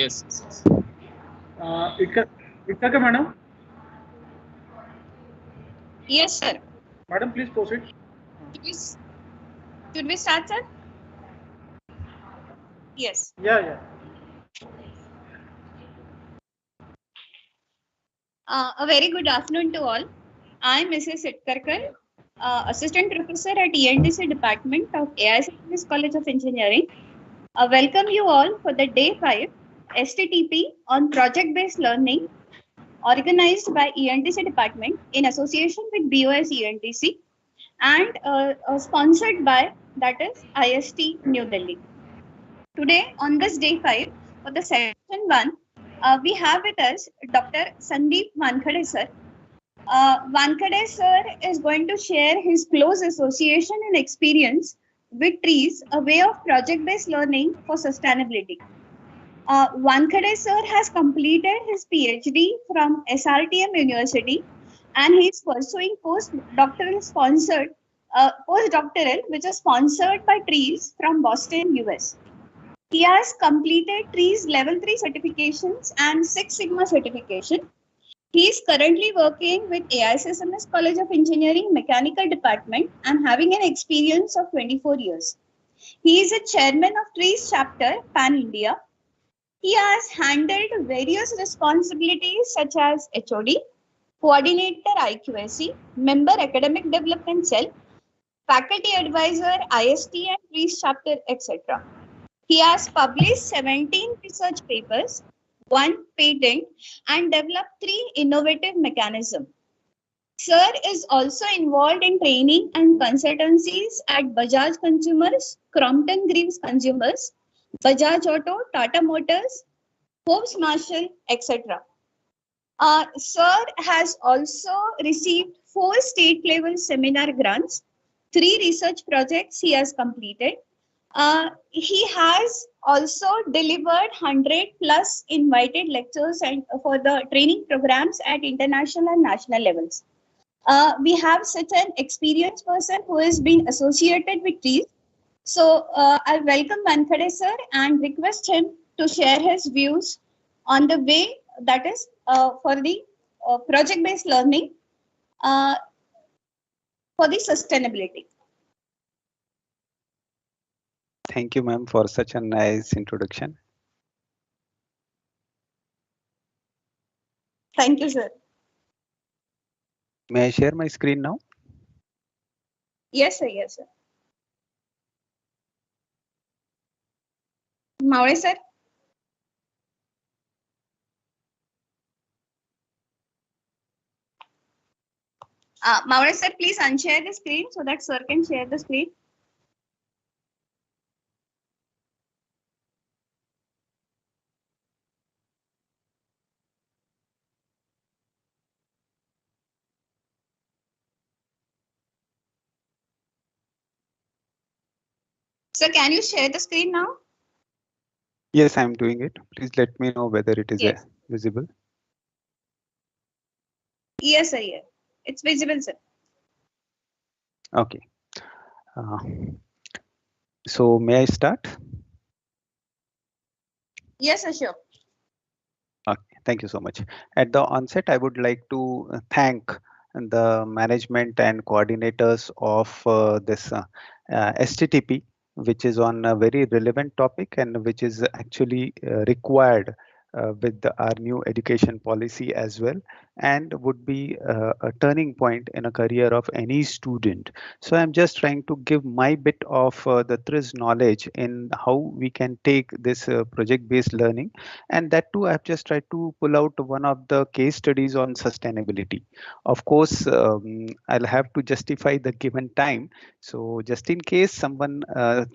Yes. Ittaka madam? Yes, sir. Madam, please proceed. Should we start, sir? Yes. Yeah. A very good afternoon to all. I am Mrs. Sitkarkar, Assistant Professor at ENTC Department of AISSMS College of Engineering. Welcome you all for the Day 5 STTP on Project-Based Learning organized by ENTC Department in association with BOS ENTC and sponsored by, that is, IST New Delhi. Today on this Day 5 for the session 1, we have with us Dr. Sandeep Wankhede sir. Wankhede sir is going to share his close association and experience with trees, a way of project-based learning for sustainability. Wankhede sir has completed his PhD from SRTM University and he is pursuing postdoctoral which is sponsored by Trees from Boston, US. He has completed Trees Level 3 certifications and Six Sigma certification. He is currently working with AISSMS College of Engineering Mechanical Department and having an experience of 24 years. He is a chairman of Trees Chapter Pan India. He has handled various responsibilities such as HOD, Coordinator IQAC, Member Academic Development Cell, Faculty Advisor IST and Trees Chapter, etc. He has published 17 research papers, 1 patent, and developed 3 innovative mechanisms. Sir is also involved in training and consultancies at Bajaj Consumers, Crompton Greaves Consumers, Bajaj Auto, Tata Motors, Forbes Marshall, etc. Sir has also received 4 state-level seminar grants, 3 research projects he has completed. He has also delivered 100 plus invited lectures and for the training programs at international and national levels. We have such an experienced person who has been associated with Trees. So I welcome Wankhede sir and request him to share his views on the way that is for the project-based learning for the sustainability. Thank you, ma'am, for such a nice introduction. Thank you, sir. May I share my screen now? Yes, sir. Yes, sir. Maure, sir. Maure, sir, please unshare the screen so that sir can share the screen. Sir, can you share the screen now? Yes, I'm doing it. Please let me know whether it is visible. Yes, sir. Yeah. It's visible, sir. Okay. So may I start? Yes, sir, sure. Okay, thank you so much. At the onset, I would like to thank the management and coordinators of this STTP, which is on a very relevant topic and which is actually required with our new education policy as well, and would be a turning point in a career of any student. So I'm just trying to give my bit of the TRIZ knowledge in how we can take this project-based learning, and that too I've just tried to pull out one of the case studies on sustainability. Of course, I'll have to justify the given time. So just in case someone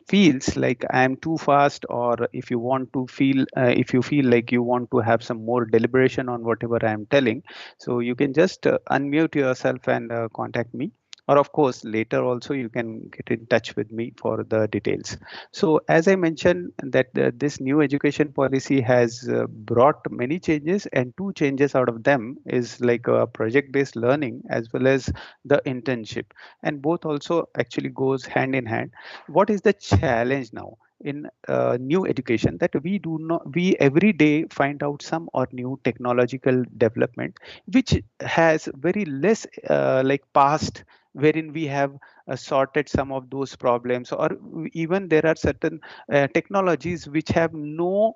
feels like I'm too fast, or if you want to feel, if you feel like you want to have some more deliberation on whatever I'm telling, so you can just unmute yourself and contact me. Or of course, later also you can get in touch with me for the details. So as I mentioned that this new education policy has brought many changes, and 2 changes out of them is like a project-based learning as well as the internship. And both also actually goes hand in hand. What is the challenge now? in new education that we every day find out some or new technological development which has very less like past, wherein we have sorted some of those problems, or even there are certain technologies which have no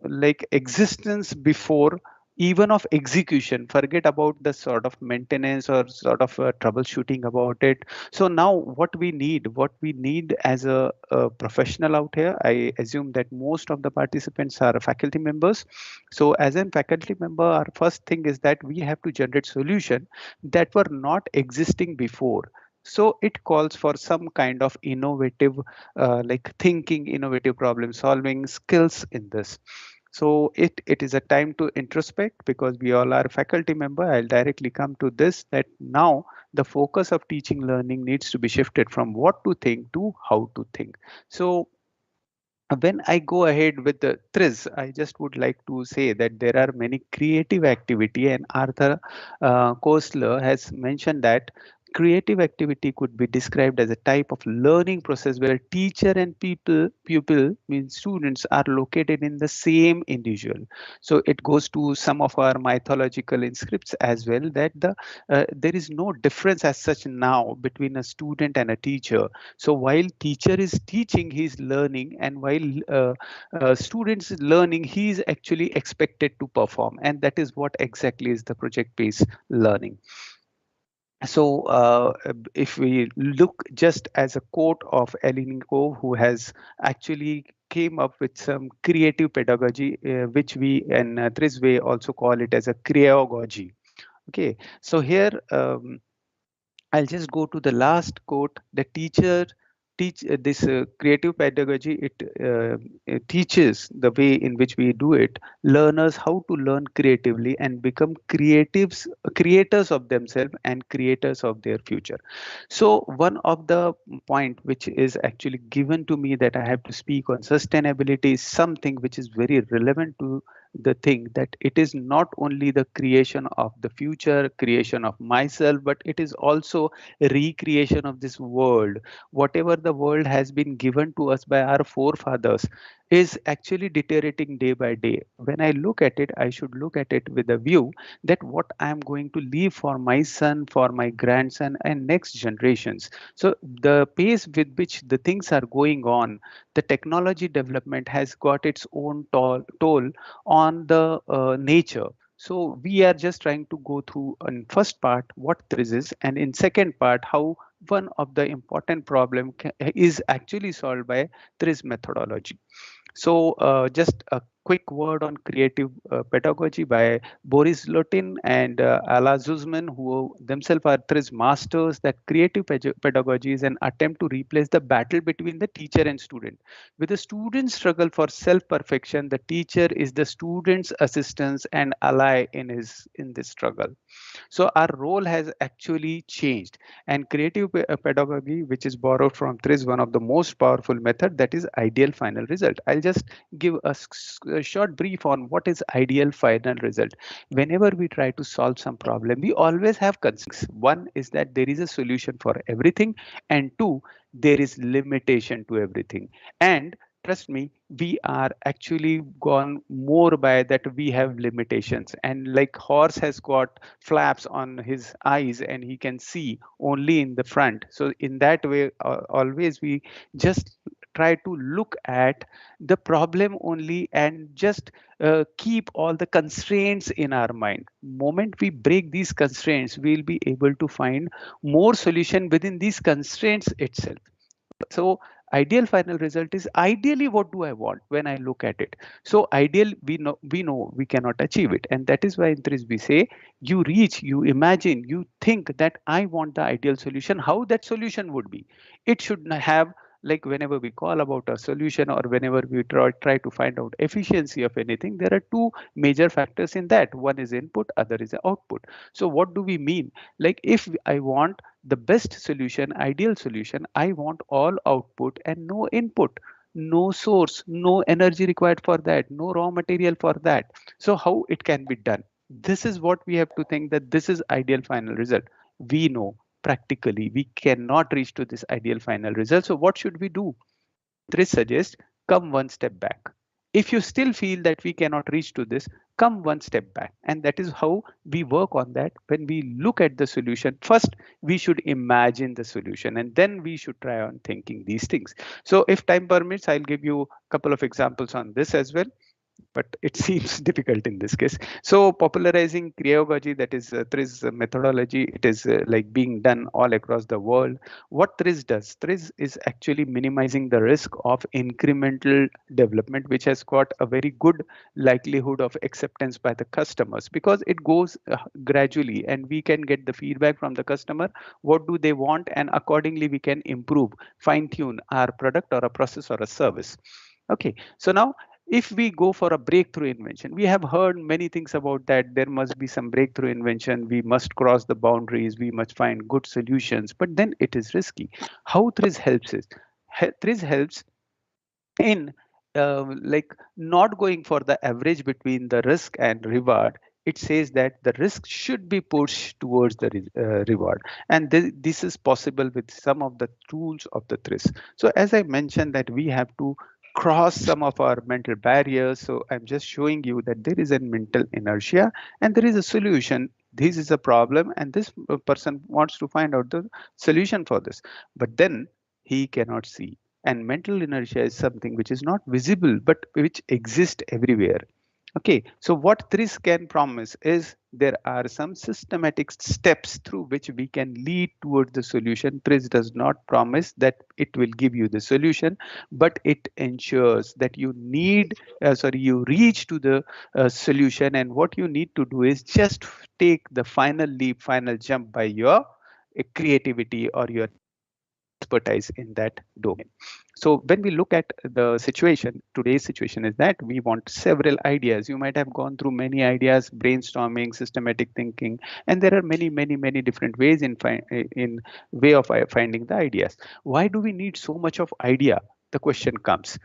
like existence before even of execution. Forget about the sort of maintenance or sort of troubleshooting about it. So now what we need as a professional out here, I assume that most of the participants are faculty members. So as a faculty member, our first thing is that we have to generate solution that were not existing before. So it calls for some kind of innovative like thinking, innovative problem solving skills in this. So it is a time to introspect, because we all are faculty member. I'll directly come to this, that now the focus of teaching learning needs to be shifted from what to think to how to think. So when I go ahead with the TRIZ, I just would like to say that there are many creative activity, and Arthur Koestler has mentioned that creative activity could be described as a type of learning process where teacher and pupil means students are located in the same individual. So it goes to some of our mythological inscripts as well, that there is no difference as such now between a student and a teacher. So while teacher is teaching, he is learning, and while students is learning, he is actually expected to perform, and that is what exactly is the project-based learning. So if we look just as a quote of Elinikov, who has actually came up with some creative pedagogy, which we in this way also call it as a creagogy. Okay, so here I'll just go to the last quote. The teacher teach this creative pedagogy. It teaches the way in which we do it. Learners how to learn creatively and become creators of themselves and creators of their future. So one of the point which is actually given to me that I have to speak on sustainability is something which is very relevant to the thing, that it is not only the creation of the future, creation of myself, but it is also recreation of this world. Whatever the world has been given to us by our forefathers is actually deteriorating day by day. When I look at it, I should look at it with a view that what I am going to leave for my son, for my grandson, and next generations. So the pace with which the things are going on, the technology development has got its own toll on the nature. So we are just trying to go through in first part what this is, and in second part how one of the important problem is actually solved by this methodology. So just a quick word on creative pedagogy by Boris Lotin and Ala Zuzman, who themselves are three masters, that creative pedagogy is an attempt to replace the battle between the teacher and student. With the student's struggle for self-perfection, the teacher is the student's assistance and ally in this struggle. So our role has actually changed, and creative pedagogy, which is borrowed from is one of the most powerful method, that is ideal final result. I'll just give a short brief on what is ideal final result. Whenever we try to solve some problem, we always have constraints. One is that there is a solution for everything, and two, there is limitation to everything. And trust me, we are actually gone more by that we have limitations, and like horse has got flaps on his eyes and he can see only in the front. So in that way, always we just try to look at the problem only and just keep all the constraints in our mind. Moment we break these constraints, we'll be able to find more solution within these constraints itself. So ideal final result is ideally what do I want when I look at it. So ideal, we know we cannot achieve it, and that is why in this we say you reach, you imagine, you think that I want the ideal solution, how that solution would be. It should not have, like whenever we call about a solution or whenever we try to find out efficiency of anything, there are two major factors in that. One is input, other is output. So what do we mean? Like if I want the best solution, ideal solution, I want all output and no input, no source, no energy required for that, no raw material for that. So how it can be done? This is what we have to think, that this is ideal final result. We know practically we cannot reach to this ideal final result. So what should we do? TRIZ suggests come one step back. If you still feel that we cannot reach to this, come one step back. And that is how we work on that. When we look at the solution, first we should imagine the solution and then we should try on thinking these things. So if time permits, I'll give you a couple of examples on this as well, but it seems difficult in this case. So popularizing Pedagogy, that is TRIZ methodology, it is like being done all across the world. What TRIZ does, TRIZ is actually minimizing the risk of incremental development, which has got a very good likelihood of acceptance by the customers because it goes gradually and we can get the feedback from the customer. What do they want? And accordingly, we can improve, fine tune our product or a process or a service. Okay, so now if we go for a breakthrough invention, we have heard many things about that. There must be some breakthrough invention. We must cross the boundaries. We must find good solutions, but then it is risky. How TRIZ helps is, TRIZ helps in like not going for the average between the risk and reward. It says that the risk should be pushed towards the reward, and this is possible with some of the tools of the TRIZ. So as I mentioned that we have to cross some of our mental barriers. So I'm just showing you that there is a mental inertia and there is a solution. This is a problem and this person wants to find out the solution for this, but then he cannot see. And mental inertia is something which is not visible but which exists everywhere. Okay, so what TRIZ can promise is there are some systematic steps through which we can lead towards the solution. TRIZ does not promise that it will give you the solution, but it ensures that you you reach to the solution. And what you need to do is just take the final leap, final jump by your creativity or your expertise in that domain. So when we look at the situation, today's situation is that we want several ideas. You might have gone through many ideas, brainstorming, systematic thinking, and there are many different ways in way of finding the ideas. Why do we need so much of idea? The question comes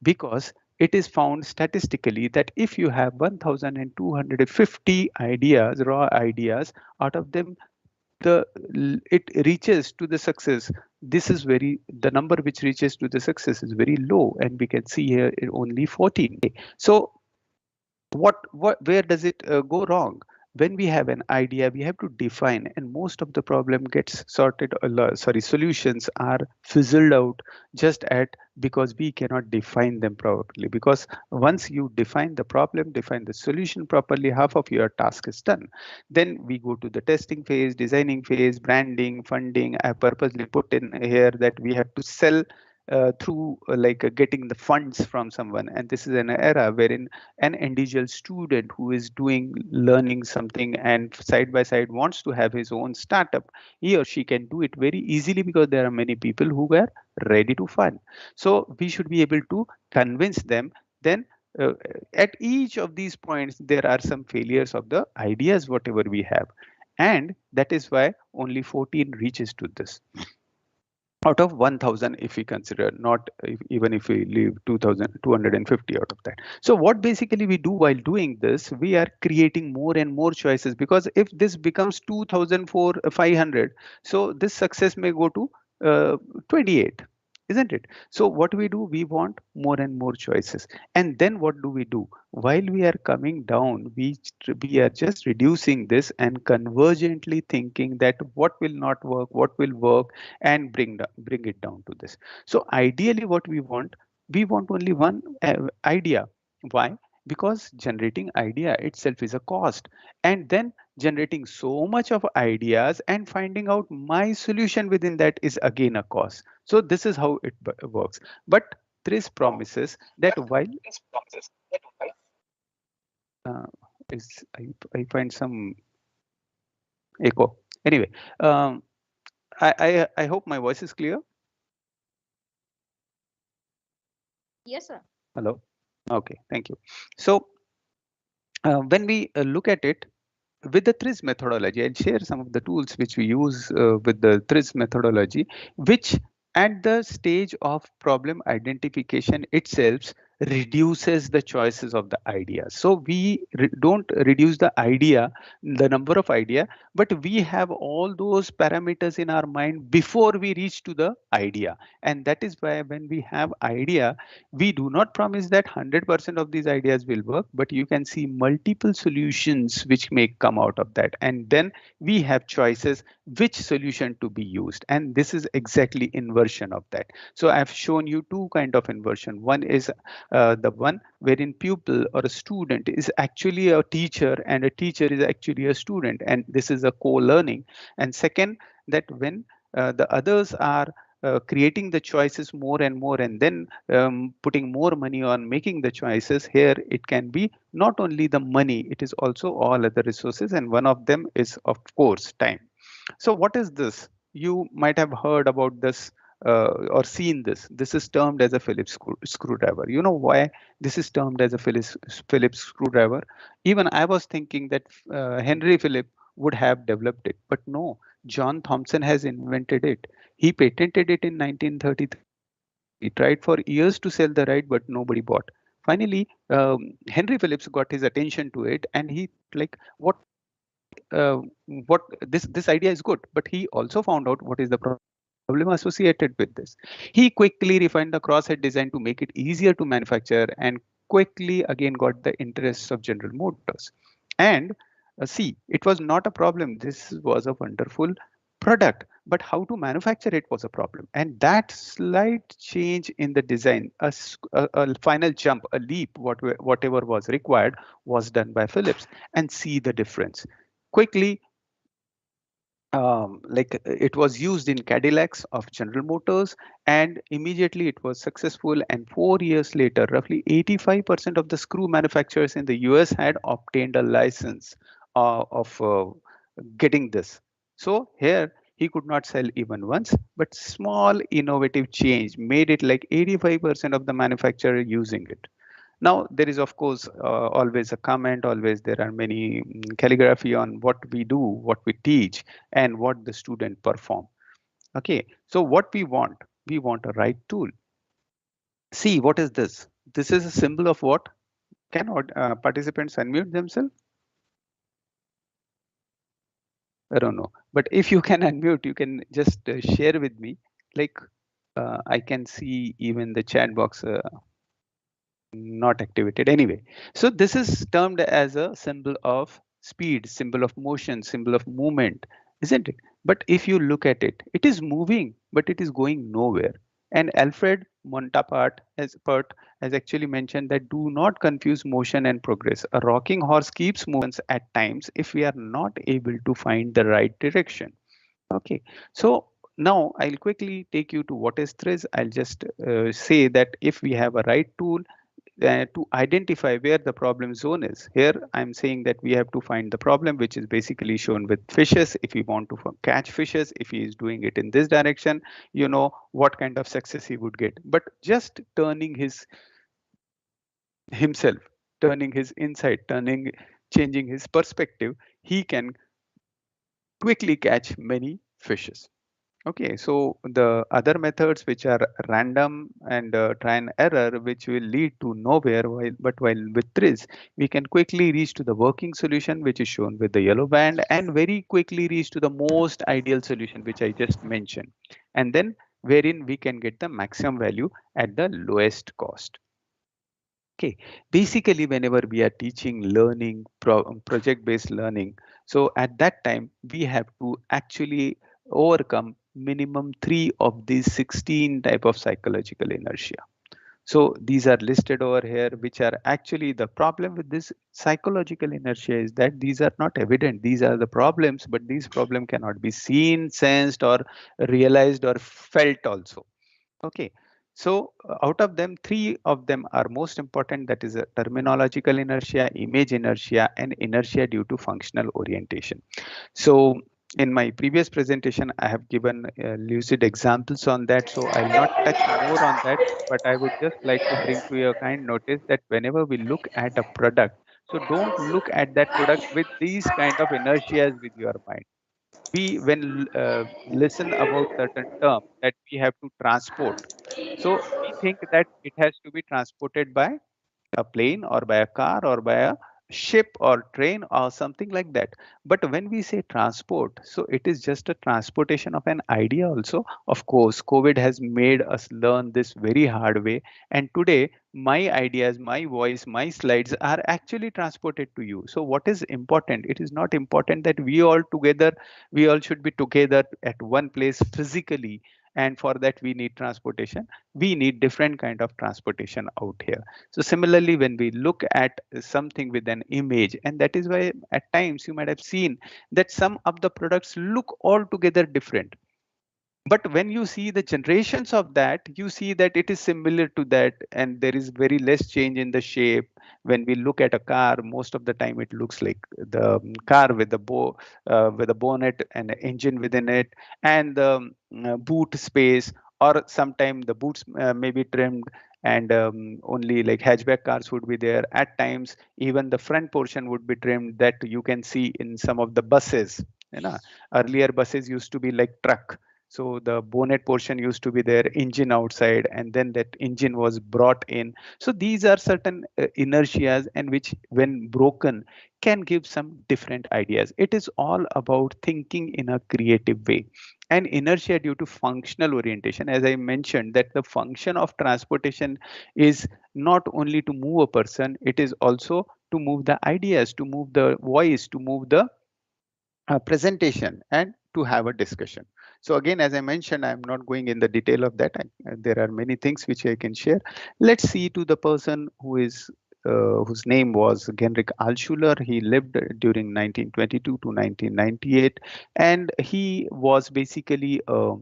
because it is found statistically that if you have 1,250 ideas, raw ideas, out of them it reaches to the success, this is the number which reaches to the success is very low, and we can see here only 14. So where does it go wrong? When we have an idea, we have to define, and most of the problem gets solutions are fizzled out just at because we cannot define them properly. Because once you define the problem, define the solution properly, half of your task is done. Then we go to the testing phase, designing phase, branding, funding. I purposely put in here that we have to sell through getting the funds from someone. And this is an era wherein an individual student who is doing learning something and side by side wants to have his own startup, he or she can do it very easily because there are many people who are ready to fund. So we should be able to convince them. Then at each of these points, there are some failures of the ideas, whatever we have. And that is why only 14 reaches to this out of 1,000, if we consider, not even if we leave 2,250 out of that. So what basically we do while doing this, we are creating more and more choices, because if this becomes 2,500, so this success may go to 28, isn't it? So what we do, we want more and more choices. And then what do we do? While we are coming down, we are just reducing this and convergently thinking that what will not work, what will work, and bring it down to this. So ideally what we want only one idea. Why? Because generating idea itself is a cost, and then generating so much of ideas and finding out my solution within that is again a cost. So this is how it works. But TRIZ promises that while I find some echo. Anyway, I hope my voice is clear. Yes, sir. Hello. Okay, thank you. So when we look at it with the TRIZ methodology, I'll share some of the tools which we use with the TRIZ methodology, which at the stage of problem identification itself reduces the choices of the idea. So we don't reduce the idea, the number of idea, but we have all those parameters in our mind before we reach to the idea. And that is why when we have idea, we do not promise that 100% of these ideas will work, but you can see multiple solutions which may come out of that. And then we have choices which solution to be used. And this is exactly inversion of that. So I've shown you two kind of inversion. One is the one wherein pupil or a student is actually a teacher and a teacher is actually a student, and this is a co-learning. And second, that when the others are creating the choices more and more, and then putting more money on making the choices, here it can be not only the money, it is also all other resources, and one of them is of course time. So what is this? You might have heard about this or seen this. This is termed as a Phillips screwdriver. You know why this is termed as a Phillips screwdriver? Even I was thinking that Henry Phillips would have developed it, but no, John Thomson has invented it. He patented it in 1933. He tried for years to sell the right, but nobody bought. Finally, Henry Phillips got his attention to it, and he like uh, what this idea is good, but he also found out what is the problem associated with this. He quickly refined the crosshead design to make it easier to manufacture, and quickly again got the interests of General Motors. And see, it was not a problem. This was a wonderful product, but how to manufacture it was a problem. And that slight change in the design, a final jump, a leap, whatever was required, was done by Philips. And see the difference quickly. It was used in Cadillacs of General Motors, and immediately it was successful. And 4 years later, roughly 85% of the screw manufacturers in the US had obtained a license of getting this. So here he could not sell even once, but small innovative change made it like 85% of the manufacturer using it. Now, there is, of course, always a comment, always there are many calligraphy on what we do, what we teach, and what the student perform. Okay, so what we want a right tool. See, what is this? This is a symbol of what? Can participants unmute themselves? I don't know. But if you can unmute, you can just share with me. Like I can see even the chat box not activated anyway. So this is termed as a symbol of speed, symbol of motion, symbol of movement, isn't it? But if you look at it, it is moving, but it is going nowhere. And Alfred Montapart has actually mentioned that do not confuse motion and progress. A rocking horse keeps movements at times if we are not able to find the right direction. Okay, so now I'll quickly take you to what is TRIZ. I'll just say that if we have a right tool, to identify where the problem zone is. Here, I'm saying that we have to find the problem, which is basically shown with fishes. If we want to catch fishes, if he is doing it in this direction, you know what kind of success he would get. But just turning himself, turning his insight, changing his perspective, he can quickly catch many fishes. Okay, so the other methods which are random and try and error, which will lead to nowhere, while with TRIZ, we can quickly reach to the working solution, which is shown with the yellow band, and very quickly reach to the most ideal solution, which I just mentioned. And then wherein we can get the maximum value at the lowest cost. Okay, basically, whenever we are teaching learning, project-based learning, so at that time, we have to actually overcome minimum 3 of these 16 type of psychological inertia. So these are listed over here, which are actually the problem with this psychological inertia is that these are not evident. These are the problems, but these problems cannot be seen, sensed, or realized or felt also. Okay, so out of them, 3 of them are most important. That is a terminological inertia, image inertia, and inertia due to functional orientation. So in my previous presentation, I have given lucid examples on that. So I'll not touch more on that, but I would just like to bring to your kind notice that whenever we look at a product, so don't look at that product with these kind of inertias with your mind. We when listen about certain term that we have to transport, so we think that it has to be transported by a plane or by a car or by a ship or train or something like that. But when we say transport, so it is just a transportation of an idea also. Of course, COVID has made us learn this very hard way, and today my ideas, my voice, my slides are actually transported to you. So what is important? It is not important that we all should be together at one place physically, and for that we need transportation. We need different kind of transportation out here. So similarly, when we look at something with an image, and that is why at times you might have seen that some of the products look altogether different. But when you see the generations of that, you see that it is similar to that, and there is very less change in the shape. When we look at a car, most of the time it looks like the car with the with a bonnet and an engine within it, and the boot space, or sometimes the boots may be trimmed, and only like hatchback cars would be there. At times, even the front portion would be trimmed, that you can see in some of the buses. You know, earlier buses used to be like truck, so the bonnet portion used to be there, engine outside, and then that engine was brought in. So these are certain inertias, and which when broken can give some different ideas. It is all about thinking in a creative way. And inertia due to functional orientation, as I mentioned, that the function of transportation is not only to move a person, it is also to move the ideas, to move the voice, to move the presentation, and to have a discussion. So again, as I mentioned, I'm not going in the detail of that. There are many things which I can share. Let's see to the person whose name was Genrich Altschuler. He lived during 1922 to 1998, and he was basically a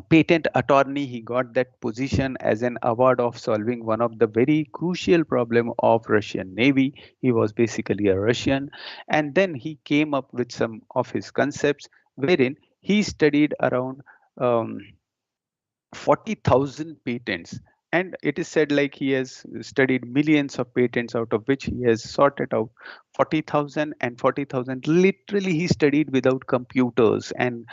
patent attorney. He got that position as an award of solving one of the very crucial problem of Russian Navy. He was basically a Russian, and then he came up with some of his concepts, wherein he studied around um, 40,000 patents. And it is said like he has studied millions of patents, out of which he has sorted out 40,000, and 40,000 literally he studied without computers, and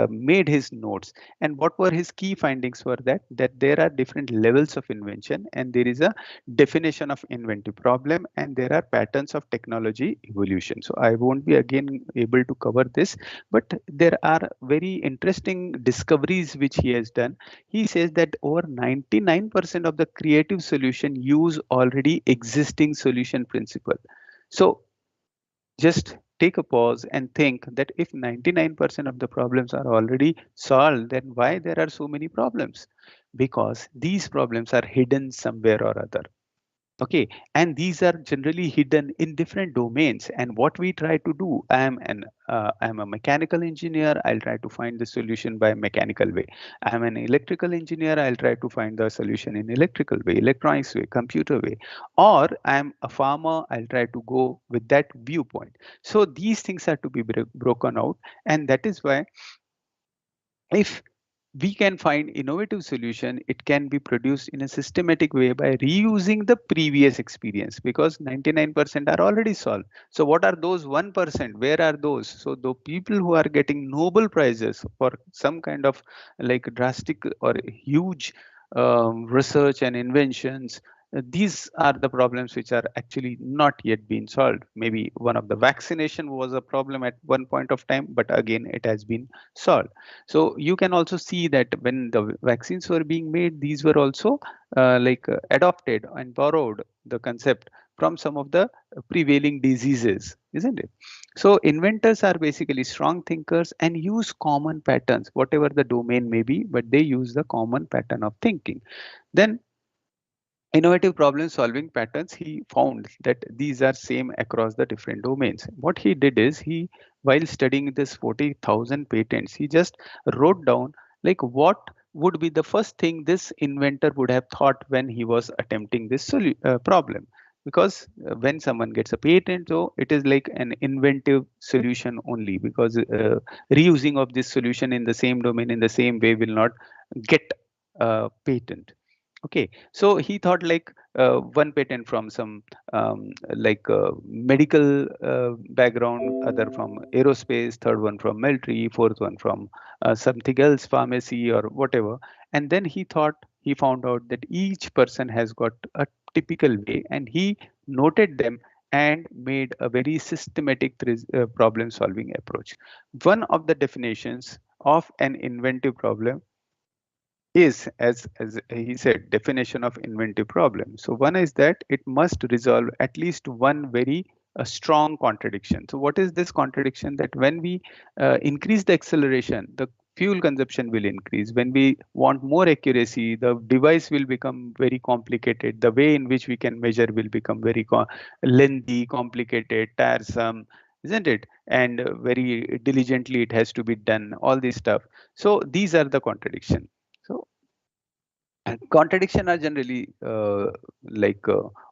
made his notes. And what were his key findings were that there are different levels of invention, and there is a definition of inventive problem, and there are patterns of technology evolution. So I won't be again able to cover this, but there are very interesting discoveries which he has done. He says that over 99% of the creative solution use already existing solution principle. So just take a pause and think that if 99% of the problems are already solved, then why there are so many problems? Because these problems are hidden somewhere or other. Okay, and these are generally hidden in different domains. And what we try to do, I'm a mechanical engineer. I'll try to find the solution by mechanical way. I'm an electrical engineer. I'll try to find the solution in electrical way, electronics way, computer way. Or I'm a farmer. I'll try to go with that viewpoint. So these things are to be broken out, and that is why if we can find innovative solution, it can be produced in a systematic way by reusing the previous experience, because 99% are already solved. So what are those 1%? Where are those? So the people who are getting Nobel prizes for some kind of like drastic or huge research and inventions, these are the problems which are actually not yet been solved. Maybe one of the vaccination was a problem at one point of time, but again it has been solved. So you can also see that when the vaccines were being made, these were also adopted and borrowed the concept from some of the prevailing diseases, isn't it? So inventors are basically strong thinkers and use common patterns, whatever the domain may be, but they use the common pattern of thinking. Then innovative problem solving patterns, he found that these are same across the different domains. What he did is, he, while studying this 40,000 patents, he just wrote down like what would be the first thing this inventor would have thought when he was attempting this problem. Because when someone gets a patent, so it is like an inventive solution only, because reusing of this solution in the same domain in the same way will not get a patent. Okay, so he thought like one patent from some medical background, other from aerospace, third one from military, fourth one from something else, pharmacy or whatever. And then he thought he found out that each person has got a typical way, and he noted them and made a very systematic problem solving approach. One of the definitions of an inventive problem is, as he said, definition of inventive problem. So one is that it must resolve at least one very strong contradiction. So what is this contradiction? That when we increase the acceleration, the fuel consumption will increase. When we want more accuracy, the device will become very complicated. The way in which we can measure will become very lengthy, complicated, tiresome, isn't it? And very diligently it has to be done, all this stuff. So these are the contradiction. So contradiction are generally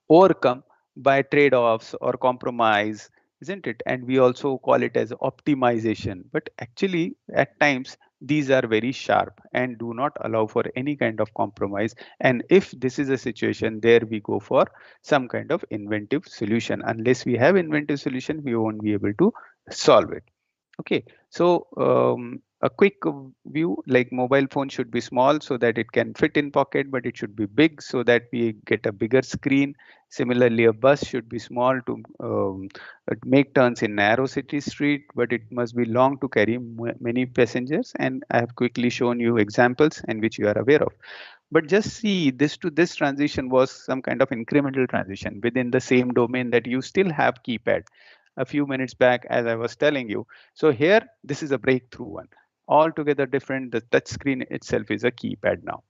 overcome by trade-offs or compromise, isn't it? And we also call it as optimization. But actually, at times, these are very sharp and do not allow for any kind of compromise. And if this is a situation, there we go for some kind of inventive solution. Unless we have inventive solution, we won't be able to solve it. Okay, so a quick view, like mobile phone should be small so that it can fit in pocket, but it should be big so that we get a bigger screen. Similarly, a bus should be small to make turns in narrow city street, but it must be long to carry many passengers. And I have quickly shown you examples and which you are aware of. But just see, this to this transition was some kind of incremental transition within the same domain, that you still have keypad. A few minutes back, as I was telling you. So here, this is a breakthrough one. Altogether different. The touch screen itself is a keypad now.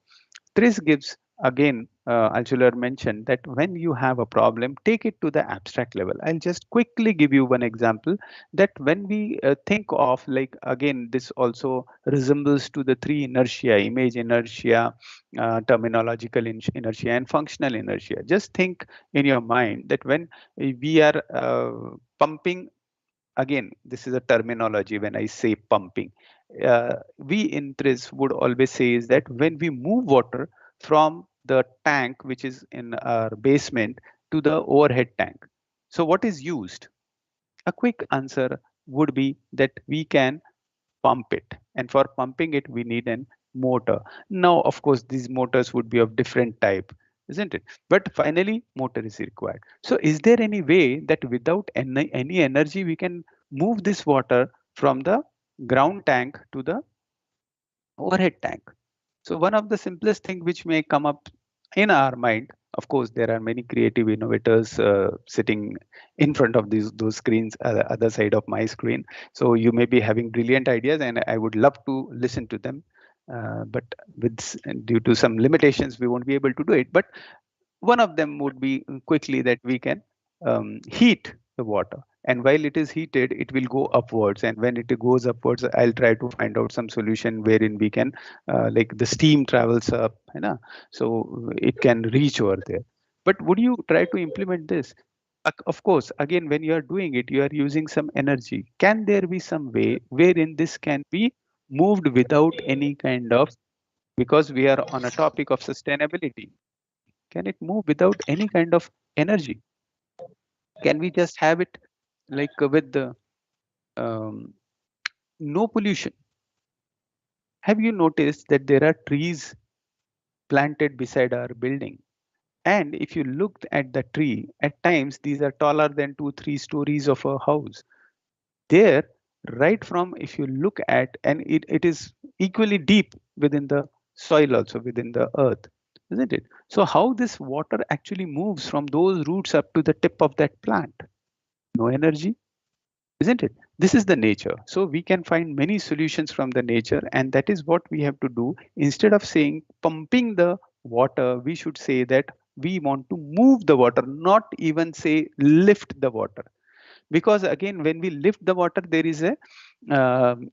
Tris gives, again, Alchuler mentioned that when you have a problem, take it to the abstract level. I'll just quickly give you one example, that when we think of, like, again, this also resembles to the three inertia: image inertia, terminological inertia, and functional inertia. Just think in your mind that when we are pumping, again, this is a terminology when I say pumping. We in TRIS would always say is that when we move water from the tank, which is in our basement, to the overhead tank. So what is used? A quick answer would be that we can pump it. And for pumping it, we need an motor. Now, of course, these motors would be of different type, isn't it? But finally, motor is required. So is there any way that without any energy, we can move this water from the ground tank to the overhead tank? So one of the simplest thing which may come up in our mind, of course, there are many creative innovators sitting in front of those screens, other side of my screen. So you may be having brilliant ideas, and I would love to listen to them. But due to some limitations, we won't be able to do it. But one of them would be quickly that we can heat the water. And while it is heated, it will go upwards. And when it goes upwards, I'll try to find out some solution wherein we can, like the steam travels up, you know, so it can reach over there. But would you try to implement this? Of course, again, when you are doing it, you are using some energy. Can there be some way wherein this can be moved without any kind of, because we are on a topic of sustainability, can it move without any kind of energy? Can we just have it like with the no pollution? Have you noticed that there are trees planted beside our building? And if you looked at the tree, at times these are taller than 2-3 stories of a house. There, right from, if you look at, and it is equally deep within the soil, also within the earth, isn't it? So how this water actually moves from those roots up to the tip of that plant? No energy, isn't it? This is the nature. So we can find many solutions from the nature, and that is what we have to do. Instead of saying pumping the water, we should say that we want to move the water, not even say lift the water. Because again, when we lift the water, there is a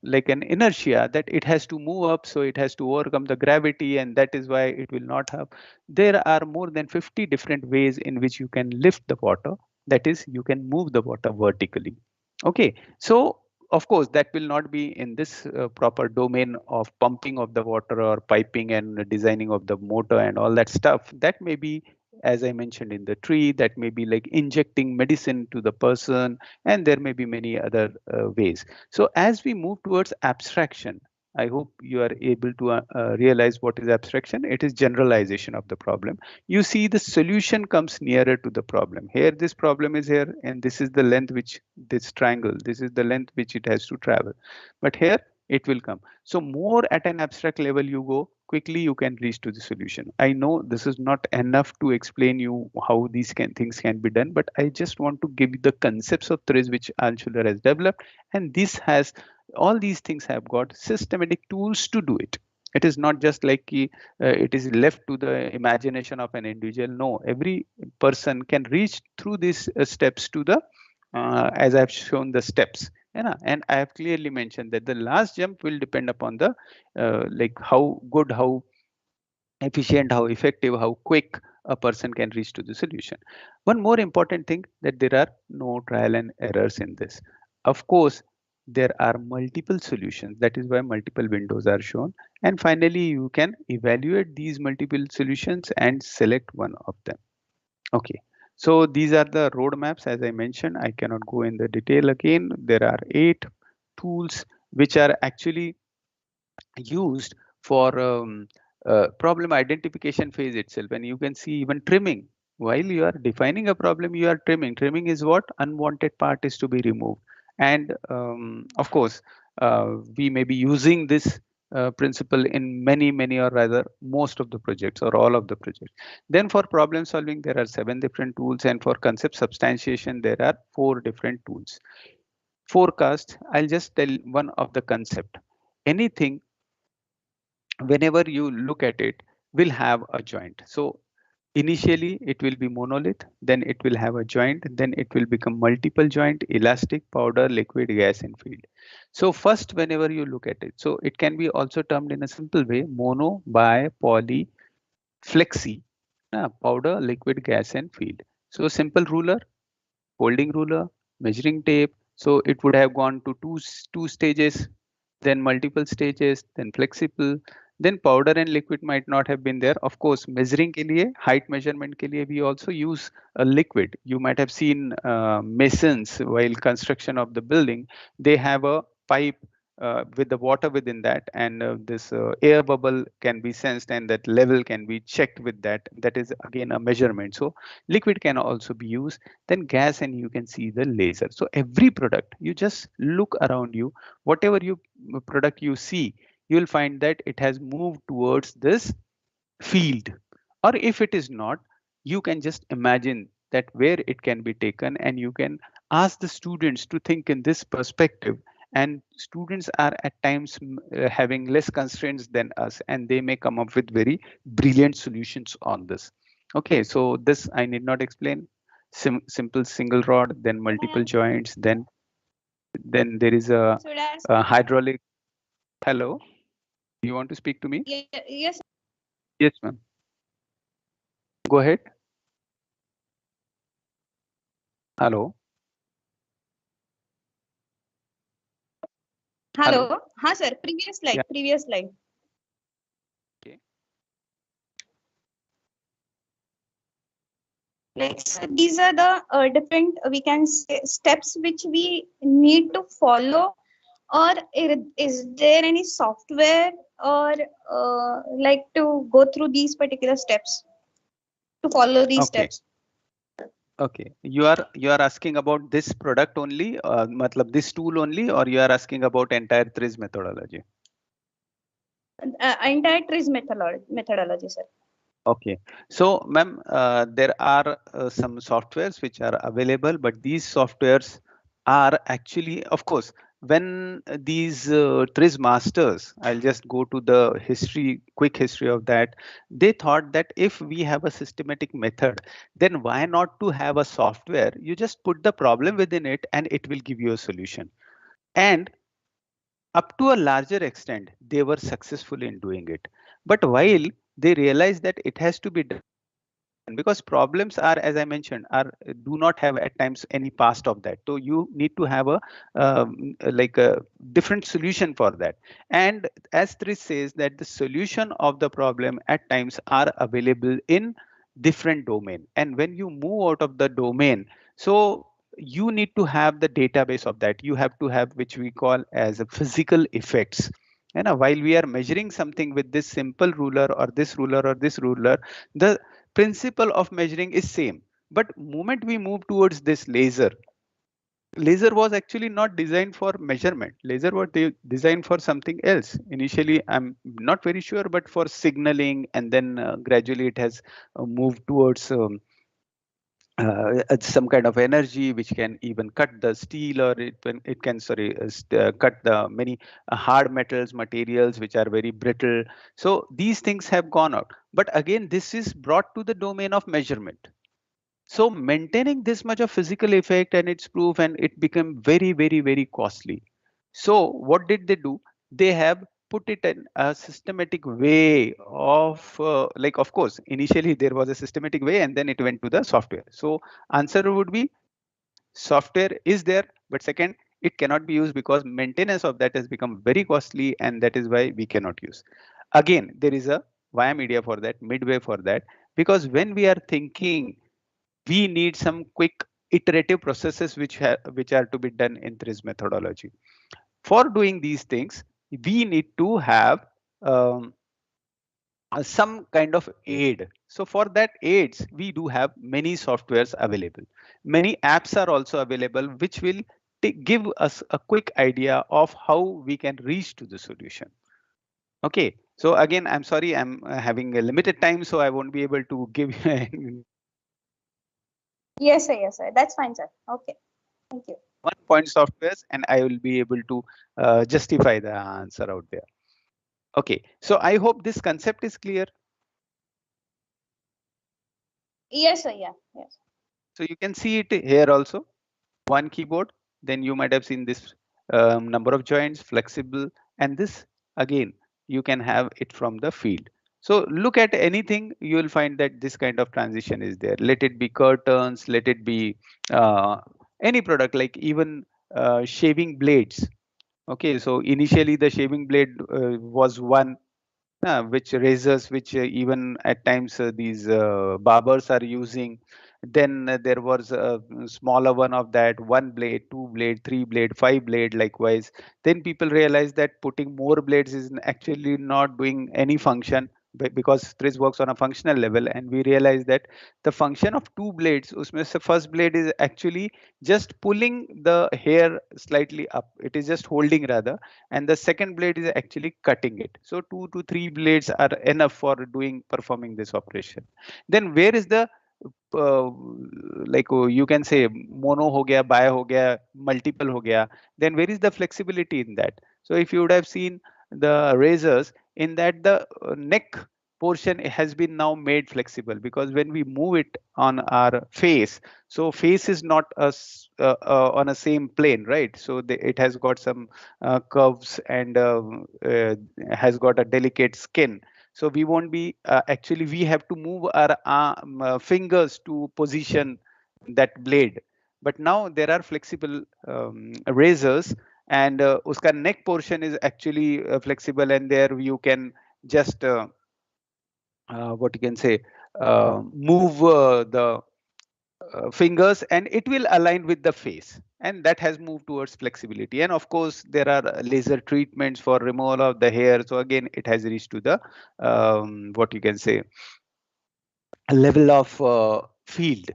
like an inertia that it has to move up, so it has to overcome the gravity, and that is why it will not have. There are more than 50 different ways in which you can lift the water. That is, you can move the water vertically. Okay, so of course that will not be in this proper domain of pumping of the water or piping and designing of the motor and all that stuff. That may be, as I mentioned, in the tree. That may be like injecting medicine to the person, and there may be many other ways. So as we move towards abstraction, I hope you are able to realize what is abstraction. It is generalization of the problem. You see the solution comes nearer to the problem. Here, this problem is here, and this is the length which this triangle, this is the length which it has to travel. But here it will come. So more at an abstract level you go, quickly you can reach to the solution. I know this is not enough to explain you how these things can be done, but I just want to give you the concepts of threads which Altshuler has developed, and this has all these things have got systematic tools to do it. It is not just like it is left to the imagination of an individual. No, every person can reach through these steps to the as I've shown the steps. And I have clearly mentioned that the last jump will depend upon the like how good, how efficient, how effective, how quick a person can reach to the solution. One more important thing, that there are no trial and errors in this. Of course, there are multiple solutions. That is why multiple windows are shown. And finally, you can evaluate these multiple solutions and select one of them. Okay. So these are the roadmaps. As I mentioned, I cannot go in the detail again. There are 8 tools which are actually used for problem identification phase itself. And you can see even trimming. While you are defining a problem, you are trimming. Trimming is what? Unwanted part is to be removed. And of course, we may be using this principle in many or rather most of the projects or all of the projects. Then for problem solving, there are 7 different tools, and for concept substantiation, there are 4 different tools. Forecast, I'll just tell one of the concept. Anything, whenever you look at it, will have a joint. So initially it will be monolith, then it will have a joint, then it will become multiple joint, elastic, powder, liquid, gas, and field. So first, whenever you look at it, so it can be also termed in a simple way: mono, bi, poly, flexi, powder, liquid, gas, and field. So simple ruler, holding ruler, measuring tape. So it would have gone to two stages, then multiple stages, then flexible, then powder and liquid might not have been there. Of course, measuring के लिए, height measurement के लिए, we also use a liquid. You might have seen masons while construction of the building, they have a pipe with the water within that, and this air bubble can be sensed, and that level can be checked with that. That is again a measurement. So liquid can also be used. Then gas, and you can see the laser. So every product, you just look around you, whatever you product you see, you will find that it has moved towards this field. Or if it is not, you can just imagine that where it can be taken, and you can ask the students to think in this perspective. And students are at times having less constraints than us, and they may come up with very brilliant solutions on this. Okay, so this I need not explain. Simple single rod, then multiple joints, then there is a hydraulic. Hello, you want to speak to me? Yes. Yes, ma'am. Go ahead. Hello. Hello. हाँ sir. Previous slide. Yeah. Previous slide. Okay. Like, so these are the different, we can say, steps which we need to follow. Or is there any software or like to go through these particular steps, to follow these steps? Okay, you are asking about this product only, matlab this tool only, or you are asking about entire TRIZ methodology? Entire TRIZ methodology, sir. Okay, so ma'am, there are some softwares which are available, but these softwares are actually, of course, when these TRIZ masters, I'll just go to the history, quick history of that. They thought that if we have a systematic method, then why not to have a software? You just put the problem within it and it will give you a solution. And up to a larger extent, they were successful in doing it. But while they realized that it has to be done, because problems are, as I mentioned, are do not have at times any past of that. So you need to have a like a different solution for that. And as Trish says, that the solution of the problem at times are available in different domain. And when you move out of the domain, so you need to have the database of that. You have to have, which we call as a physical effects. while we are measuring something with this simple ruler or this ruler or this ruler, the principle of measuring is same. But moment we move towards this laser was actually not designed for measurement. Laser was designed for something else. Initially, I'm not very sure, but for signaling, and then gradually it has moved towards some kind of energy which can even cut the steel, or it can sorry cut the many hard metals materials which are very brittle. So these things have gone out, but again this is brought to the domain of measurement. So maintaining this much of physical effect and its proof, and it became very, very, very costly. So what did they do? They have put it in a systematic way of like, of course, initially there was a systematic way and then it went to the software. So answer would be software is there, but second, it cannot be used because maintenance of that has become very costly, and that is why we cannot use. Again, there is a via media for that, midway for that, because when we are thinking we need some quick iterative processes which are to be done in this methodology. For doing these things, we need to have um, some kind of aid. So for that aids, we do have many softwares available. Many apps are also available, which will give us a quick idea of how we can reach to the solution. Okay. So again, I'm sorry, I'm having a limited time, so I won't be able to give you Yes, sir. Yes, sir. That's fine, sir. Okay. Thank you. one point softwares, and I will be able to justify the answer out there. Okay, so I hope this concept is clear. Yes, sir. Yeah. Yes. So you can see it here also, one keyboard, then you might have seen this number of joints, flexible, and this again, you can have it from the field. So look at anything, you will find that this kind of transition is there. Let it be curtains, let it be any product, like even shaving blades. Okay, so initially the shaving blade was one, which razors, which even at times these barbers are using. Then there was a smaller one of that, one blade, two blade, three blade, five blade, likewise. Then people realized that putting more blades is actually not doing any function, because Tris works on a functional level, and we realized that the function of two blades, usme se first blade is actually just pulling the hair slightly up, it is just holding rather, and the second blade is actually cutting it. So 2 to 3 blades are enough for doing performing this operation. Then where is the uh, like you can say mono ho gaya, bi ho gaya, multiple ho gaya, then where is the flexibility in that? So if you would have seen the razors, in that the neck portion has been now made flexible, because when we move it on our face, so face is not on a same plane, right? So it has got some curves, and has got a delicate skin. So we won't be actually, we have to move our fingers to position that blade. But now there are flexible razors, and uska neck portion is actually flexible, and there you can just what you can say move the fingers, and it will align with the face, and that has moved towards flexibility. And of course there are laser treatments for removal of the hair, so again it has reached to the what you can say level of field.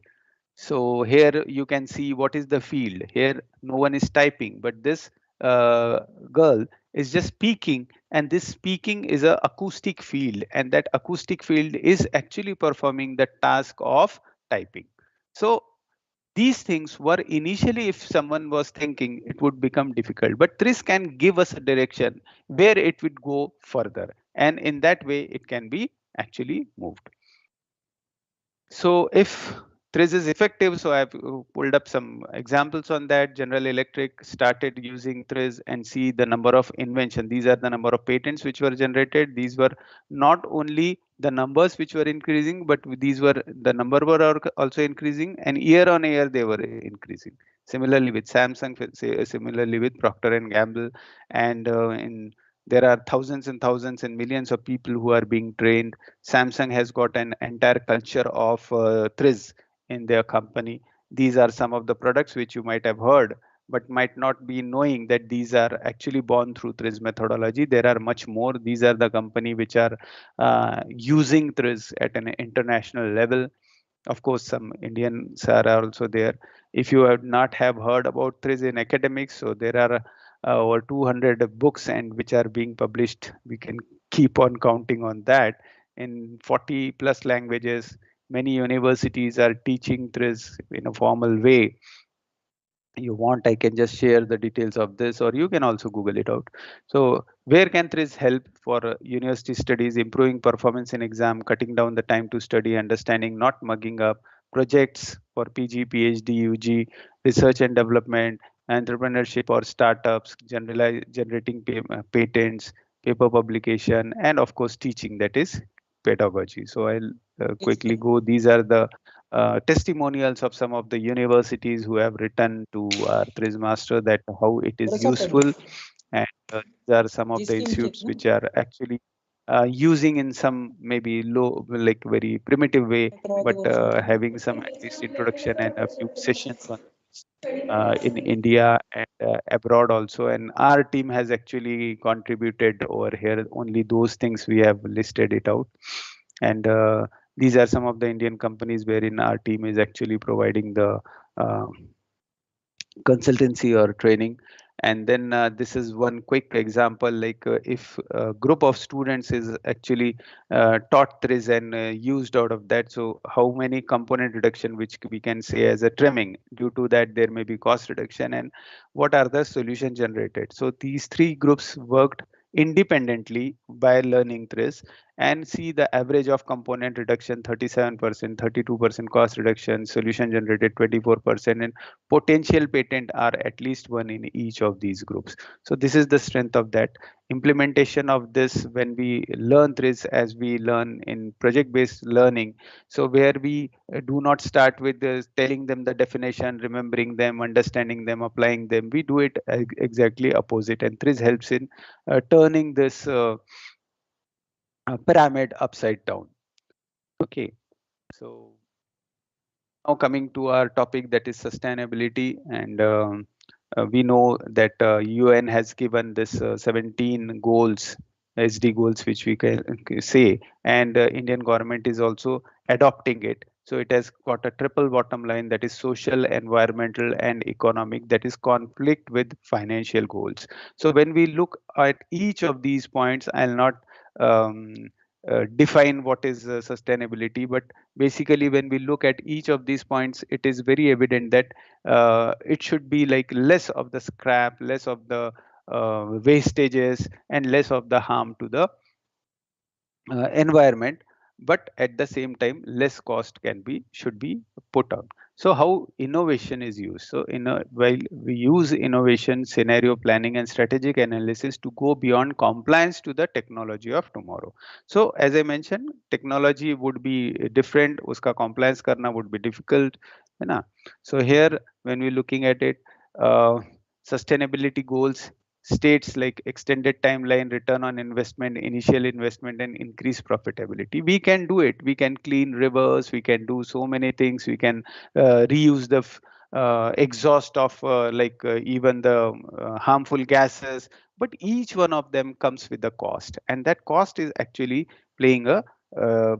So here you can see what is the field. Here no one is typing, but this girl is just speaking, and this speaking is a acoustic field, and that acoustic field is actually performing the task of typing. So these things were initially, if someone was thinking, it would become difficult, but Tris can give us a direction where it would go further, and in that way it can be actually moved. So if Threads is effective, so I've pulled up some examples on that. General Electric started using Threads, and see the number of invention. These are the number of patents which were generated. These were not only the numbers which were increasing, but these were the number were also increasing, and year on year they were increasing. Similarly with Samsung, similarly with Procter and Gamble, and there are thousands and thousands and millions of people who are being trained. Samsung has got an entire culture of Thriz in their company. These are some of the products which you might have heard. but might not be knowing that these are actually born through TRIZ methodology. There are much more. These are the company which are using TRIZ at an international level. Of course, some Indians are also there. If you have not have heard about TRIZ in academics, so there are over 200 books and which are being published. We can keep on counting on that in 40 plus languages. Many universities are teaching TRIZ in a formal way. You want, I can just share the details of this, or you can also Google it out. So where can TRIZ help for university studies, improving performance in exam, cutting down the time to study, understanding, not mugging up, projects for PG, PhD, UG, research and development, entrepreneurship or startups, generating patents, paper publication, and of course teaching, that is pedagogy. So I'll quickly go. These are the testimonials of some of the universities who have written to our TRIZ master that how it is useful, and there are some of the institutes which are actually using in some maybe low, like very primitive way, but having some at least introduction and a few sessions on this, in India and abroad also. And our team has actually contributed over here. Only those things we have listed it out. And these are some of the Indian companies wherein our team is actually providing the uh, consultancy or training. And then this is one quick example, like if a group of students is actually taught TRIZ and used out of that, so how many component reduction which we can say as a trimming, due to that there may be cost reduction, and what are the solution generated. So these three groups worked independently by learning TRIZ, and see the average of component reduction 37%, 32% cost reduction, solution generated 24%, and potential patent are at least one in each of these groups. So this is the strength of that implementation of this. When we learn this, as we learn in project based learning, so where we do not start with telling them the definition, remembering them, understanding them, applying them, we do it exactly opposite, and TRIZ helps in turning this pyramid upside down. Okay, so now coming to our topic, that is sustainability. And we know that UN has given this 17 goals, SD goals, which we can say, and Indian government is also adopting it. So it has got a triple bottom line, that is social, environmental, and economic, that is conflict with financial goals. So when we look at each of these points, I'll not um, define what is sustainability, but basically when we look at each of these points, it is very evident that it should be like less of the scrap, less of the wastages, and less of the harm to the environment, but at the same time less cost can be, should be put on. So how innovation is used? So while we use innovation, scenario planning, and strategic analysis to go beyond compliance to the technology of tomorrow. So as I mentioned, technology would be different, uska compliance karna would be difficult, है ना? So here when we're looking at it, sustainability goals states like extended timeline, return on investment, initial investment, and increased profitability. We can do it. We can clean rivers. We can do so many things. We can reuse the exhaust of even the harmful gases. But each one of them comes with a cost, and that cost is actually playing a uh,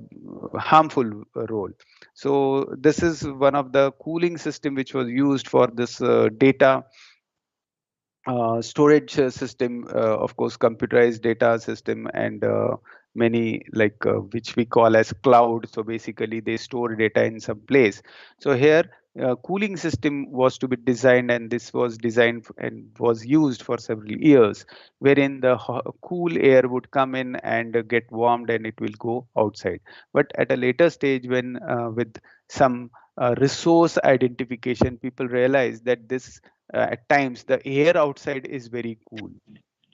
harmful role. So this is one of the cooling system which was used for this data storage system, of course, computerized data system, and many like which we call as cloud. So basically, they store data in some place. So here, cooling system was to be designed, and this was designed and was used for several years, wherein the cool air would come in and get warmed, and it will go outside. But at a later stage, when with some resource identification, people realize that this at times the air outside is very cool,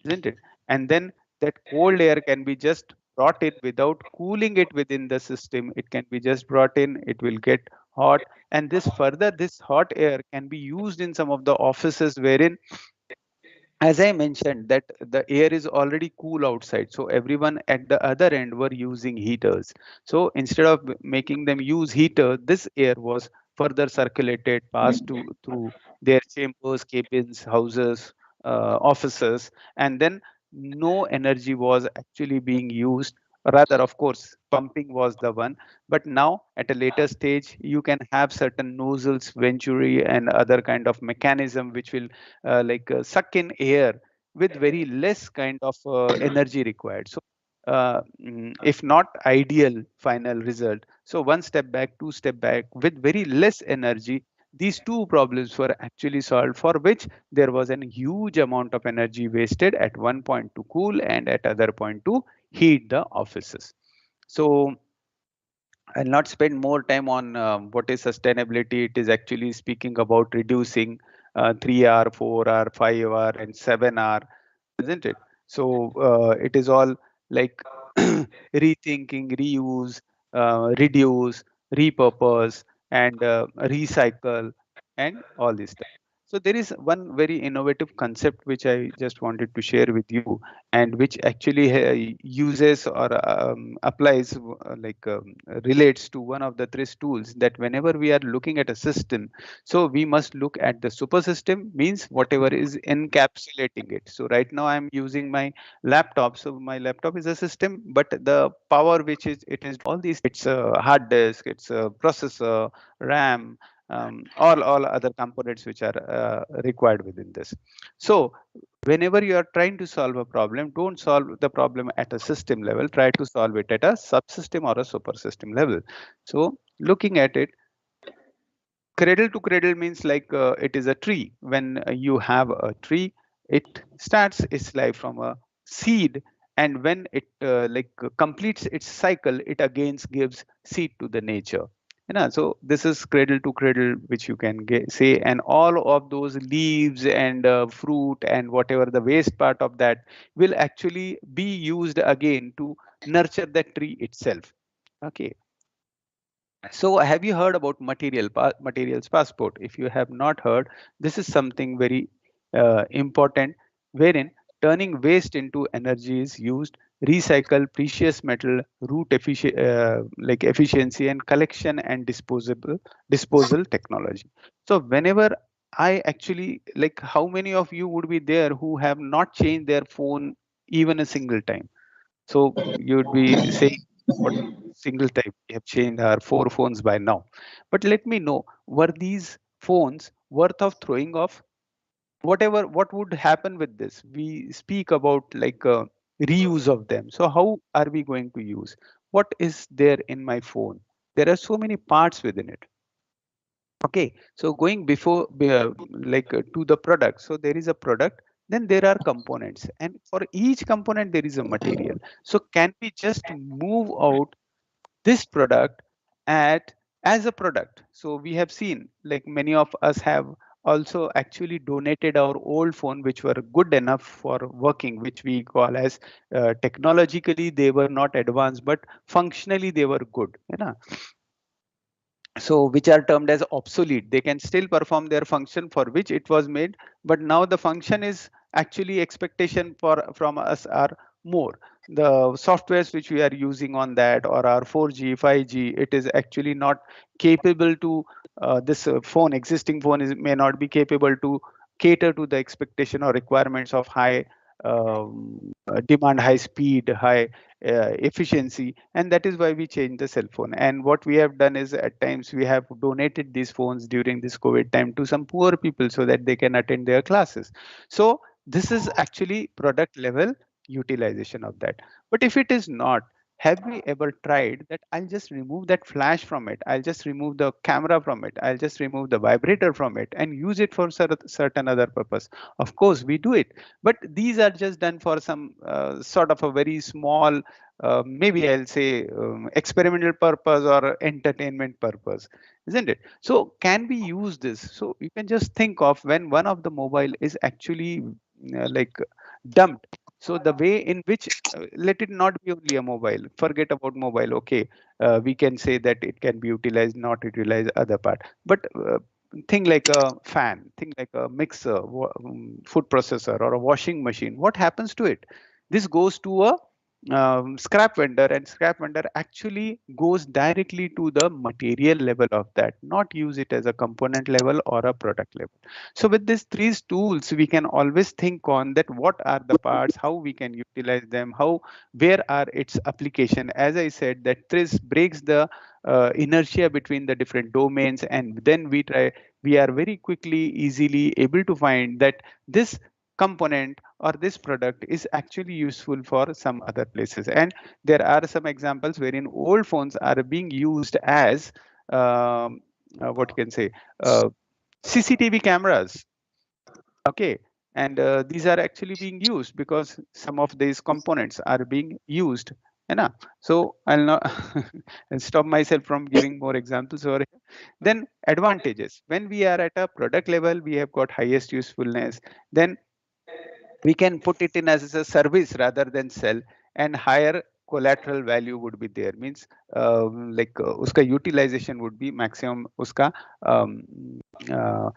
isn't it? And then that cold air can be just brought in without cooling it within the system. It can be just brought in, it will get hot, and this hot air can be used in some of the offices wherein, as I mentioned, that the air is already cool outside, so everyone at the other end were using heaters. So instead of making them use heater, this air was further circulated, passed through their chambers, cabins, houses, offices, and then no energy was actually being used. Rather, of course, pumping was the one. But now, at a later stage, you can have certain nozzles, venturi, and other kind of mechanism which will suck in air with very less kind of energy required. So if not ideal final result, so one step back, two step back, with very less energy, these two problems were actually solved, for which there was a huge amount of energy wasted at one point to cool and at other point to heat the offices. So I'll not spend more time on what is sustainability. It is actually speaking about reducing 3 hour, 4 hour, 5 hour, and 7 hour, isn't it? So it is all like rethinking, reuse, reduce, repurpose, and recycle, and all this stuff. So there is one very innovative concept which I just wanted to share with you, and which actually uses or applies relates to one of the three tools, that whenever we are looking at a system, so we must look at the super system, means whatever is encapsulating it. So right now I'm using my laptop. So my laptop is a system, but the power which is it is all these, it's a hard disk, it's a processor, RAM, all other components which are required within this. So whenever you are trying to solve a problem, don't solve the problem at a system level, try to solve it at a subsystem or a super system level. So looking at it, cradle to cradle means it is a tree. When you have a tree, it starts its life from a seed, and when it completes its cycle, it again gives seed to the nature. So this is cradle to cradle, which you can say, and all of those leaves and fruit and whatever the waste part of that will actually be used again to nurture the tree itself. Okay. So have you heard about materials passport? If you have not heard, this is something very important, wherein turning waste into energy is used, recycle precious metal, efficiency, and collection and disposal technology. So whenever I actually, how many of you would be there who have not changed their phone even a single time? So you would be saying, what single time we have changed our 4 phones by now? But let me know, were these phones worth of throwing off? Whatever, what would happen with this? We speak about reuse of them. So how are we going to use? What is there in my phone? There are so many parts within it. Okay, so going to the product. So there is a product, then there are components, and for each component there is a material. So can we just move out this product at as a product? So we have seen, like, many of us have also actually donated our old phone which were good enough for working, which we call as technologically they were not advanced, but functionally they were good, so which are termed as obsolete. They can still perform their function for which it was made, but now the function is actually expectation from us are more. The softwares which we are using on that, or our 4G 5G, it is actually not capable to this phone, existing phone may not be capable to cater to the expectation or requirements of high demand, high speed, high efficiency, and that is why we changed the cell phone. And what we have done is, at times we have donated these phones during this COVID time to some poor people so that they can attend their classes. So this is actually product level utilization of that. But if it is not, have we ever tried that I'll just remove that flash from it, I'll just remove the camera from it, I'll just remove the vibrator from it and use it for certain other purpose? Of course we do it, but these are just done for some sort of a very small, maybe I'll say experimental purpose or entertainment purpose, isn't it? So can we use this? So you can just think of when one of the mobile is actually dumped. So the way in which, let it not be only a mobile, forget about mobile, okay, we can say that it can be utilized, not utilized, other part, but thing like a fan, thing like a mixer, food processor, or a washing machine, what happens to it? This goes to a scrap vendor, and scrap vendor actually goes directly to the material level of that, not use it as a component level or a product level. So with these three tools, we can always think on that what are the parts, how we can utilize them, how, where are its application. As I said, that this breaks the inertia between the different domains, and then we are very quickly, easily able to find that this component or this product is actually useful for some other places. And there are some examples wherein old phones are being used as what you can say, uh, CCTV cameras. Okay. And these are actually being used because some of these components are being used. So I'll not I'll stop myself from giving more examples over here. Then advantages. When we are at a product level, we have got highest usefulness. Then we can put it in as a service rather than sell, and higher collateral value would be there, means uska utilization would be maximum, uska um, uh,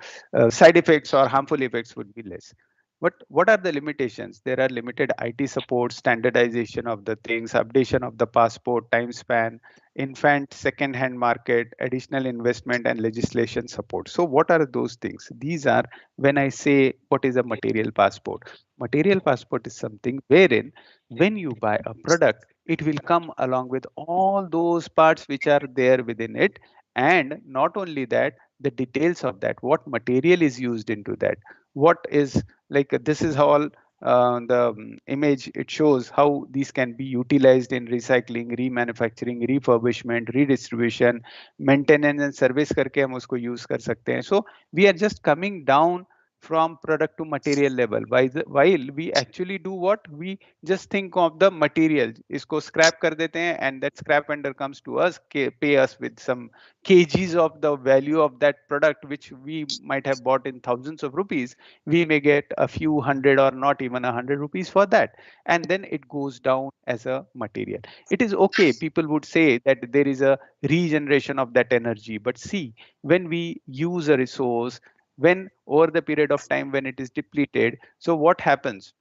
side effects or harmful effects would be less. But what are the limitations? There are limited IT support, standardization of the things, updation of the passport, time span, infant second hand market, additional investment, and legislation support. So what are those things? These are, when I say what is a material passport. Material passport is something wherein when you buy a product, it will come along with all those parts which are there within it. And not only that, the details of that, what material is used into that, what is like this is all the image, it shows how these can be utilized in recycling, remanufacturing, refurbishment, redistribution, maintenance and service करके हम उसको use कर सकते हैं. So we are just coming down from product to material level, while we actually do what, we just think of the material, isko scrap kar dete hain, and that scrap vendor comes to us, pay us with some kgs of the value of that product which we might have bought in thousands of rupees. We may get a few hundred or not even 100 rupees for that, and then it goes down as a material. It is okay, people would say that there is a regeneration of that energy, but see, when we use a resource, when over the period of time when it is depleted, so what happens,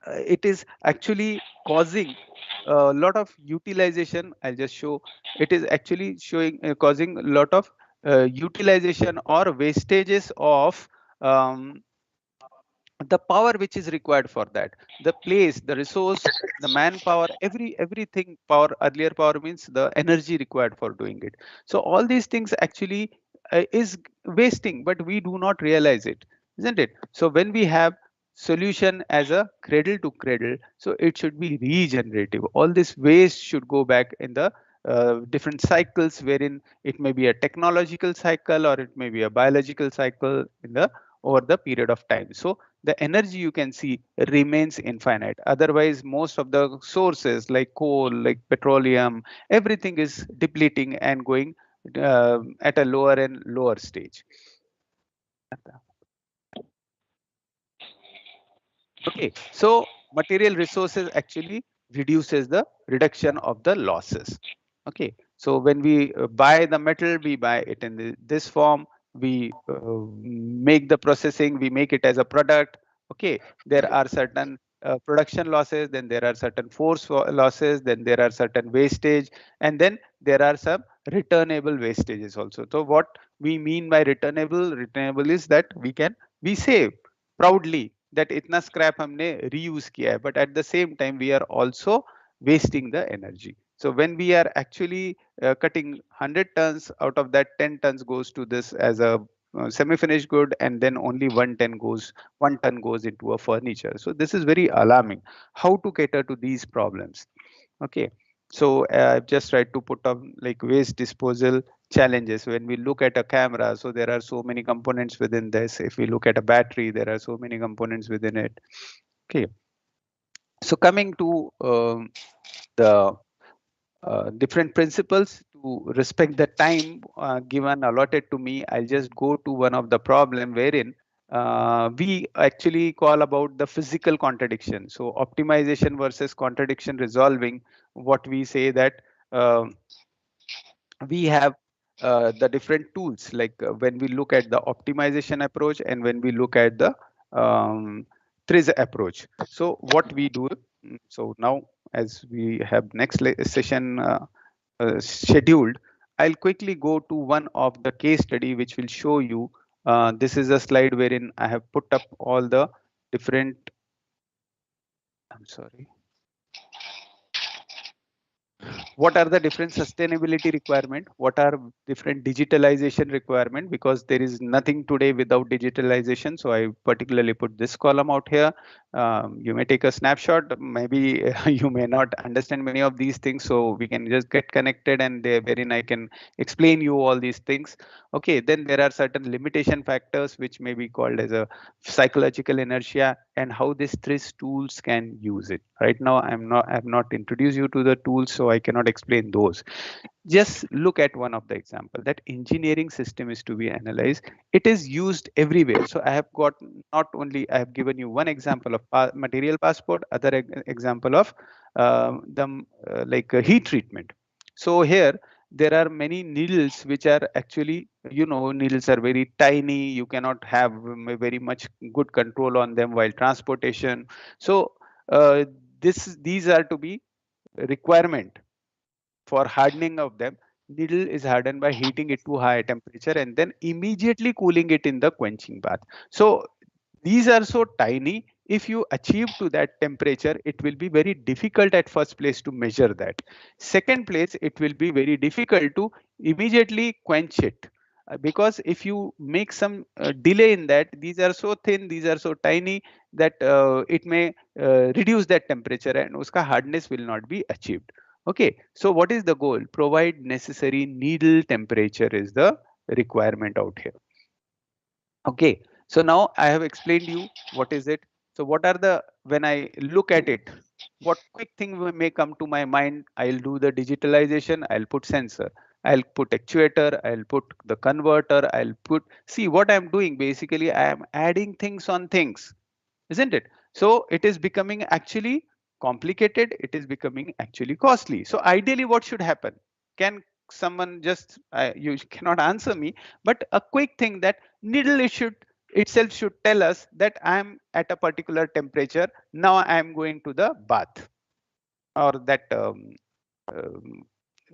it is actually causing a lot of utilization. I'll just show, it is actually showing causing a lot of utilization or wastages of um, the power which is required for that, the place, the resource, the manpower, everything. Power, earlier power means the energy required for doing it. So all these things actually is wasting, but we do not realize it, isn't it? So when we have solution as a cradle to cradle, so it should be regenerative. All this waste should go back in the different cycles, wherein it may be a technological cycle or it may be a biological cycle in the over the period of time. So the energy, you can see, remains infinite. Otherwise, most of the sources like coal, like petroleum, everything is depleting and going at a lower and lower stage. Okay, so material resources actually reduces the reduction of the losses. Okay, so when we buy the metal, we buy it in this form. We make the processing, we make it as a product. Okay, there are certain production losses, then there are certain force losses, then there are certain wastage, and then there are some returnable wastages also. So what we mean by returnable is that we save proudly that itna scrap हमने reuse किया है, but at the same time we are also wasting the energy. So when we are actually cutting 100 tons, out of that 10 tons goes to this as a semi-finished good, and then only 1 ton goes into a furniture. So this is very alarming. How to cater to these problems? Okay, so I've just tried to put up like waste disposal challenges. When we look at a camera, so there are so many components within this. If we look at a battery, there are so many components within it. Okay, so coming to the different principles to respect the time given allotted to me, I'll just go to one of the problem wherein we actually call about the physical contradiction. So optimization versus contradiction resolving. What we say that we have the different tools, like when we look at the optimization approach and when we look at the TRIZ approach. So what we do, so now as we have next session scheduled, I'll quickly go to one of the case study which will show you. This is a slide wherein I have put up all the different. I'm sorry. What are the different sustainability requirement? What are different digitalization requirement? Because there is nothing today without digitalization. So I particularly put this column out here. You may take a snapshot. Maybe you may not understand many of these things. So we can just get connected, and there wherein I can explain you all these things. Okay, then there are certain limitation factors which may be called as a psychological inertia, and how these three tools can use it. Right now, I've not introduced you to the tools, so I cannot explain those. Just look at one of the example that engineering system is to be analyzed. It is used everywhere. So I have got, not only I have given you one example of material passport, other example of heat treatment. So here there are many needles which are actually, needles are very tiny. You cannot have very much good control on them while transportation. So these are to be requirement for hardening of them. Needle is hardened by heating it to high temperature and then immediately cooling it in the quenching bath. So these are so tiny. If you achieve to that temperature, it will be very difficult at first place to measure that. Second place, it will be very difficult to immediately quench it. Because if you make some delay in that, these are so thin, these are so tiny that it may reduce that temperature and uska hardness will not be achieved. Okay, so what is the goal? Provide necessary needle temperature is the requirement out here. Okay, so now I have explained you what is it. So what are the, when I look at it, what quick thing may come to my mind? I'll do the digitalization, I'll put sensor, I'll put actuator, I'll put the converter, I'll put, see what I'm doing. Basically, I am adding things on things, isn't it? So it is becoming actually complicated. It is becoming actually costly. So ideally, what should happen? Can someone just, you cannot answer me, but a quick thing that needle itself should tell us that I'm at a particular temperature. Now I'm going to the bath, or that um,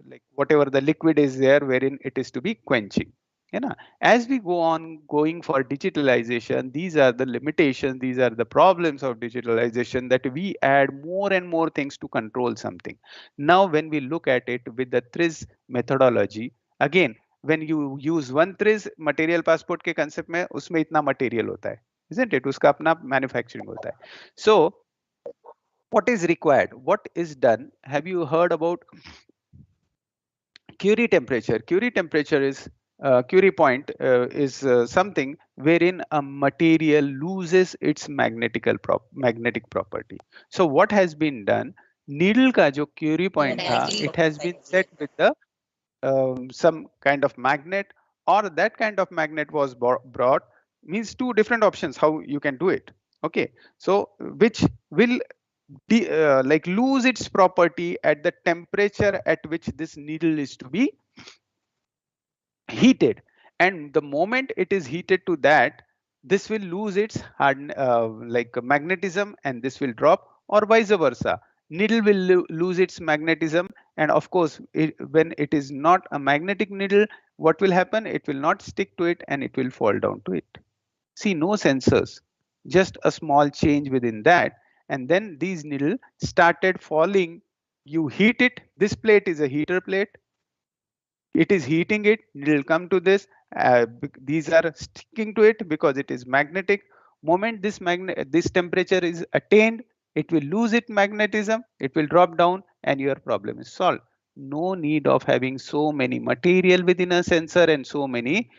like whatever the liquid is there wherein it is to be quenching. As we go on going for digitalization, these are the limitations, these are the problems of digitalization, that we add more and more things to control something. Now when we look at it with the TRIZ methodology, again, when you use one TRIZ, material passport के concept में उसमें इतना material होता है, isn't it? उसका अपना manufacturing होता है. So what is required? What is done? Have you heard about Curie temperature? Curie temperature is Curie point is something wherein a material loses its magnetic property. So what has been done? Needle का जो Curie point था, it has been set with the some kind of magnet, or that kind of magnet was brought. Means two different options how you can do it. Okay, so which will lose its property at the temperature at which this needle is to be heated, and the moment it is heated to that, this will lose its magnetism and this will drop, or vice versa. Needle will lose its magnetism, and of course when it is not a magnetic needle, what will happen? It will not stick to it and it will fall down to it. See, no sensors, just a small change within that, and then these needle started falling. You heat it, this plate is a heater plate, it is heating it, it will come to this. These are sticking to it because it is magnetic. Moment this temperature is attained, it will lose its magnetism, it will drop down, and your problem is solved. No need of having so many material within a sensor and so many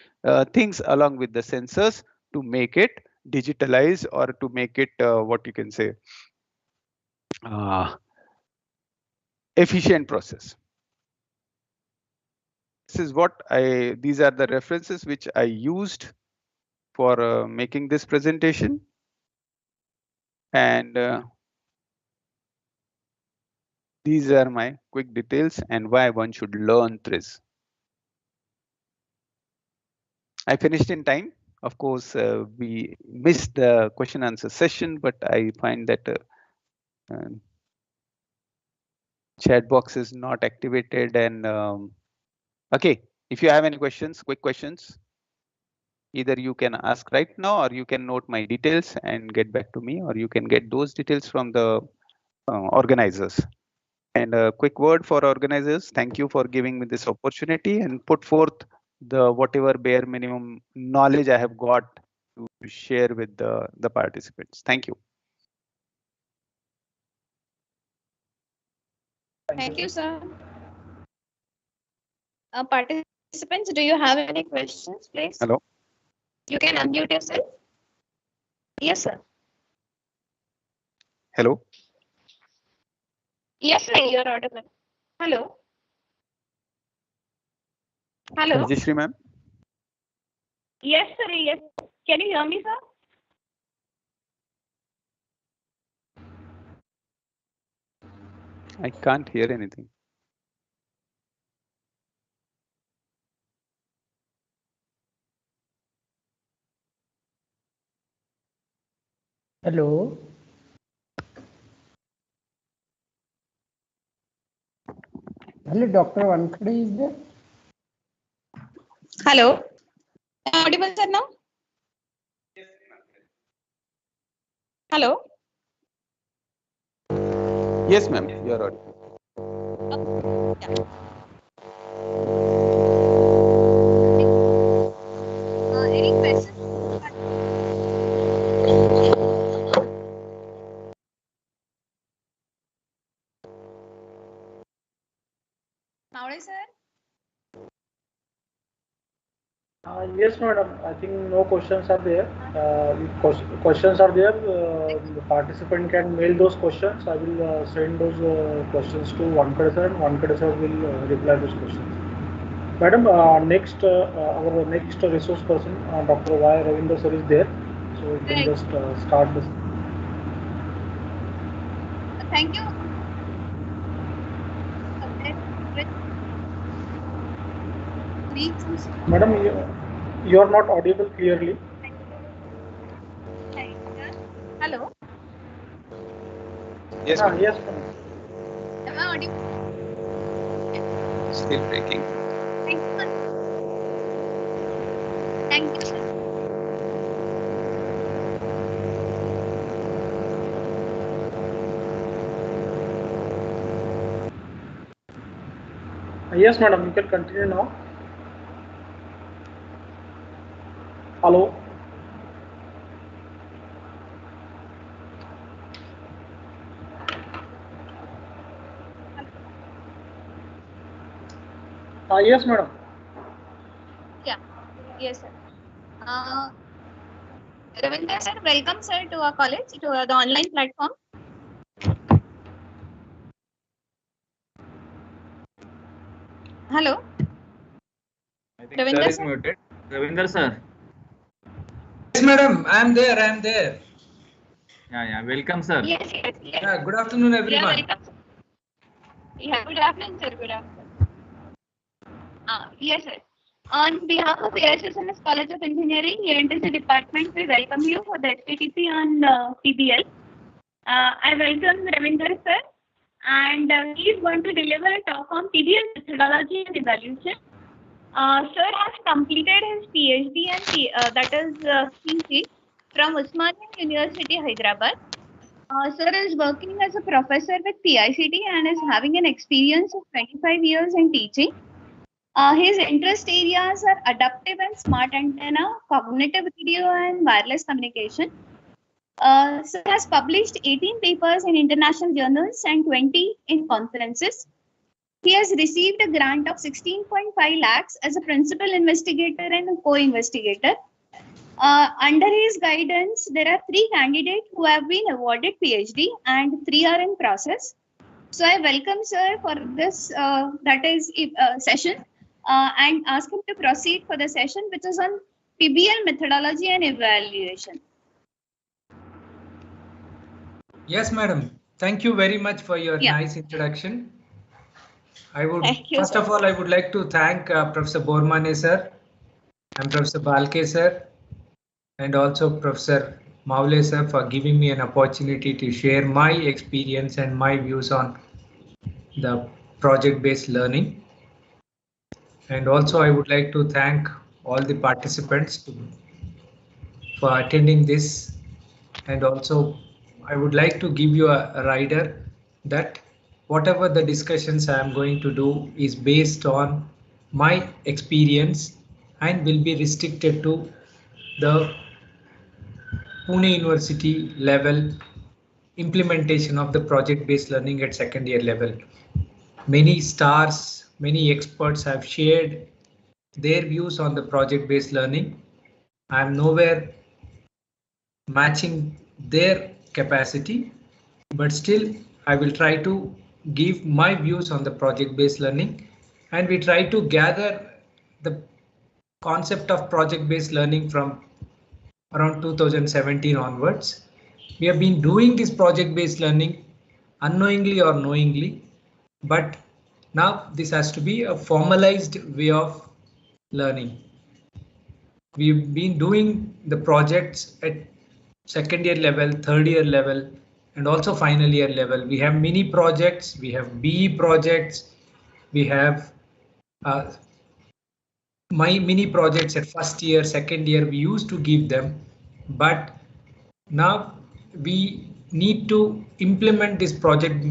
things along with the sensors to make it digitalized, or to make it what you can say efficient process. This is what these are the references which I used for making this presentation. And these are my quick details and why one should learn TRIZ. I finished in time. Of course, we missed the question answer session, but I find that Chat box is not activated, and okay, if you have any questions, quick questions, either you can ask right now, or you can note my details and get back to me, or you can get those details from the organizers. And a quick word for organizers: thank you for giving me this opportunity and put forth the whatever bare minimum knowledge I have got to share with the participants. Thank you. Thank you, sir. Participants, do you have any questions, please? Hello. You can unmute yourself. Yes, sir. Hello. Yes, sir, you're audible. Hello. Hello. Rajeshri ma'am. Yes, sir. Yes. Can you hear me, sir? I can't hear anything. Hello. Hello, Dr. Wankhede is there? Hello. Am I audible, sir, now? Hello. Yes, ma'am. You are audible. Any questions? Nowadays, sir? Yes, madam. I think no questions are there. If questions are there, the participant can mail those questions. I will send those questions to Wankhede sir, and Wankhede sir will reply those questions. Madam, our next resource person, Dr. Y. Ravindra sir is there. So you can just start this. Thank you. Madam, you are not audible clearly. Hello. Yes, ma'am. Yes, madam. Am I audible? Still breaking. Thank you, sir. Thank you, sir. Yes, madam. You can continue now. Hello. Yes, madam. Yeah. Yes, sir. Ravindra sir, welcome, sir, to our college, to the online platform. Hello. I think Ravindra sir is sir? muted. Ravinder sir. Yes, madam. I am there. I am there. Yeah. Welcome, sir. Yes, yes, yes. Yeah, good afternoon, everyone. Yeah, welcome, sir. Yeah, good afternoon, sir. Good afternoon. Yes, sir. On behalf of AISSMS College of Engineering, ENTC department, we welcome you for the STTP on PBL. I welcome Ravindra sir, and he is going to deliver a talk on PBL methodology and evaluation. Sir has completed his PhD and that is PhD from Osmania University, Hyderabad. Sir is working as a professor with PICT and is having an experience of 25 years in teaching. His interest areas are adaptive and smart antenna, cognitive video, and wireless communication. Sir has published 18 papers in international journals and 20 in conferences. He has received a grant of 16.5 lakhs as a principal investigator and a co-investigator. Under his guidance, there are 3 candidates who have been awarded PhD and 3 are in process. So I welcome sir for this session and ask him to proceed for the session, which is on PBL methodology and evaluation. Yes, madam. Thank you very much for your nice introduction. First of all, I would like to thank Professor Bormane sir and Professor Balke sir and also Professor Maule sir for giving me an opportunity to share my experience and my views on the project-based learning. And also I would like to thank all the participants for attending this. And also I would like to give you a rider that whatever the discussions I am going to do is based on my experience and will be restricted to the Pune University level implementation of the project-based learning at second year level. Many stars, many experts have shared their views on the project-based learning. I am nowhere matching their capacity, but still I will try to give my views on the project-based learning, and we try to gather the concept of project-based learning from around 2017 onwards. We have been doing this project-based learning unknowingly or knowingly, but now this has to be a formalized way of learning. We've been doing the projects at second year level, third year level, and also final year level. We have mini projects, we have BE projects, we have my mini projects at first year, second year, we used to give them, but now we need to implement this project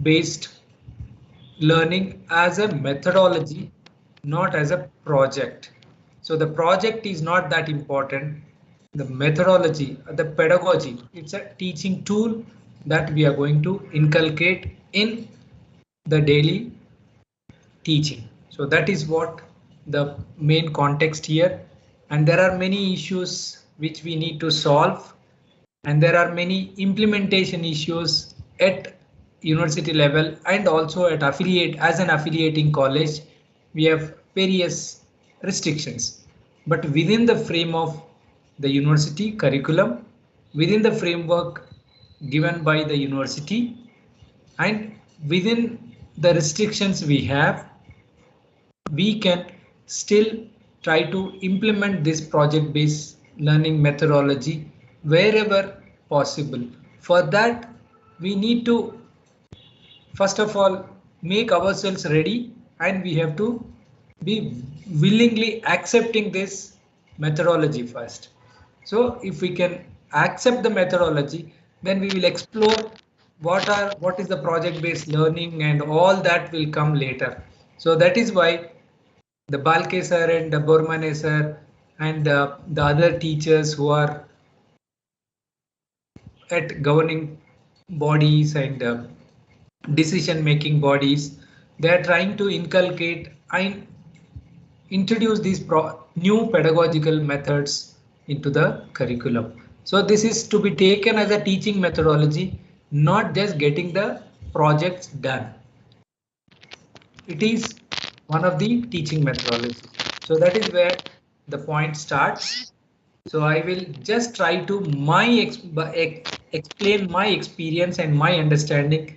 based learning as a methodology, not as a project. So the project is not that important. The methodology, the pedagogy, it's a teaching tool that we are going to inculcate in the daily teaching. So that is what the main context here. And there are many issues which we need to solve. And there are many implementation issues at university level and also at affiliate. As an affiliating college, we have various restrictions, but within the frame of the university curriculum, within the framework given by the university, and within the restrictions we have, we can still try to implement this project-based learning methodology wherever possible. For that, we need to first of all make ourselves ready, and we have to be willingly accepting this methodology first. So if we can accept the methodology, then we will explore what is the project-based learning, and all that will come later. So that is why the Balke sir and the Bormane sir and the other teachers who are at governing bodies and decision making bodies, they are trying to inculcate and introduce these new pedagogical methods into the curriculum. So this is to be taken as a teaching methodology, not just getting the projects done. It is one of the teaching methodologies. So that is where the point starts. So I will just try to explain my experience and my understanding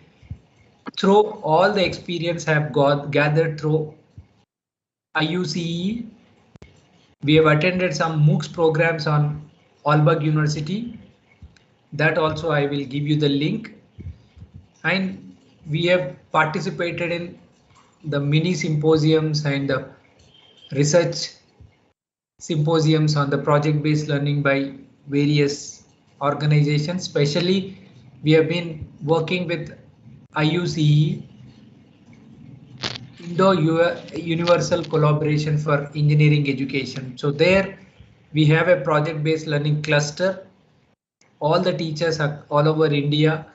through all the experience I have gathered through IUCE. We have attended some MOOCs programs on Aalborg University. That also I will give you the link. And we have participated in the mini symposiums and the research symposiums on the project-based learning by various organizations. Especially, we have been working with IUCE, Indo-Universal Collaboration for Engineering Education. So there we have a project-based learning cluster. All the teachers are all over India.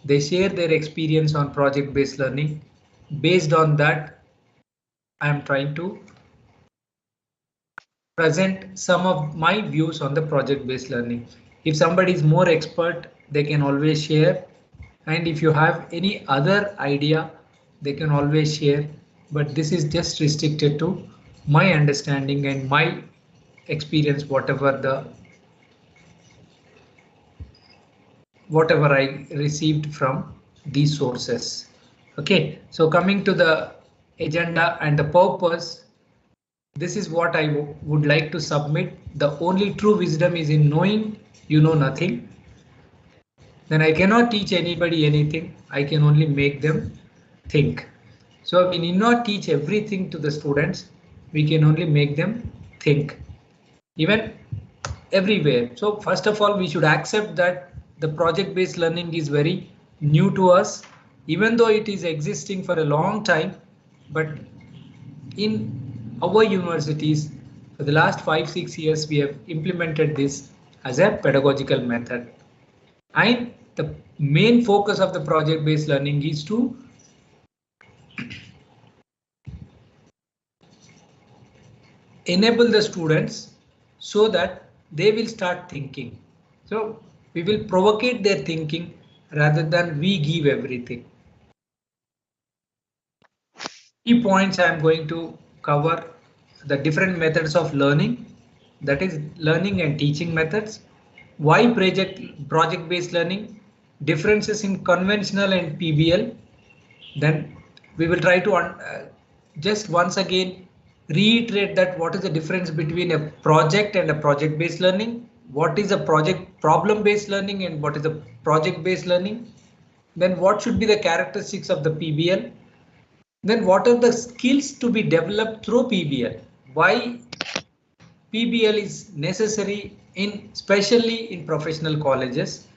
They share their experience on project-based learning. Based on that, I am trying to present some of my views on the project-based learning. If somebody is more expert, they can always share. And if you have any other idea, they can always share. But this is just restricted to my understanding and my experience, whatever I received from these sources. Okay, so coming to the agenda and the purpose, this is what I would like to submit. The only true wisdom is in knowing you know nothing. Then I cannot teach anybody anything. I can only make them think. So we need not teach everything to the students. We can only make them think, even everywhere. So first of all, we should accept that the project-based learning is very new to us, even though it is existing for a long time. But in our universities, for the last 5-6 years, we have implemented this as a pedagogical method. And the main focus of the project-based learning is to enable the students so that they will start thinking. So we will provocate their thinking rather than we give everything. Key points I am going to cover: the different methods of learning, that is learning and teaching methods, why project-based learning, differences in conventional and PBL. Then we will try to just once again reiterate that what is the difference between a project and a project-based learning, what is a project problem-based learning and what is a project-based learning, then what should be the characteristics of the PBL, then what are the skills to be developed through PBL, why PBL is necessary especially in professional colleges.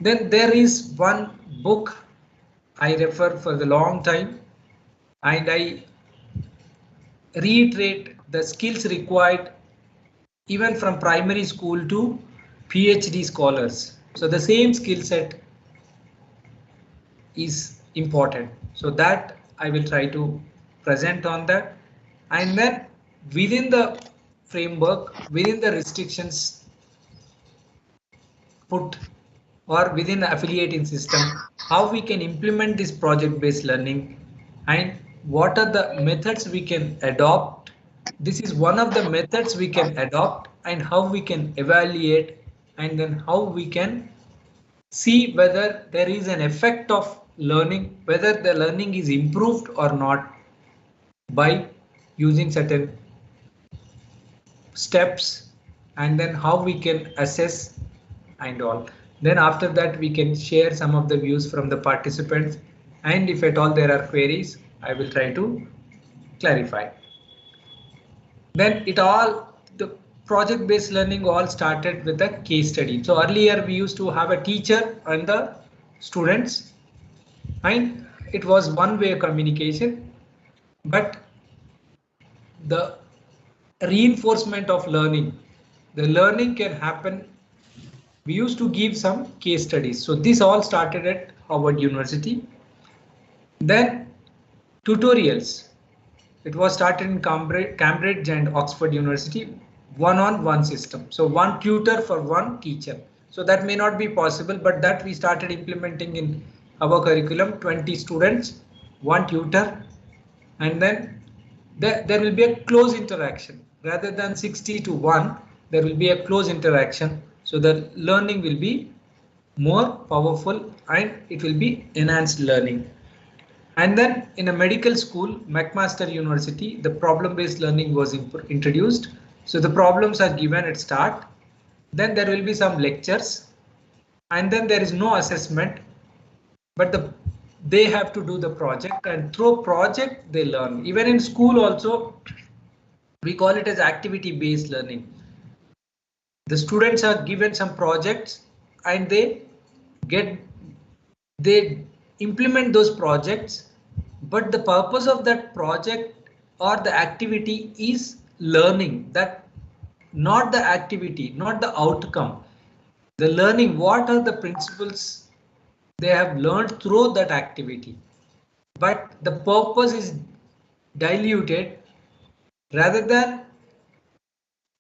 Then there is one book I refer for the long time, and I reiterate the skills required even from primary school to PhD scholars. So the same skill set is important. So that I will try to present on that. And then within the framework, within the restrictions put or within the affiliating system, how we can implement this project-based learning and what are the methods we can adopt. This is one of the methods we can adopt and how we can evaluate, and then how we can see whether there is an effect of learning, whether the learning is improved or not by using certain steps, and then how we can assess and all. Then after that we can share some of the views from the participants, and if at all there are queries, I will try to clarify. Then the project-based learning all started with a case study. So earlier we used to have a teacher and the students, and it was one-way communication, but the reinforcement of learning, the learning can happen. We used to give some case studies. So this all started at Harvard University. Then tutorials. It was started in Cambridge and Oxford University, one-on-one system. So one tutor for one teacher. So that may not be possible, but that we started implementing in our curriculum, 20 students, one tutor, and then there will be a close interaction rather than 60 to 1. There will be a close interaction. So the learning will be more powerful and it will be enhanced learning. And then in a medical school, McMaster University, the problem-based learning was introduced. So the problems are given at start. Then there will be some lectures, and then there is no assessment, but they have to do the project, and through project they learn. Even in school also, we call it as activity-based learning. The students are given some projects and they implement those projects, but the purpose of that project or the activity is learning, that not the activity, not the outcome. The learning, what are the principles they have learned through that activity, but the purpose is diluted. Rather than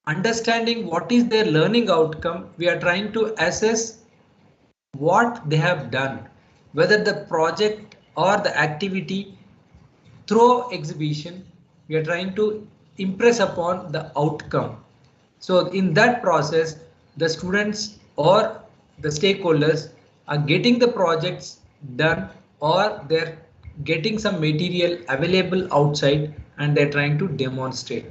understanding what is their learning outcome, we are trying to assess what they have done, whether the project or the activity through exhibition, we are trying to impress upon the outcome. So in that process, the students or the stakeholders are getting the projects done, or they're getting some material available outside and they're trying to demonstrate.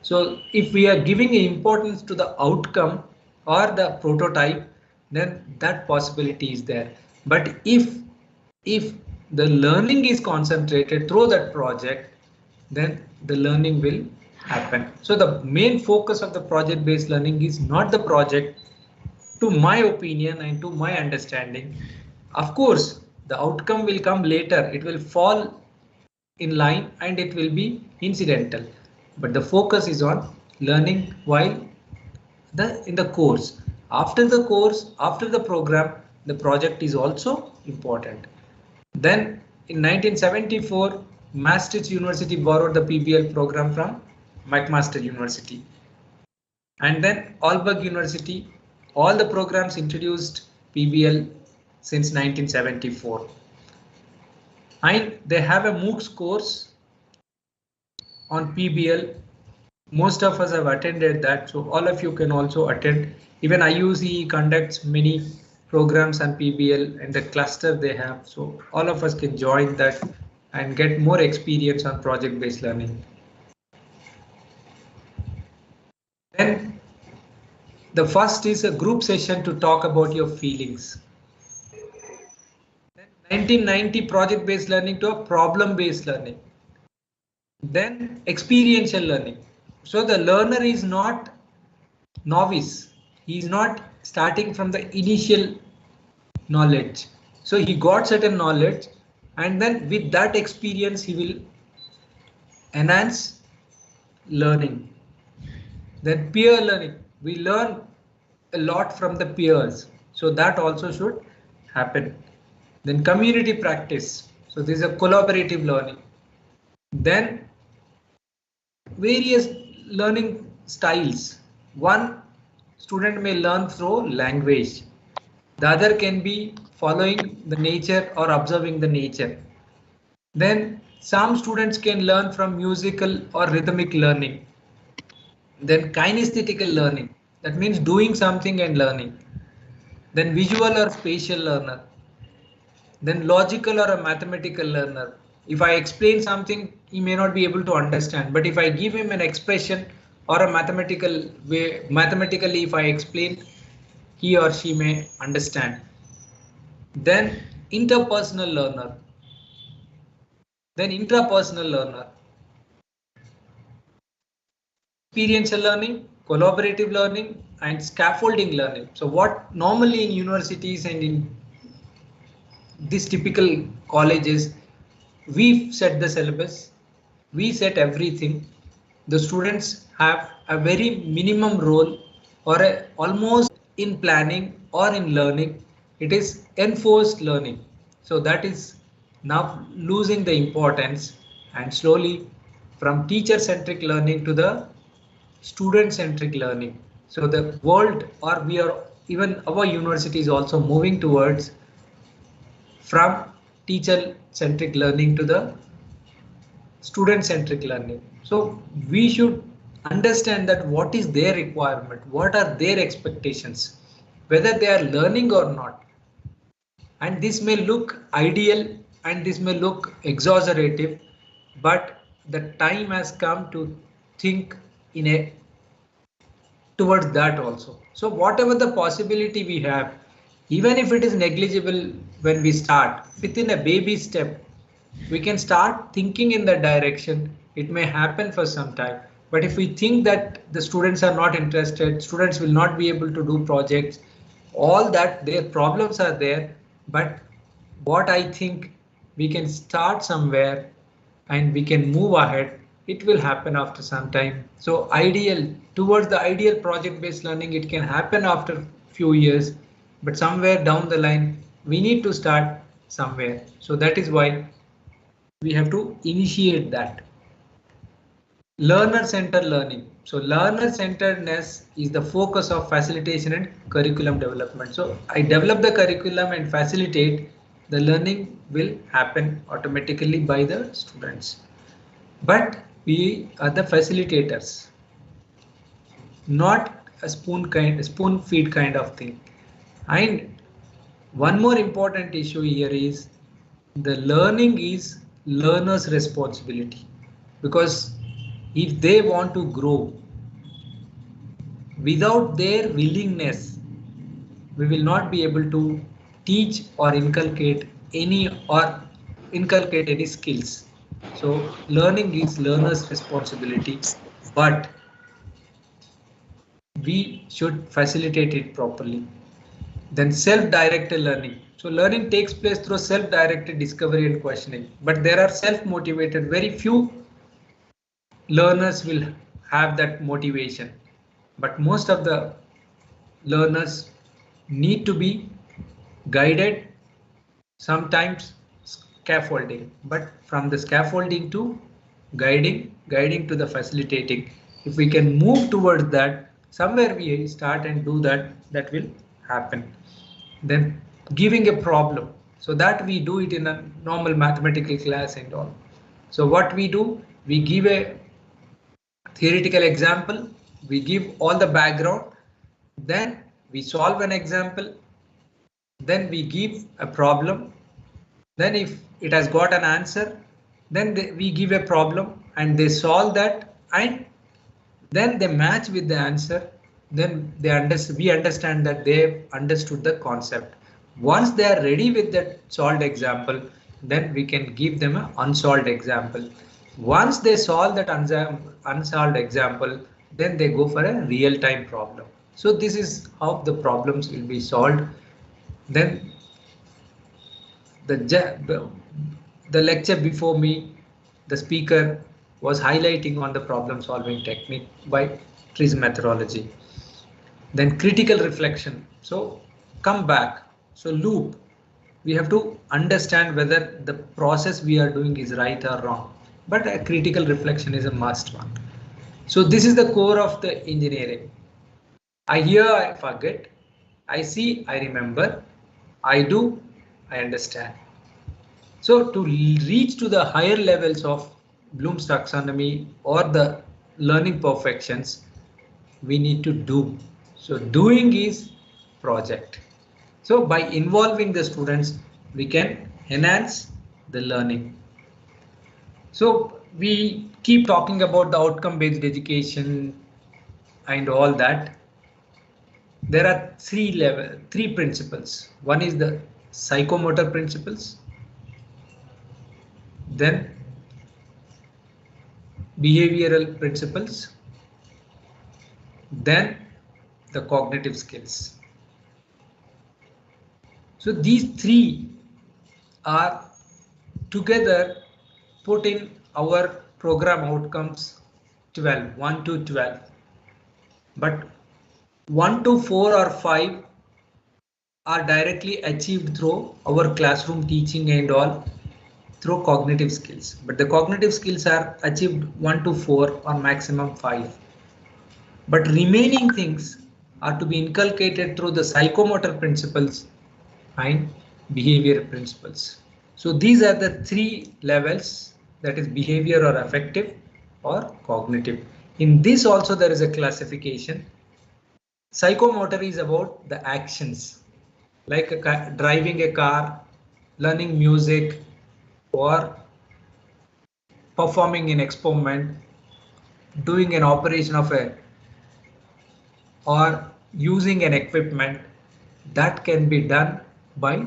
So if we are giving importance to the outcome or the prototype, then that possibility is there. But if the learning is concentrated through that project, then the learning will happen. So the main focus of the project-based learning is not the project, to my opinion and to my understanding. Of course, the outcome will come later. It will fall in line and it will be incidental. But the focus is on learning while in the course. After the course, after the program, the project is also important. Then in 1974, Maastricht University borrowed the PBL program from McMaster University. And then Aalborg University, all the programs introduced PBL since 1974. And they have a MOOCs course on PBL. Most of us have attended that, so all of you can also attend. Even IUCE conducts many programs on PBL and the cluster they have, so all of us can join that and get more experience on project-based learning. Then the first is a group session to talk about your feelings. Then 1990 project-based learning to a problem-based learning. Then experiential learning. So the learner is not novice. He is not starting from the initial knowledge. So he got certain knowledge and then with that experience he will enhance learning. Then peer learning. We learn a lot from the peers. So that also should happen. Then community practice. So this is a collaborative learning. Then various learning styles. One student may learn through language. The other can be following the nature or observing the nature. Then some students can learn from musical or rhythmic learning. Then kinesthetical learning. That means doing something and learning. Then visual or spatial learner. Then logical or a mathematical learner. If I explain something, he may not be able to understand, but if I give him an expression or a mathematical way, mathematically if I explain, he or she may understand. Then interpersonal learner. Then intrapersonal learner. Experiential learning, collaborative learning, and scaffolding learning. So what normally in universities and in these typical colleges, we set the syllabus, we set everything. The students have a very minimum role or almost in planning or in learning. It is enforced learning. So that is now losing the importance and slowly from teacher-centric learning to the student-centric learning. So the world, or we are even our university is also moving towards from teacher-centric learning to the student-centric learning. So we should understand that what is their requirement, what are their expectations, whether they are learning or not. And this may look ideal and this may look exaggerative, but the time has come to think in a towards that also. So whatever the possibility we have, even if it is negligible when we start within a baby step, we can start thinking in that direction. It may happen for some time, but if we think that the students are not interested, students will not be able to do projects, all that their problems are there. But what I think we can start somewhere and we can move ahead. It will happen after some time. So ideal towards the ideal project-based learning, it can happen after few years, but somewhere down the line, we need to start somewhere. So that is why we have to initiate that. Learner-centered learning. So learner-centeredness is the focus of facilitation and curriculum development. So I develop the curriculum and facilitate, the learning will happen automatically by the students. But we are the facilitators, not a spoon feed kind of thing. And one more important issue here is the learning is learner's responsibility, because if they want to grow, without their willingness, we will not be able to teach or inculcate any or inculcate any skills. So learning is learner's responsibility, but we should facilitate it properly. Then self-directed learning. So learning takes place through self-directed discovery and questioning, but there are self-motivated. Very few learners will have that motivation, but most of the learners need to be guided, sometimes scaffolding, but from the scaffolding to guiding to the facilitating. If we can move towards that, somewhere we start and do that, that will happen. Then giving a problem, so that we do it in a normal mathematical class and all. So what we do, we give a theoretical example, we give all the background, then we solve an example, then we give a problem, then if it has got an answer, then we give a problem and they solve that, and then they match with the answer, then we understand that they understood the concept. Once they are ready with that solved example, then we can give them an unsolved example. Once they solve that unsolved example, then they go for a real-time problem. So this is how the problems will be solved. Then the lecture before me, the speaker was highlighting on the problem solving technique by TRIZ methodology. Then critical reflection. So come back. So loop. We have to understand whether the process we are doing is right or wrong. But a critical reflection is a must one. So this is the core of the engineering. I hear, I forget. I see, I remember. I do, I understand. So to reach to the higher levels of Bloom's taxonomy or the learning perfections, we need to do. So doing is project. So by involving the students, we can enhance the learning. So we keep talking about the outcome-based education and all that. There are three principles. One is the psychomotor principles, then behavioral principles, then the cognitive skills. So these three are together put in our program outcomes 12, 1 to 12. But 1 to 4 or 5 are directly achieved through our classroom teaching and all through cognitive skills. But the cognitive skills are achieved 1 to 4 or maximum 5. But remaining things are to be inculcated through the psychomotor principles and behavior principles. So these are the three levels, that is behavior or affective or cognitive. In this also there is a classification. Psychomotor is about the actions like driving a car, learning music, or performing an experiment, doing an operation of or using an equipment. That can be done by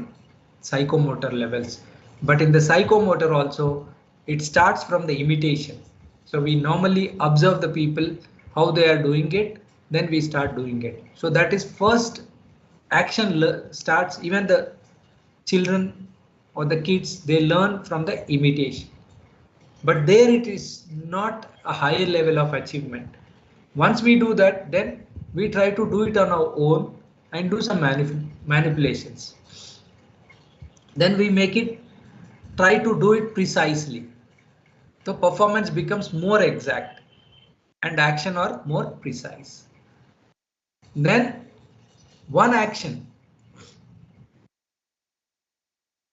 psychomotor levels. But in the psychomotor also, it starts from the imitation. So we normally observe the people, how they are doing it, then we start doing it. So that is first action starts, even the children or the kids, they learn from the imitation. But there it is not a higher level of achievement. Once we do that, then we try to do it on our own and do some manipulations. Then we make it, try to do it precisely. The performance becomes more exact and action are more precise. Then one action,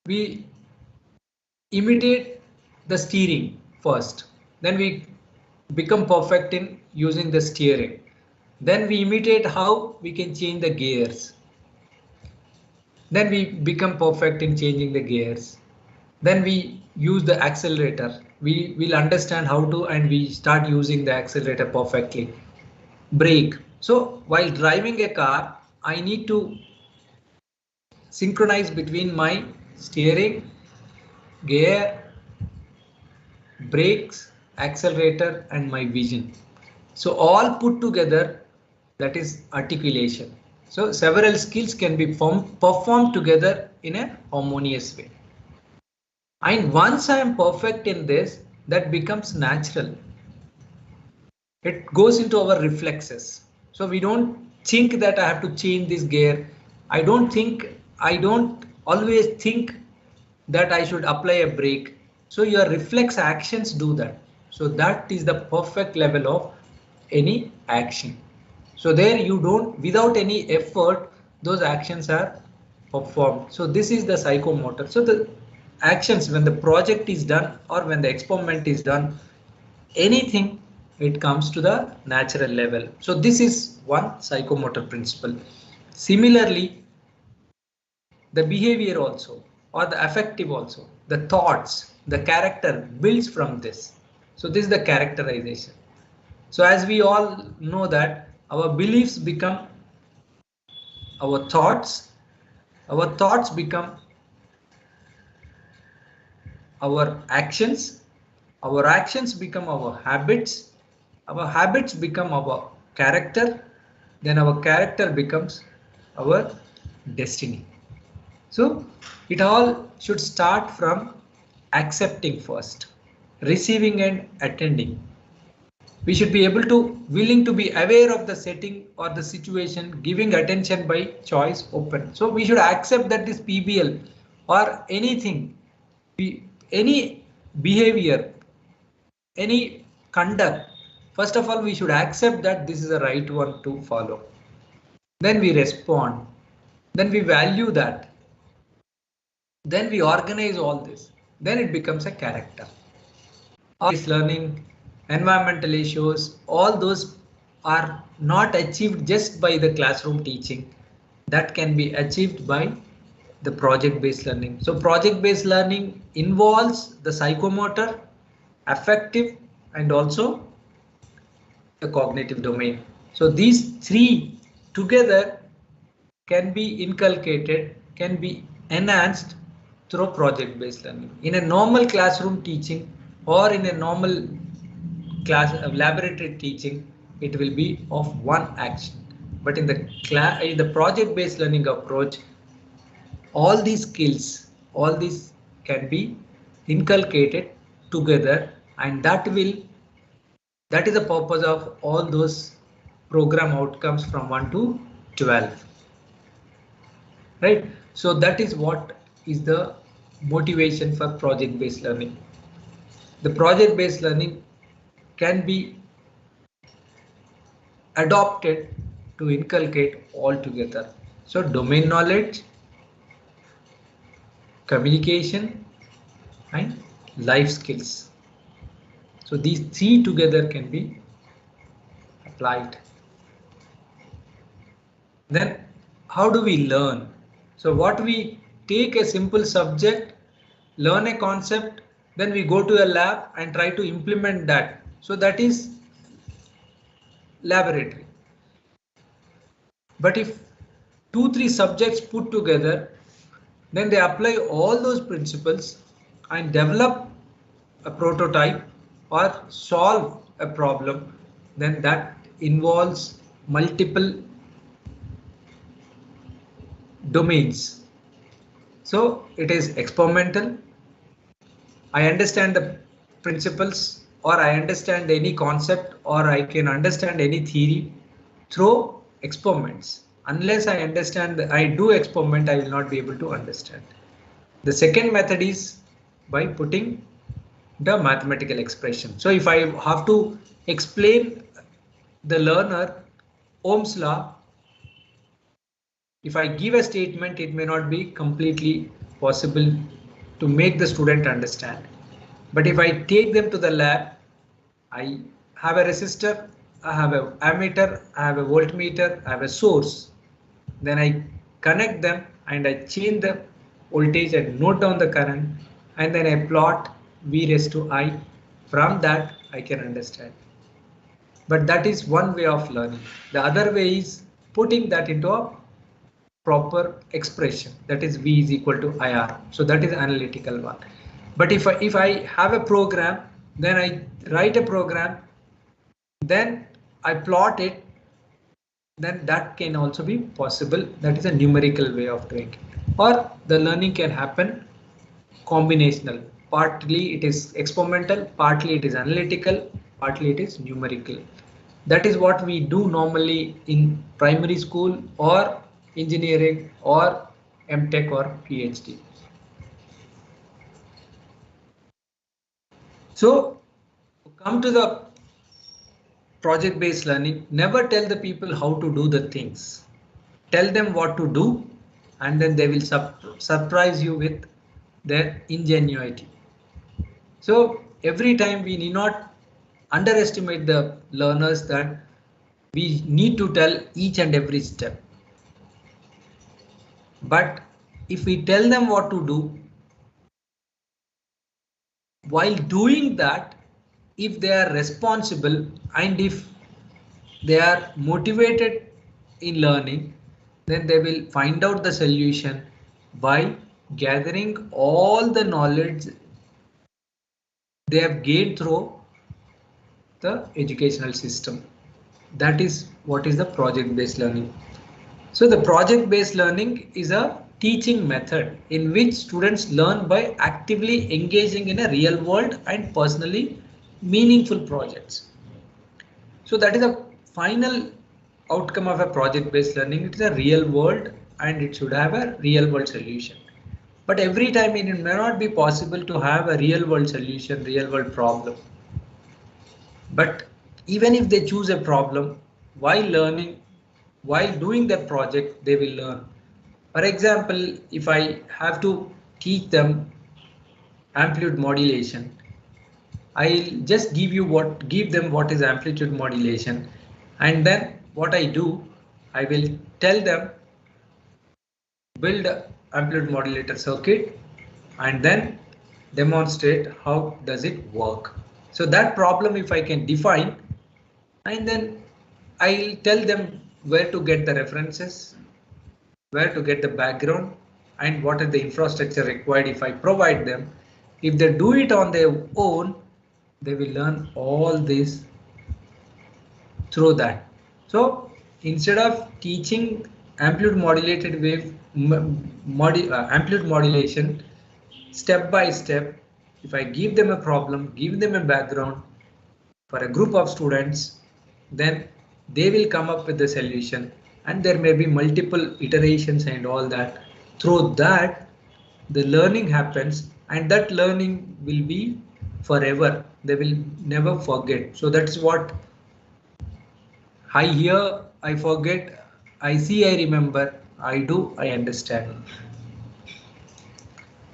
we imitate the steering first, then we become perfect in using the steering. Then we imitate how we can change the gears. Then we become perfect in changing the gears. Then we use the accelerator. We will understand how to, and we start using the accelerator perfectly. Brake. So while driving a car, I need to synchronize between my steering gear, brakes, accelerator, and my vision. So all put together, that is articulation. So several skills can be performed together in a harmonious way. And once I am perfect in this, that becomes natural. It goes into our reflexes. So we don't think that I have to change this gear. I don't always think that I should apply a brake. So your reflex actions do that. So that is the perfect level of any action. So there you don't, without any effort, those actions are performed. So this is the psychomotor. So the actions when the project is done or when the experiment is done, anything, it comes to the natural level. So this is one psychomotor principle. Similarly, the behavior also, or the affective also, the thoughts, the character builds from this. So this is the characterization. So as we all know that our beliefs become our thoughts become our actions become our habits become our character, then our character becomes our destiny. So it all should start from accepting first, receiving and attending. We should be willing to be aware of the setting or the situation, giving attention by choice open. So we should accept that this PBL or anything, any behavior, any conduct, first of all, we should accept that this is the right one to follow. Then we respond. Then we value that. Then we organize all this. Then it becomes a character. All this learning, environmental issues, all those are not achieved just by the classroom teaching. That can be achieved by the project-based learning. So project-based learning involves the psychomotor, affective, and also the cognitive domain. So these three together can be inculcated, can be enhanced through project-based learning. In a normal classroom teaching or in a normal class laboratory teaching, it will be of one action. But in the project-based learning approach, all these skills, all these can be inculcated together, and that is the purpose of all those program outcomes from 1 to 12. Right? So that is what is the motivation for project-based learning. The project-based learning can be adopted to inculcate all together. So domain knowledge, communication, and life skills. So these three together can be applied. Then how do we learn? So what we take a simple subject, learn a concept, then we go to a lab and try to implement that. So that is laboratory. But if 2-3 subjects put together, then they apply all those principles and develop a prototype or solve a problem, then that involves multiple domains. So it is experimental. I understand the principles, or I understand any concept, or I can understand any theory through experiments. Unless I understand that I do experiment, I will not be able to understand. The second method is by putting the mathematical expression. So if I have to explain the learner Ohm's law, if I give a statement, it may not be completely possible to make the student understand. But if I take them to the lab, I have a resistor, I have an ammeter, I have a voltmeter, I have a source. Then I connect them and I change the voltage and note down the current, and then I plot V raised to I. From that I can understand. But that is one way of learning. The other way is putting that into a proper expression, that is V is equal to IR. So that is analytical one. But if I have a program, then I write a program, then I plot it, then that can also be possible. That is a numerical way of doing it. Or the learning can happen combinational. Partly it is experimental, partly it is analytical, partly it is numerical. That is what we do normally in primary school or engineering or MTech or PhD. So come to the project-based learning. Never tell the people how to do the things. Tell them what to do, and then they will surprise you with their ingenuity. So every time we need not underestimate the learners, that we need to tell each and every step. But if we tell them what to do, while doing that, if they are responsible and if they are motivated in learning, then they will find out the solution by gathering all the knowledge they have gained through the educational system. That is what is the project-based learning. So the project-based learning is a teaching method in which students learn by actively engaging in a real world and personally meaningful projects. So that is a final outcome of a project-based learning. It is a real world and it should have a real world solution. But every time it may not be possible to have a real world solution, real world problem. But even if they choose a problem while learning, while doing that project, they will learn. For example, if I have to teach them amplitude modulation, I'll just give them what is amplitude modulation, and then what I do, I will tell them build amplitude modulator circuit and then demonstrate how does it work. So that problem if I can define, and then I'll tell them where to get the references, where to get the background, and what is the infrastructure required if I provide them. If they do it on their own, they will learn all this through that. So instead of teaching amplitude modulated wave amplitude modulation step by step, if I give them a problem, give them a background for a group of students, then they will come up with the solution, and there may be multiple iterations and all that. Through that, the learning happens, and that learning will be forever. They will never forget. So that's what I hear, I forget, I see, I remember, I do, I understand.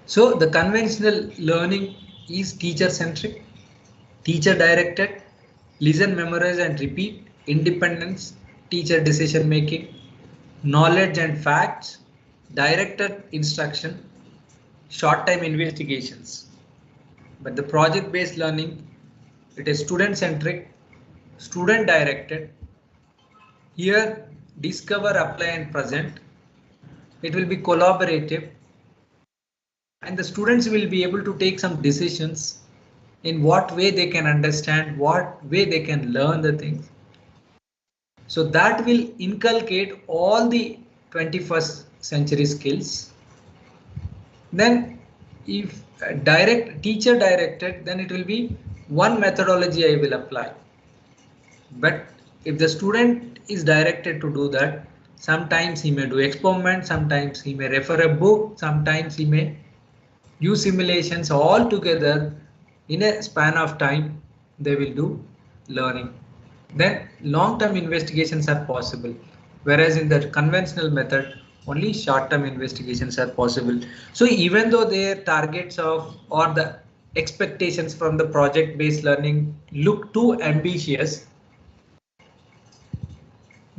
So the conventional learning is teacher centric, teacher directed, listen, memorize and repeat, independence, teacher decision making, knowledge and facts, directed instruction, short time investigations. But the project based learning, it is student centric, student directed. Here discover, apply and present. It will be collaborative, and the students will be able to take some decisions in what way they can understand, what way they can learn the things. So that will inculcate all the 21st century skills. Then if teacher directed, then it will be one methodology I will apply. But if the student is directed to do that, sometimes he may do experiment, sometimes he may refer a book, sometimes he may use simulations. All together in a span of time they will do learning. Then long-term investigations are possible, whereas in the conventional method only short-term investigations are possible. So even though their targets of or the expectations from the project-based learning look too ambitious,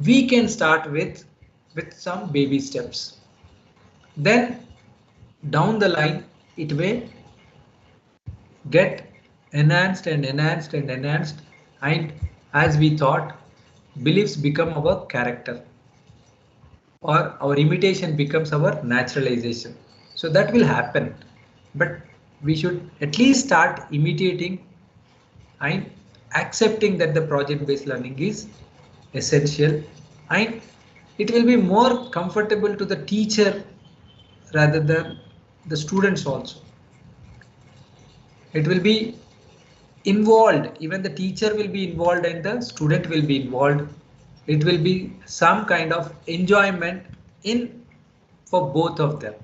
we can start with some baby steps. Then down the line it may get enhanced and enhanced and enhanced, and as we thought, beliefs become our character, or our imitation becomes our naturalization. So that will happen, but we should at least start imitating and accepting that the project-based learning is essential, and it will be more comfortable to the teacher rather than the students also. It will be involved, even the teacher will be involved and the student will be involved. It will be some kind of enjoyment in for both of them.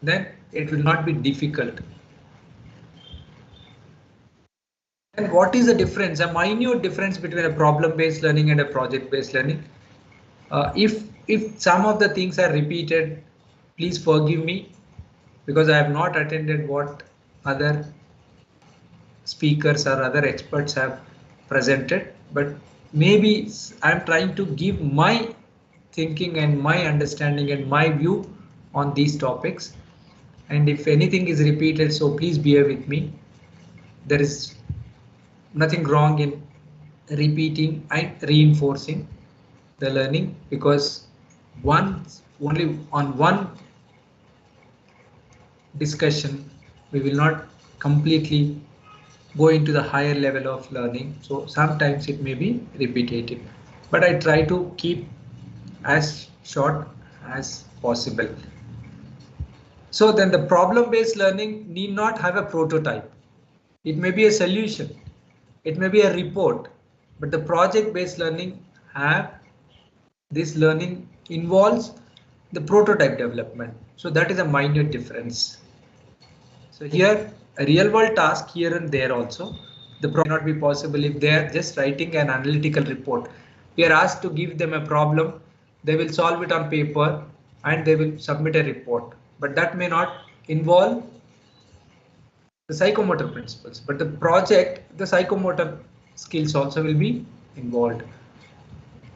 Then it will not be difficult. And what is the difference? A minute difference between a problem-based learning and a project-based learning. If some of the things are repeated, please forgive me, because I have not attended what other speakers or other experts have presented, but maybe I'm trying to give my thinking and my understanding and my view on these topics. And if anything is repeated, so please bear with me. There is nothing wrong in repeating and reinforcing the learning, because only on one discussion we will not completely go into the higher level of learning. So sometimes it may be repetitive, but I try to keep as short as possible. So then the problem-based learning need not have a prototype. It may be a solution. It may be a report, but the project-based learning have this learning involves the prototype development. So that is a minor difference. So here a real world task here and there also. The problem may not be possible if they are just writing an analytical report. We are asked to give them a problem. They will solve it on paper and they will submit a report. But that may not involve the psychomotor principles. But the project, the psychomotor skills also will be involved.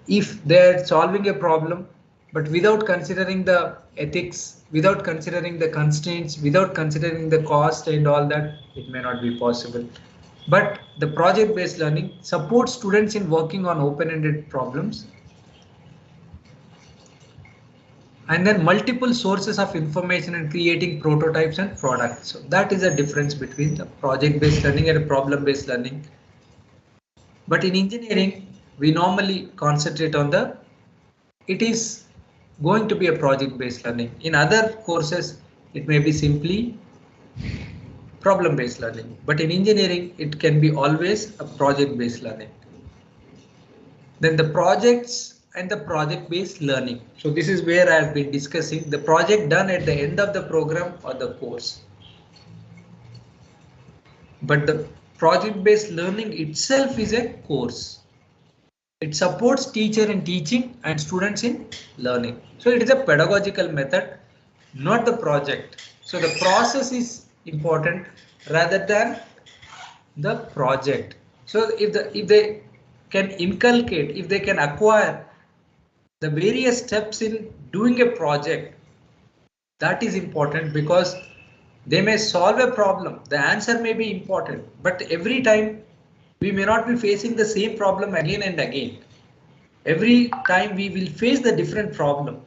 If they're solving a problem, but without considering the ethics, without considering the constraints, without considering the cost and all that, it may not be possible. But the project-based learning supports students in working on open-ended problems. And then multiple sources of information and creating prototypes and products. So that is a difference between the project-based learning and problem-based learning. But in engineering, we normally concentrate on it is going to be a project-based learning. In other courses, it may be simply problem-based learning, but in engineering, it can be always a project-based learning. Then the projects and the project-based learning. So this is where I have been discussing the project done at the end of the program or the course. But the project-based learning itself is a course. It supports teacher in teaching and students in learning. So it is a pedagogical method, not the project. So the process is important rather than the project. So if they can inculcate, if they can acquire the various steps in doing a project, that is important, because they may solve a problem. The answer may be important, but every time we may not be facing the same problem again and again. Every time we will face the different problem.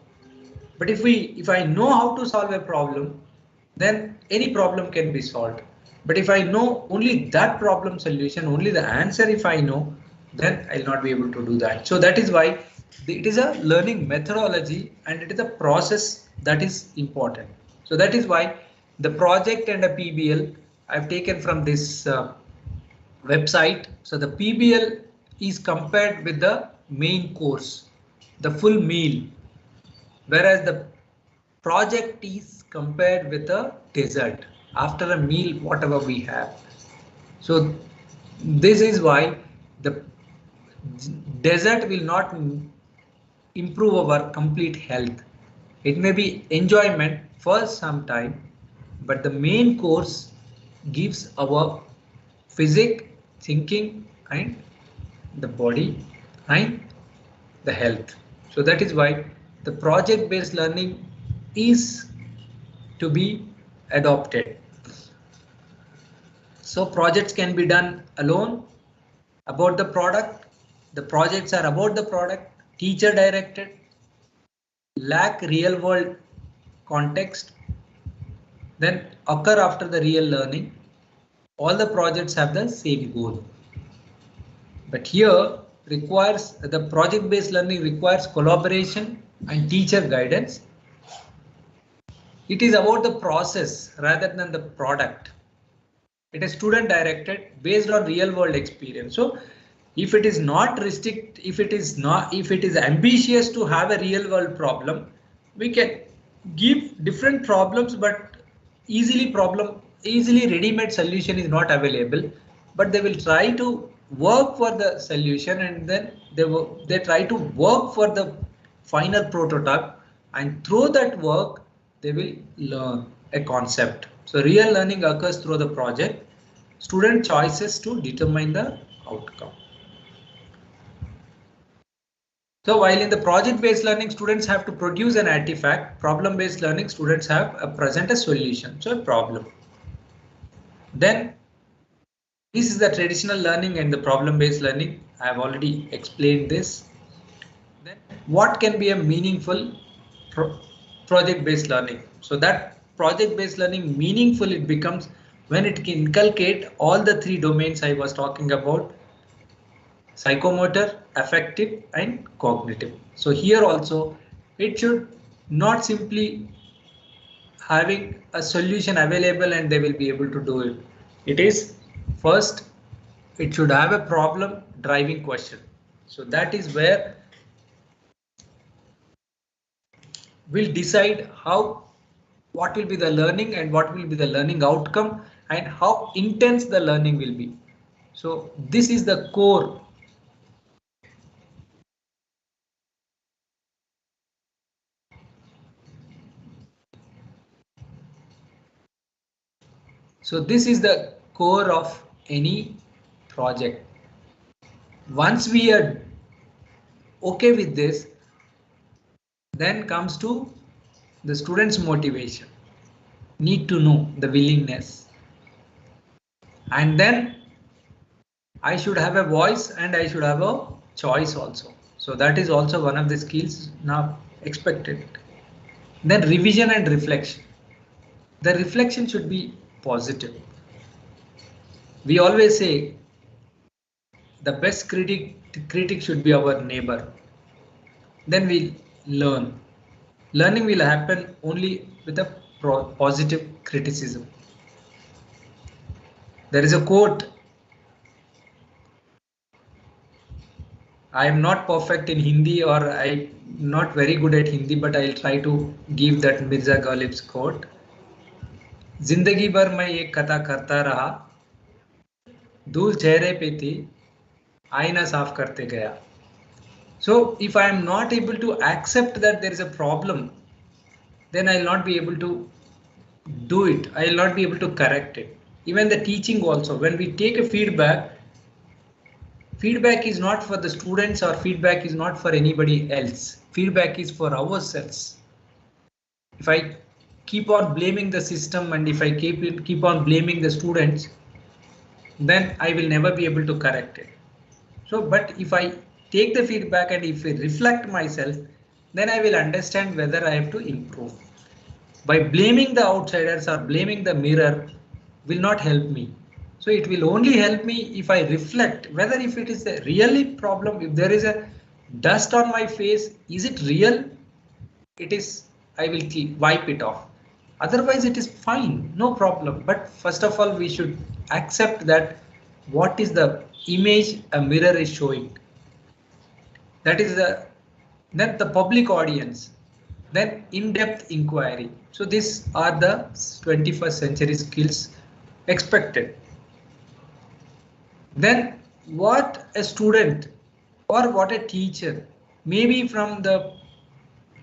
But if I know how to solve a problem, then any problem can be solved. But if I know only that problem solution, only the answer if I know, then I'll not be able to do that. So that is why it is a learning methodology and it is a process that is important. So that is why the project and a PBL I've taken from this website. So the PBL is compared with the main course, the full meal, whereas the project is compared with a dessert after a meal, whatever we have. So this is why the dessert will not improve our complete health. It may be enjoyment for some time, but the main course gives our physics, thinking and the body and the health. So that is why the project-based learning is to be adopted. So projects can be done alone about the product. The projects are about the product, teacher directed, lack real world context, then occur after the real learning. All the projects have the same goal. But here requires the project-based learning requires collaboration and teacher guidance. It is about the process rather than the product. It is student directed based on real world experience. So if it is not if it is ambitious to have a real world problem, we can give different problems, but easily ready-made solution is not available, but they will try to work for the solution, and then they try to work for the final prototype, and through that work they will learn a concept. So real learning occurs through the project. Student choices to determine the outcome. So while in the project-based learning, students have to produce an artifact. Problem-based learning, students have present a solution, so a problem. Then this is the traditional learning and the problem-based learning. I have already explained this. Then what can be a meaningful project-based learning? So that project-based learning meaningful it becomes when it can inculcate all the three domains I was talking about: psychomotor, affective, and cognitive. So here also it should not simply having a solution available and they will be able to do it. It is first it should have a problem driving question. So that is where we'll decide what will be the learning and what will be the learning outcome and how intense the learning will be. So this is the core. So this is the core of any project. Once we are okay with this, then comes to the students' motivation. Need to know the willingness. And then I should have a voice and I should have a choice also. So that is also one of the skills now expected. Then revision and reflection. The reflection should be positive. We always say the best critic should be our neighbor. Then we learn. Learning will happen only with a positive criticism. There is a quote. I am not perfect in Hindi, or I'm not very good at Hindi, but I'll try to give that Mirza Ghalib's quote. जिंदगी भर मैं ये कथा करता रहा, धूल चेहरे पे थी, आईना साफ करते गया. So if I am not able to accept that there is a problem, then I'll not be able to do it. I'll not be able to correct it. Even the teaching also, when we take a feedback is not for the students or feedback is not for anybody else. Feedback is for ourselves. If I keep on blaming the system and if I keep on blaming the students, then I will never be able to correct it. So, but if I take the feedback and if I reflect myself, then I will understand whether I have to improve. By blaming the outsiders or blaming the mirror will not help me. So it will only help me if I reflect whether if it is a really problem, if there is a dust on my face, is it real? It is, I will wipe it off. Otherwise it is fine, no problem. But first of all, we should accept that what is the image a mirror is showing. That is then the public audience, then in-depth inquiry. So these are the 21st century skills expected. Then what a student or what a teacher, maybe from the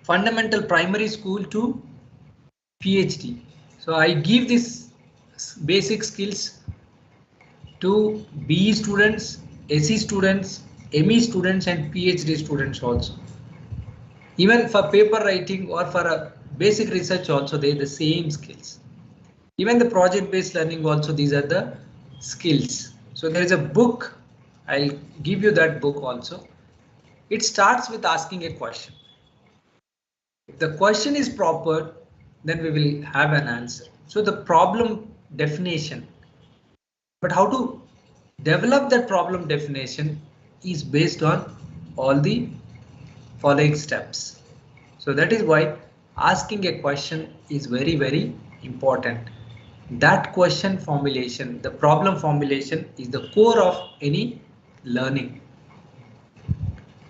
fundamental primary school to PhD. So I give these basic skills to BE students, SE students, ME students and PhD students also. Even for paper writing or for a basic research also, they are the same skills. Even the project-based learning also, these are the skills. So there is a book, I'll give you that book also. It starts with asking a question. If the question is proper, then we will have an answer. So the problem definition, but how to develop that problem definition is based on all the following steps. So that is why asking a question is very, very important. That question formulation, the problem formulation is the core of any learning.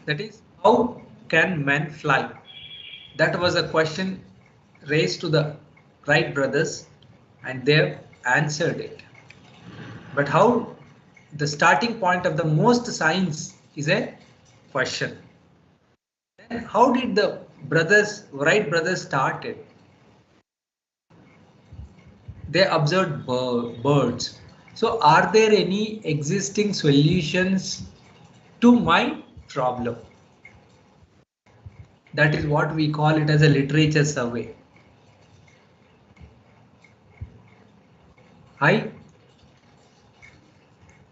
That is, how can men fly? That was a question raised to the Wright brothers and they answered it. But how the starting point of the most science is a question. Then how did the Wright brothers started? They observed birds. So are there any existing solutions to my problem? That is what we call it as a literature survey. I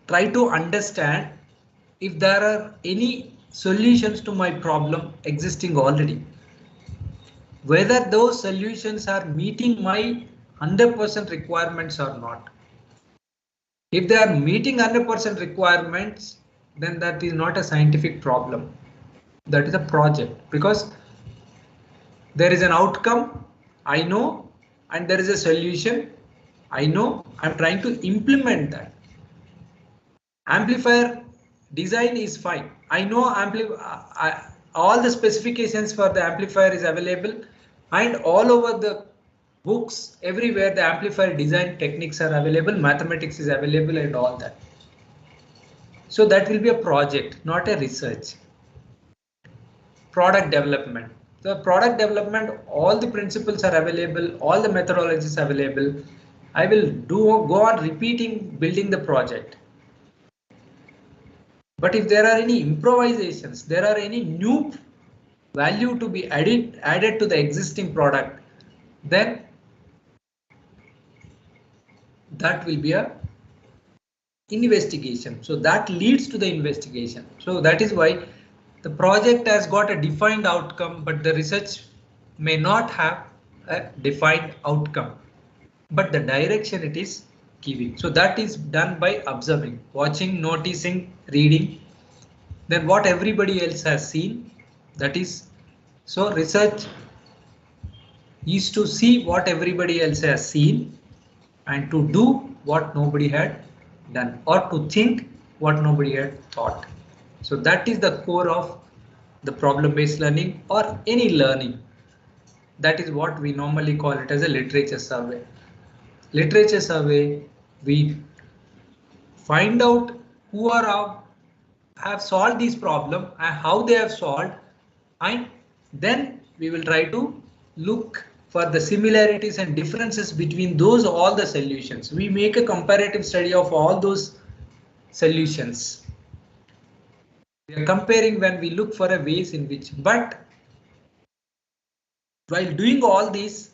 try to understand if there are any solutions to my problem existing already. Whether those solutions are meeting my 100% requirements or not. If they are meeting 100% requirements, then that is not a scientific problem. That is a project, because there is an outcome, I know, and there is a solution, I know. I'm trying to implement that. Amplifier design is fine. I know all the specifications for the amplifier is available, and all over the books, everywhere the amplifier design techniques are available, mathematics is available and all that. So that will be a project, not a research. Product development. The product development, all the principles are available, all the methodologies are available. I will go on repeating building the project. But if there are any improvisations, there are any new value to be added to the existing product, then that will be a investigation. So that leads to the investigation. So that is why the project has got a defined outcome, but the research may not have a defined outcome, but the direction it is giving. So that is done by observing, watching, noticing, reading. Then what everybody else has seen, that is, so research is to see what everybody else has seen and to do what nobody had done, or to think what nobody had thought. So that is the core of the problem-based learning or any learning. That is what we normally call it as a literature survey. Literature survey, we find out who have solved this problem and how they have solved, and then we will try to look for the similarities and differences between those all the solutions. We make a comparative study of all those solutions. We are comparing when we look for a ways in which, but while doing all this,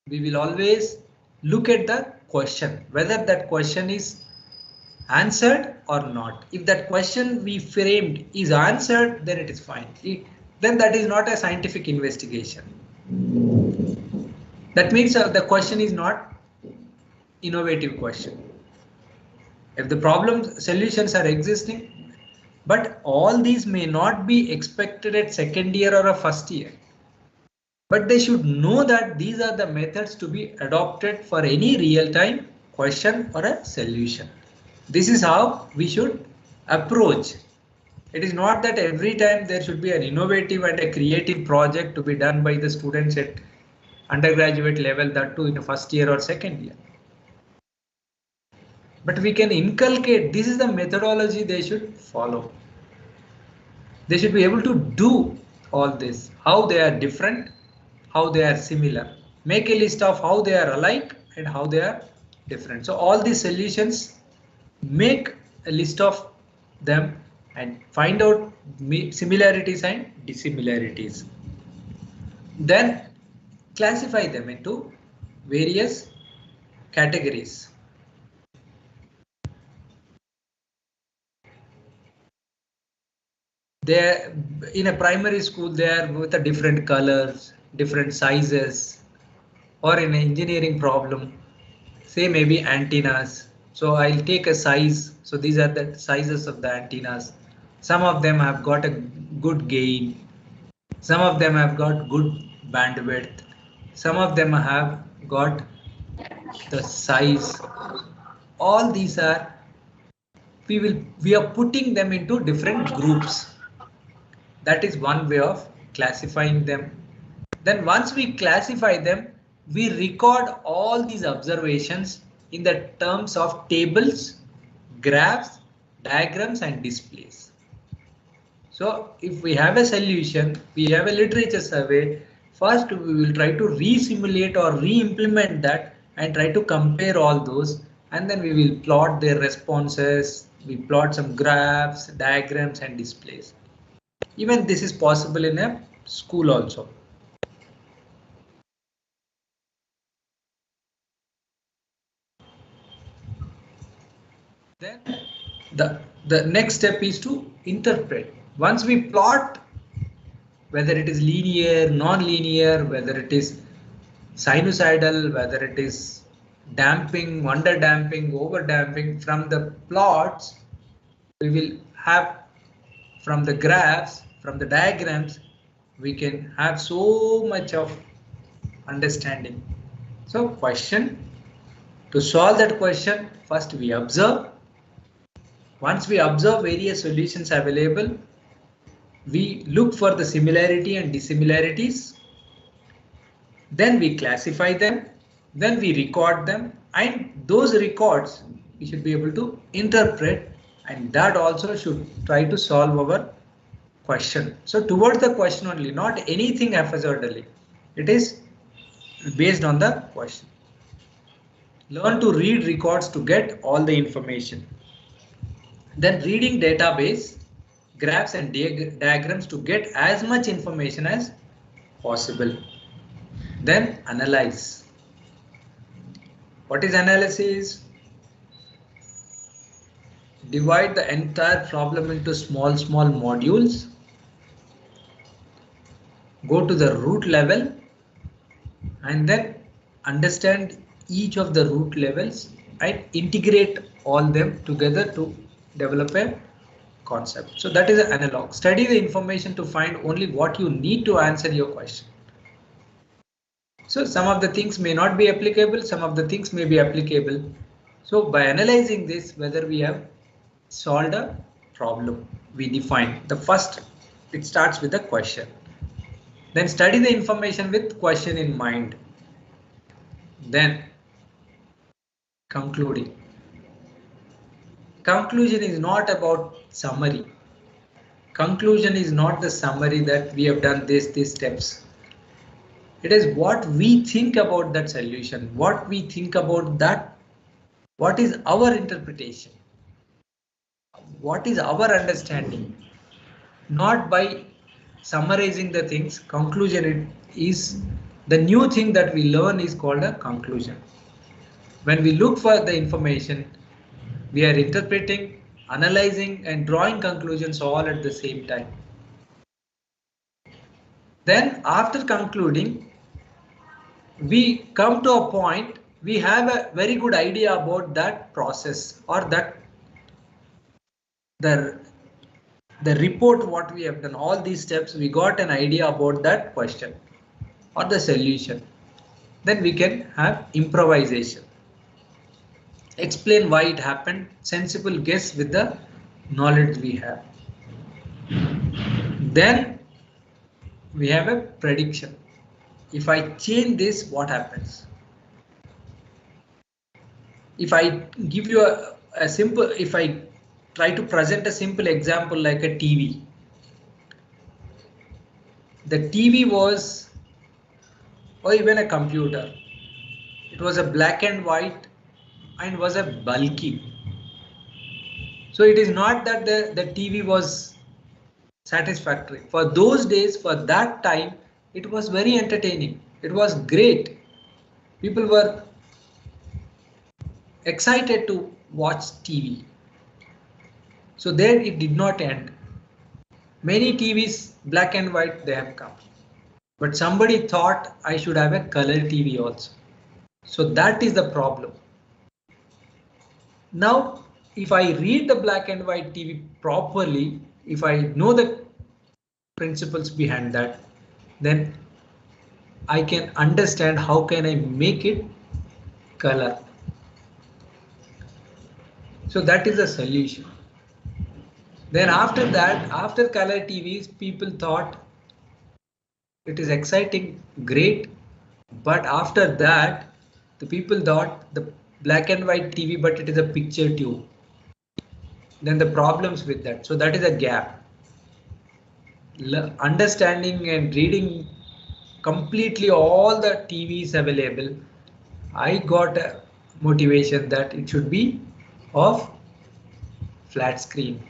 we will always look at the question, whether that question is answered or not. If that question we framed is answered, then it is fine. Then that is not a scientific investigation. That means the question is not innovative question. If the problem solutions are existing, but all these may not be expected at second year or a first year. But they should know that these are the methods to be adopted for any real-time question or a solution. This is how we should approach. It is not that every time there should be an innovative and a creative project to be done by the students at undergraduate level, that too in the first year or second year. But we can inculcate, this is the methodology they should follow. They should be able to do all this, how they are different, how they are similar. Make a list of how they are alike and how they are different. So all these solutions, make a list of them and find out similarities and dissimilarities. Then classify them into various categories. They in a primary school, they are with the different colors, different sizes, or in an engineering problem, say maybe antennas. So I'll take a size. So these are the sizes of the antennas. Some of them have got a good gain. Some of them have got good bandwidth. Some of them have got the size. All these are, we are putting them into different groups. That is one way of classifying them. Then once we classify them, we record all these observations in the terms of tables, graphs, diagrams and displays. So if we have a solution, we have a literature survey, first we will try to re-simulate or re-implement that and try to compare all those, and then we will plot their responses, we plot some graphs, diagrams and displays. Even this is possible in a school also. Then the next step is to interpret. Once we plot, whether it is linear, non-linear, whether it is sinusoidal, whether it is damping, under damping, over damping, from the plots we will have, from the graphs, from the diagrams, we can have so much of understanding. So question, to solve that question, first we observe. Once we observe various solutions available, we look for the similarity and dissimilarities. Then we classify them. Then we record them, and those records we should be able to interpret, and that also should try to solve our question. So towards the question only, not anything haphazardly. It is based on the question. Learn to read records to get all the information. Then reading database, graphs and diagrams to get as much information as possible. Then analyze. What is analysis? Divide the entire problem into small modules. Go to the root level and then understand each of the root levels and integrate all them together to develop a concept. So that is an analog. Study the information to find only what you need to answer your question. So some of the things may not be applicable, some of the things may be applicable. So by analyzing this, whether we have solved a problem, we define the first, it starts with a question. Then study the information with question in mind. Then concluding. Conclusion is not about summary. Conclusion is not the summary that we have done these steps. It is what we think about that solution, what we think about that, what is our interpretation, what is our understanding. Not by summarizing the things, conclusion is the new thing that we learn is called a conclusion. When we look for the information, we are interpreting, analyzing and drawing conclusions all at the same time. Then after concluding, we come to a point, we have a very good idea about that process or that the report what we have done, all these steps, we got an idea about that question or the solution. Then we can have improvisation. Explain why it happened, sensible guess with the knowledge we have. Then we have a prediction. If I change this, what happens? If I give you a simple, if I try to present a simple example like a TV. The TV was, or even a computer, it was a black and white and was a bulky. So it is not that the TV was satisfactory. For those days, for that time, it was very entertaining. It was great. People were excited to watch TV. So there it did not end. Many TVs, black and white, they have come. But somebody thought I should have a color TV also. So that is the problem. Now, if I read the black and white TV properly, if I know the principles behind that, then I can understand how can I make it color. So that is the solution. Then after that, after color TVs, people thought it is exciting, great. But after that, the people thought the black and white TV, but it is a picture tube. Then the problems with that. So that is a gap. Understanding and reading completely all the TVs available, I got a motivation that it should be of flat screen.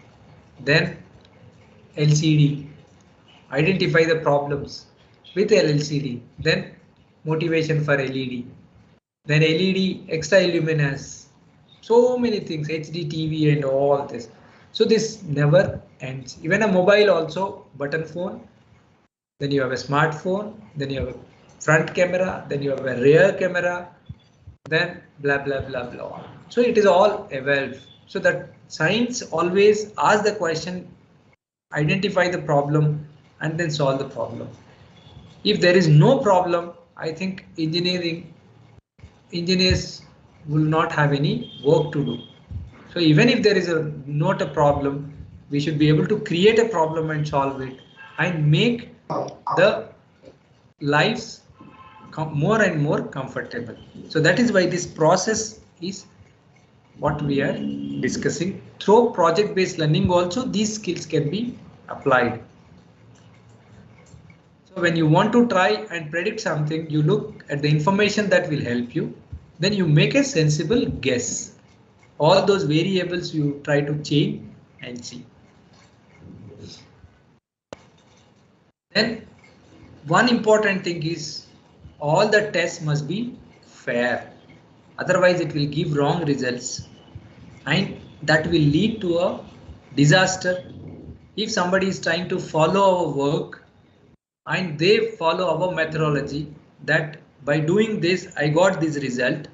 Then LCD, identify the problems with LCD, then motivation for LED, then LED, extra luminous, so many things, HD TV and all this. So this never ends. Even a mobile also, button phone, then you have a smartphone, then you have a front camera, then you have a rear camera, then blah blah blah blah. So it is all evolved. So that science always asks the question, identify the problem and then solve the problem. If there is no problem, I think engineers will not have any work to do. So even if there is not a problem, we should be able to create a problem and solve it and make the lives more and more comfortable. So that is why this process is what we are discussing. Through project-based learning also, these skills can be applied. So when you want to try and predict something, you look at the information that will help you. Then you make a sensible guess. All those variables you try to change and see. Then one important thing is all the tests must be fair. Otherwise it will give wrong results and that will lead to a disaster. If somebody is trying to follow our work and they follow our methodology, that by doing this I got this result,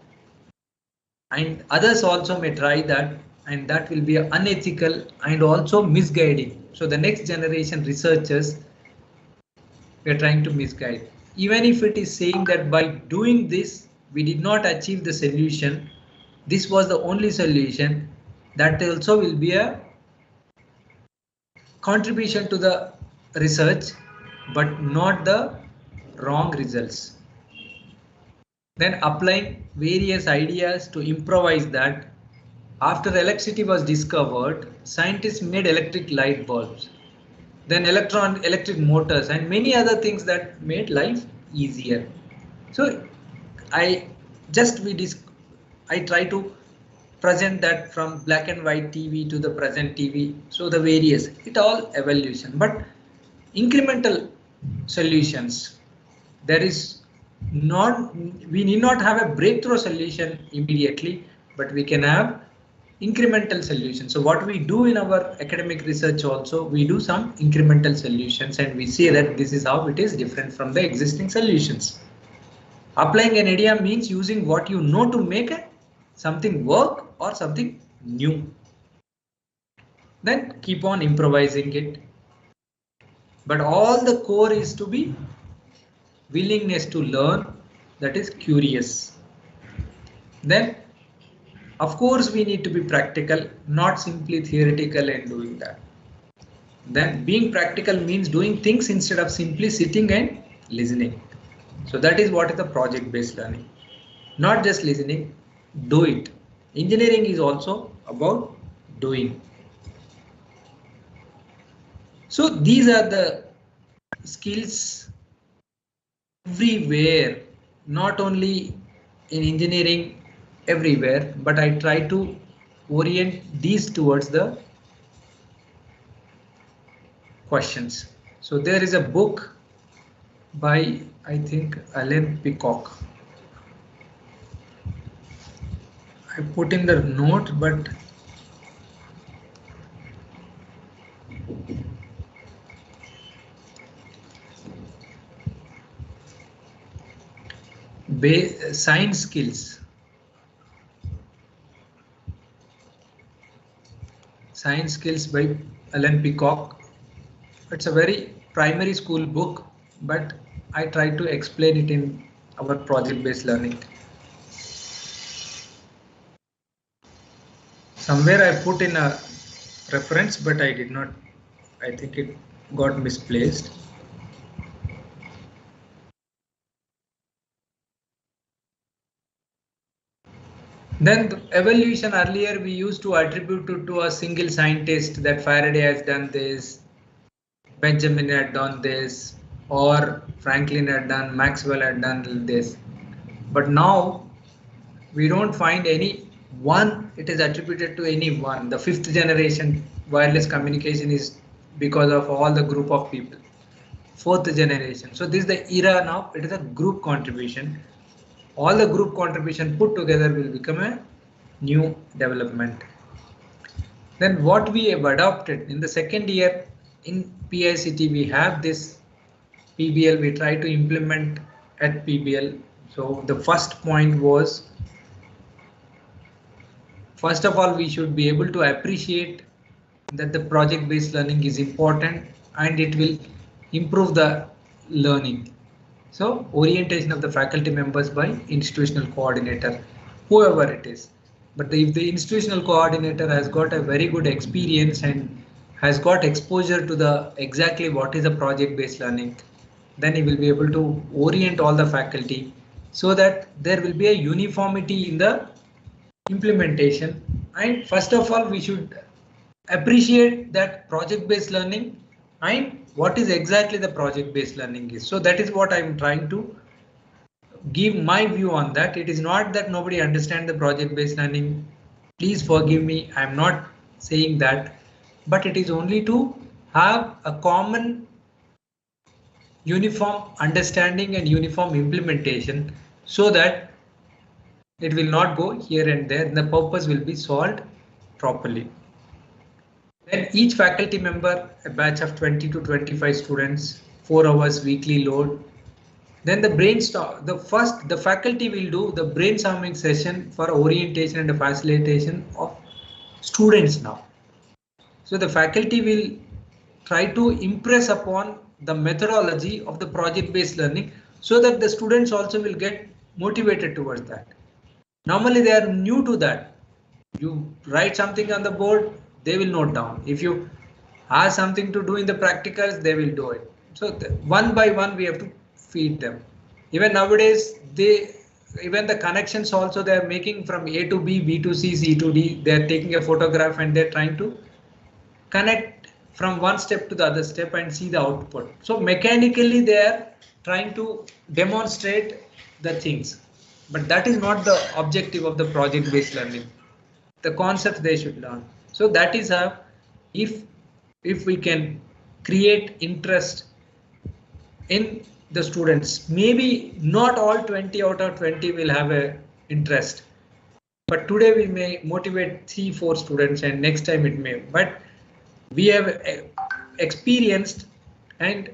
and others also may try that, and that will be unethical and also misguiding. So the next generation researchers, we are trying to misguide. Even if it is saying that by doing this we did not achieve the solution, this was the only solution, that also will be a contribution to the research, but not the wrong results. Then applying various ideas to improvise that. After electricity was discovered, scientists made electric light bulbs, then electric motors and many other things that made life easier. So I try to present that from black and white TV to the present TV. So the various, it all evolution, but incremental solutions. There is not, we need not have a breakthrough solution immediately, but we can have incremental solutions. So what we do in our academic research also, we do some incremental solutions and we see that this is how it is different from the existing solutions. Applying an idea means using what you know to make something work or something new. Then keep on improvising it. But all the core is to be willingness to learn, that is curious. Then of course we need to be practical, not simply theoretical and doing that. Then being practical means doing things instead of simply sitting and listening. So that is what is the project-based learning. Not just listening, do it. Engineering is also about doing. So these are the skills everywhere, not only in engineering, everywhere, but I try to orient these towards the questions. So there is a book by, I think, Alan Peacock. I put in the note, but Science skills. Science skills by Alan Peacock. It's a very primary school book, but I try to explain it in our project-based learning. Somewhere I put in a reference, but I did not. I think it got misplaced. Then the evolution, earlier we used to attribute to a single scientist that Faraday has done this, Benjamin had done this, or Franklin had done, Maxwell had done this. But now we don't find any one, it is attributed to any one. The fifth generation wireless communication is because of all the group of people. Fourth generation. So this is the era now, it is a group contribution. All the group contribution put together will become a new development. Then what we have adopted in the second year in PICT, we have this PBL, we try to implement at PBL. So the first point was, first of all, we should be able to appreciate that the project-based learning is important and it will improve the learning. So orientation of the faculty members by institutional coordinator, whoever it is. But if the institutional coordinator has got a very good experience and has got exposure to the exactly what is a project-based learning, then he will be able to orient all the faculty so that there will be a uniformity in the implementation. And first of all, we should appreciate that project-based learning and what is exactly the project-based learning is. So that is what I'm trying to give my view on that. It is not that nobody understands the project-based learning. Please forgive me. I'm not saying that, but it is only to have a common uniform understanding and uniform implementation so that it will not go here and there. The purpose will be solved properly. Then each faculty member, a batch of 20 to 25 students, 4 hours weekly load. Then the brainstorm, the faculty will do the brainstorming session for orientation and facilitation of students now. So the faculty will try to impress upon the methodology of the project-based learning so that the students also will get motivated towards that. Normally they are new to that. You write something on the board, they will note down. If you have something to do in the practicals, they will do it. So one by one we have to feed them. Even nowadays, even the connections also they are making from A to B, B to C, C to D. They are taking a photograph and they're trying to connect from one step to the other step and see the output. So mechanically they are trying to demonstrate the things, but that is not the objective of the project-based learning. The concepts they should learn. So that is how, if we can create interest in the students, maybe not all 20 out of 20 will have a interest, but today we may motivate 3-4 students and next time it may, but we have experienced and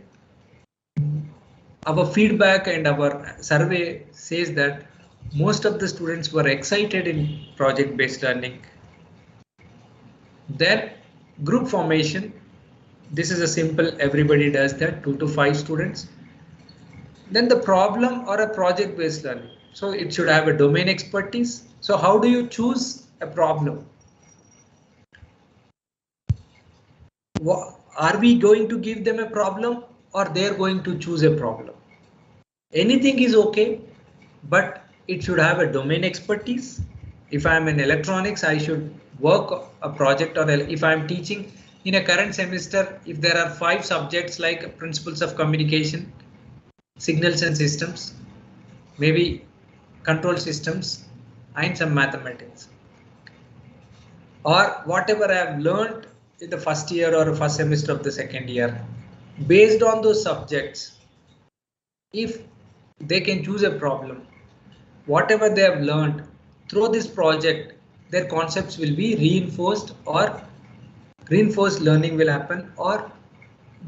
our feedback and our survey says that most of the students were excited in project-based learning. Then group formation. This is a simple, everybody does that, 2 to 5 students. Then the problem or a project-based learning. So it should have a domain expertise. So how do you choose a problem? Are we going to give them a problem or they're going to choose a problem? Anything is okay, but it should have a domain expertise. If I'm in electronics, I should work a project, or if I'm teaching in a current semester, if there are 5 subjects like principles of communication, signals and systems, maybe control systems, and some mathematics, or whatever I have learned in the first year or first semester of the second year, based on those subjects, if they can choose a problem, whatever they have learned through this project, their concepts will be reinforced, or reinforced learning will happen, or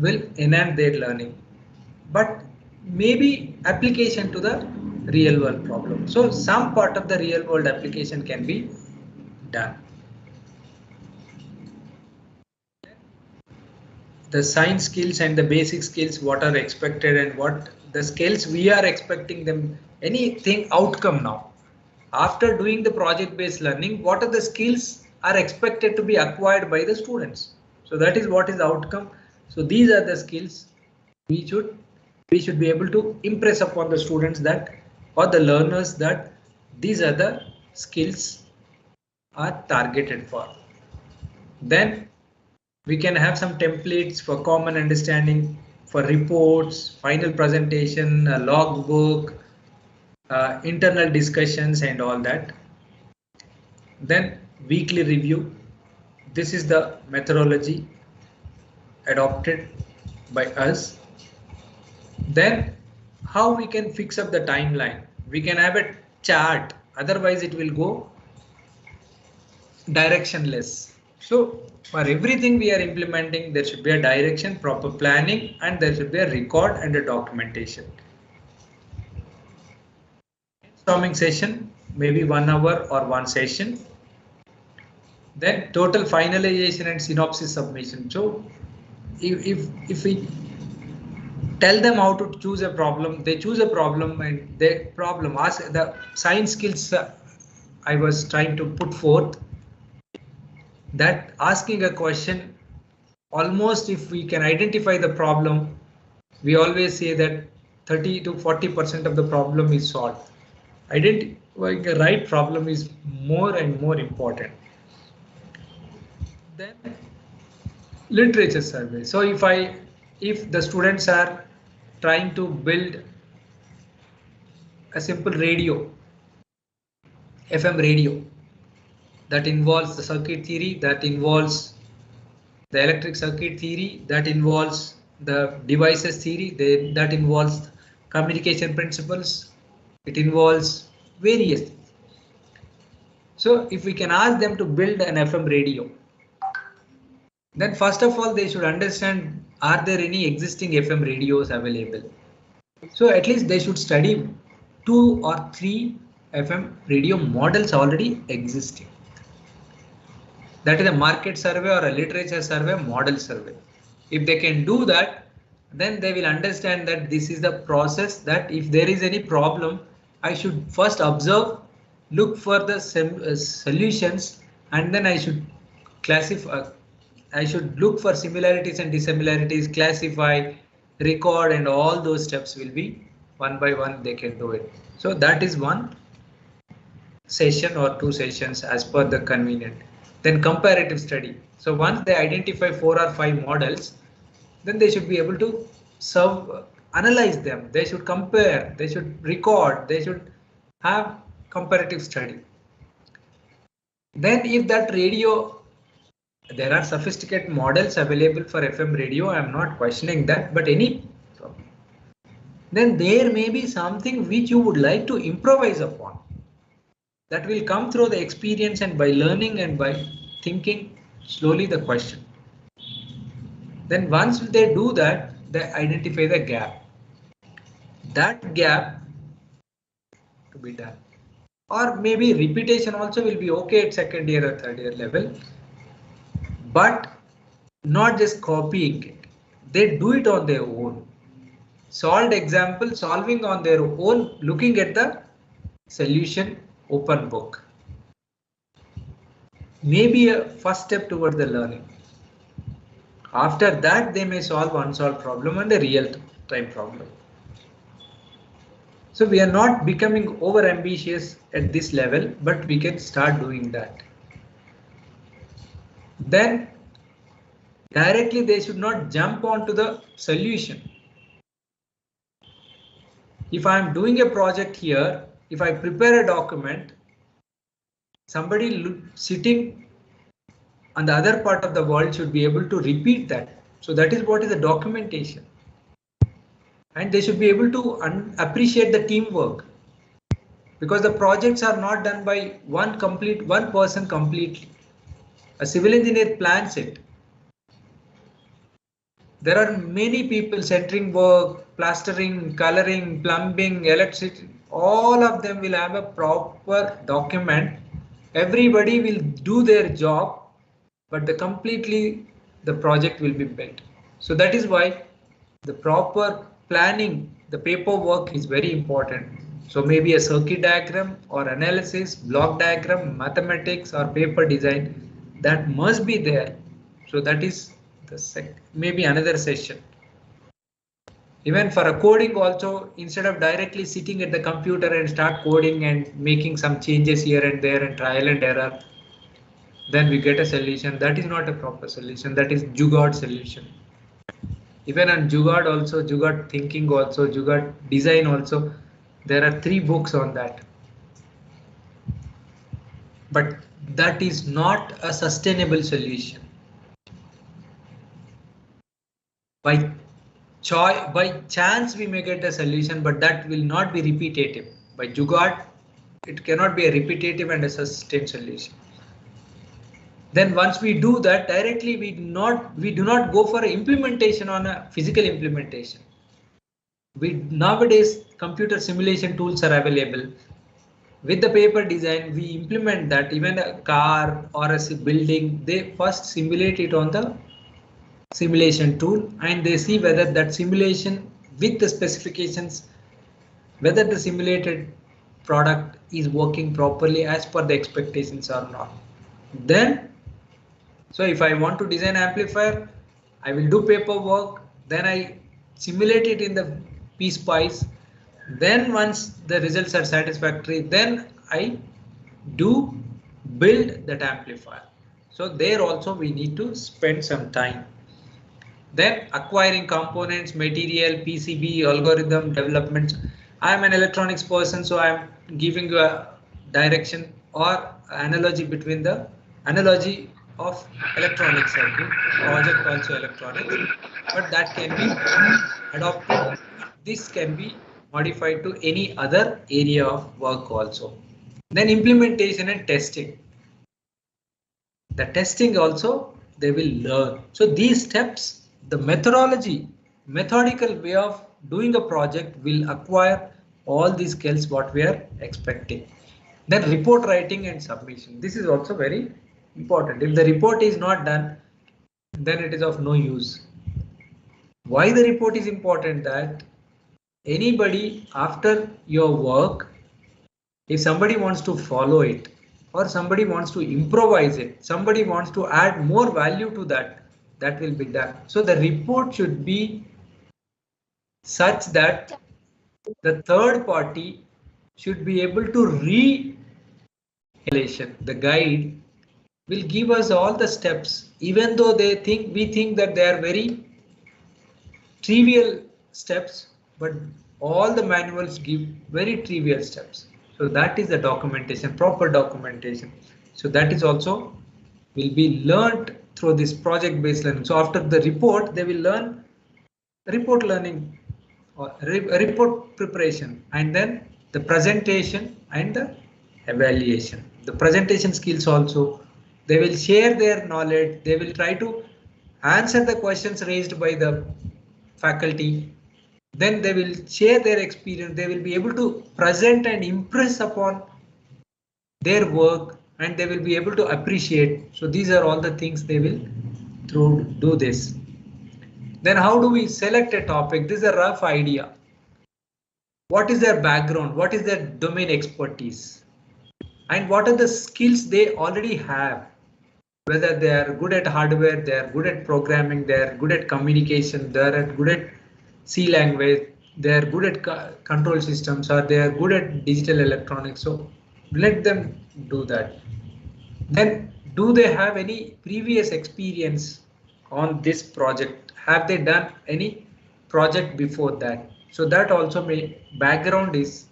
will enhance their learning. But maybe application to the real world problem. So some part of the real world application can be done. The science skills and the basic skills, what are expected and what the skills we are expecting them, anything outcome now. After doing the project based learning, what are the skills are expected to be acquired by the students? So that is what is the outcome. So these are the skills we should be able to impress upon the students that, or the learners, that these are the skills are targeted for. Then we can have some templates for common understanding, for reports, final presentation, a logbook, internal discussions and all that. Then weekly review. This is the methodology adopted by us. Then how we can fix up the timeline. We can have a chart, otherwise it will go directionless. So for everything we are implementing, there should be a direction, proper planning, and there should be a record and a documentation. Brainstorming session, maybe 1 hour or one session. Then total finalization and synopsis submission. So if we tell them how to choose a problem, they choose a problem, and the problem, ask the science skills I was trying to put forth, that asking a question, almost if we can identify the problem, we always say that 30 to 40% of the problem is solved. Identifying the right problem is more and more important. Then literature survey. So if the students are trying to build a simple radio, FM radio, that involves the circuit theory, that involves the electric circuit theory, that involves the devices theory, that involves communication principles, it involves various things. So if we can ask them to build an FM radio, then first of all they should understand, are there any existing FM radios available? So at least they should study 2 or 3 FM radio models already existing. That is a market survey or a literature survey, model survey. If they can do that, then they will understand that this is the process, that if there is any problem, I should first observe, look for the solutions, and then I should classify. I should look for similarities and dissimilarities, classify, record, and all those steps will be one by one they can do it. So that is one session or 2 sessions as per the convenient. Then comparative study. So once they identify 4 or 5 models, then they should be able to analyze them. They should compare, they should record, they should have comparative study. Then if that radio, there are sophisticated models available for FM radio, I am not questioning that, but then there may be something which you would like to improvise upon. That will come through the experience and by learning and by thinking slowly the question. Then once they do that, they identify the gap. That gap to be done. Or maybe repetition also will be okay at 2nd year or 3rd year level, but not just copying it. They do it on their own. Solved example, solving on their own, looking at the solution, open book. Maybe a first step towards the learning. After that, they may solve unsolved problem and a real time problem. So we are not becoming over ambitious at this level, but we can start doing that. Then directly they should not jump onto the solution. If I am doing a project here, if I prepare a document, somebody sitting on the other part of the world should be able to repeat that. So that is what is the documentation. And they should be able to appreciate the teamwork, because the projects are not done by one person completely. A civil engineer plans it. There are many people centering work, plastering, coloring, plumbing, electricity, all of them will have a proper document. Everybody will do their job, but the project will be built. So that is why the proper planning, the paperwork is very important. So maybe a circuit diagram or analysis, block diagram, mathematics or paper design, that must be there. So that is the maybe another session. Even for a coding also, instead of directly sitting at the computer and start coding and making some changes here and there and trial and error, then we get a solution. That is not a proper solution. That is Jugaad solution. Even on Jugaad also, Jugaad thinking also, Jugaad design also, there are 3 books on that. But that is not a sustainable solution. By chance we may get a solution, but that will not be repetitive. By Jugaad, it cannot be a repetitive and a sustained solution. Then once we do that directly, we do not go for implementation on a physical implementation. Nowadays computer simulation tools are available. With the paper design, we implement that. Even a car or a building, they first simulate it on the simulation tool and they see whether that simulation with the specifications, whether the simulated product is working properly as per the expectations or not. Then, so if I want to design amplifier, I will do paperwork, then I simulate it in the PSpice. Then once the results are satisfactory, then I do build that amplifier. So there also we need to spend some time. Then acquiring components, material, PCB, algorithm development. I am an electronics person, so I am giving you a direction or analogy between the analogy of electronic circuit, project also electronics, but that can be adopted. This can be modified to any other area of work also. Then implementation and testing. The testing also they will learn. So these steps, the methodical way of doing a project will acquire all these skills what we are expecting. Then report writing and submission. This is also very important. If the report is not done, then it is of no use. Why the report is important? That anybody after your work, if somebody wants to follow it or somebody wants to improvise it, somebody wants to add more value to that, that will be done. So the report should be such that the third party should be able to read the guide will give us all the steps, even though we think that they are very trivial steps, but all the manuals give very trivial steps. So that is the documentation, proper documentation. So that is also will be learned through this project based learning. So after the report, they will learn report learning or report preparation, and then the presentation and the evaluation. The presentation skills also, they will share their knowledge. They will try to answer the questions raised by the faculty. Then they will share their experience. They will be able to present and impress upon their work, and they will be able to appreciate. So these are all the things they will do this. Then how do we select a topic? This is a rough idea. What is their background? What is their domain expertise? And what are the skills they already have? Whether they are good at hardware, they are good at programming, they are good at communication, they are good at C language, they are good at control systems, or they are good at digital electronics. So let them do that. Then do they have any previous experience on this project? Have they done any project before that? So that also background is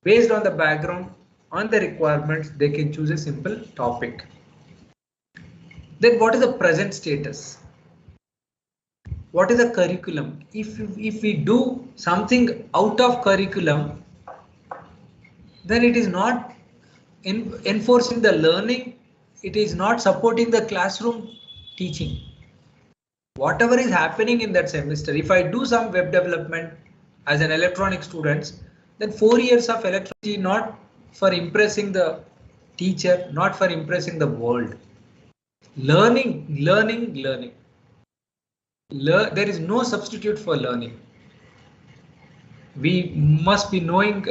based on the background, on the requirements, they can choose a simple topic. Then what is the present status? What is the curriculum? If we do something out of curriculum, then it is not enforcing the learning. It is not supporting the classroom teaching. Whatever is happening in that semester, if I do some web development as an electronic student, Then 4 years of electricity, not for impressing the teacher, not for impressing the world. Learning. There is no substitute for learning. We must be knowing,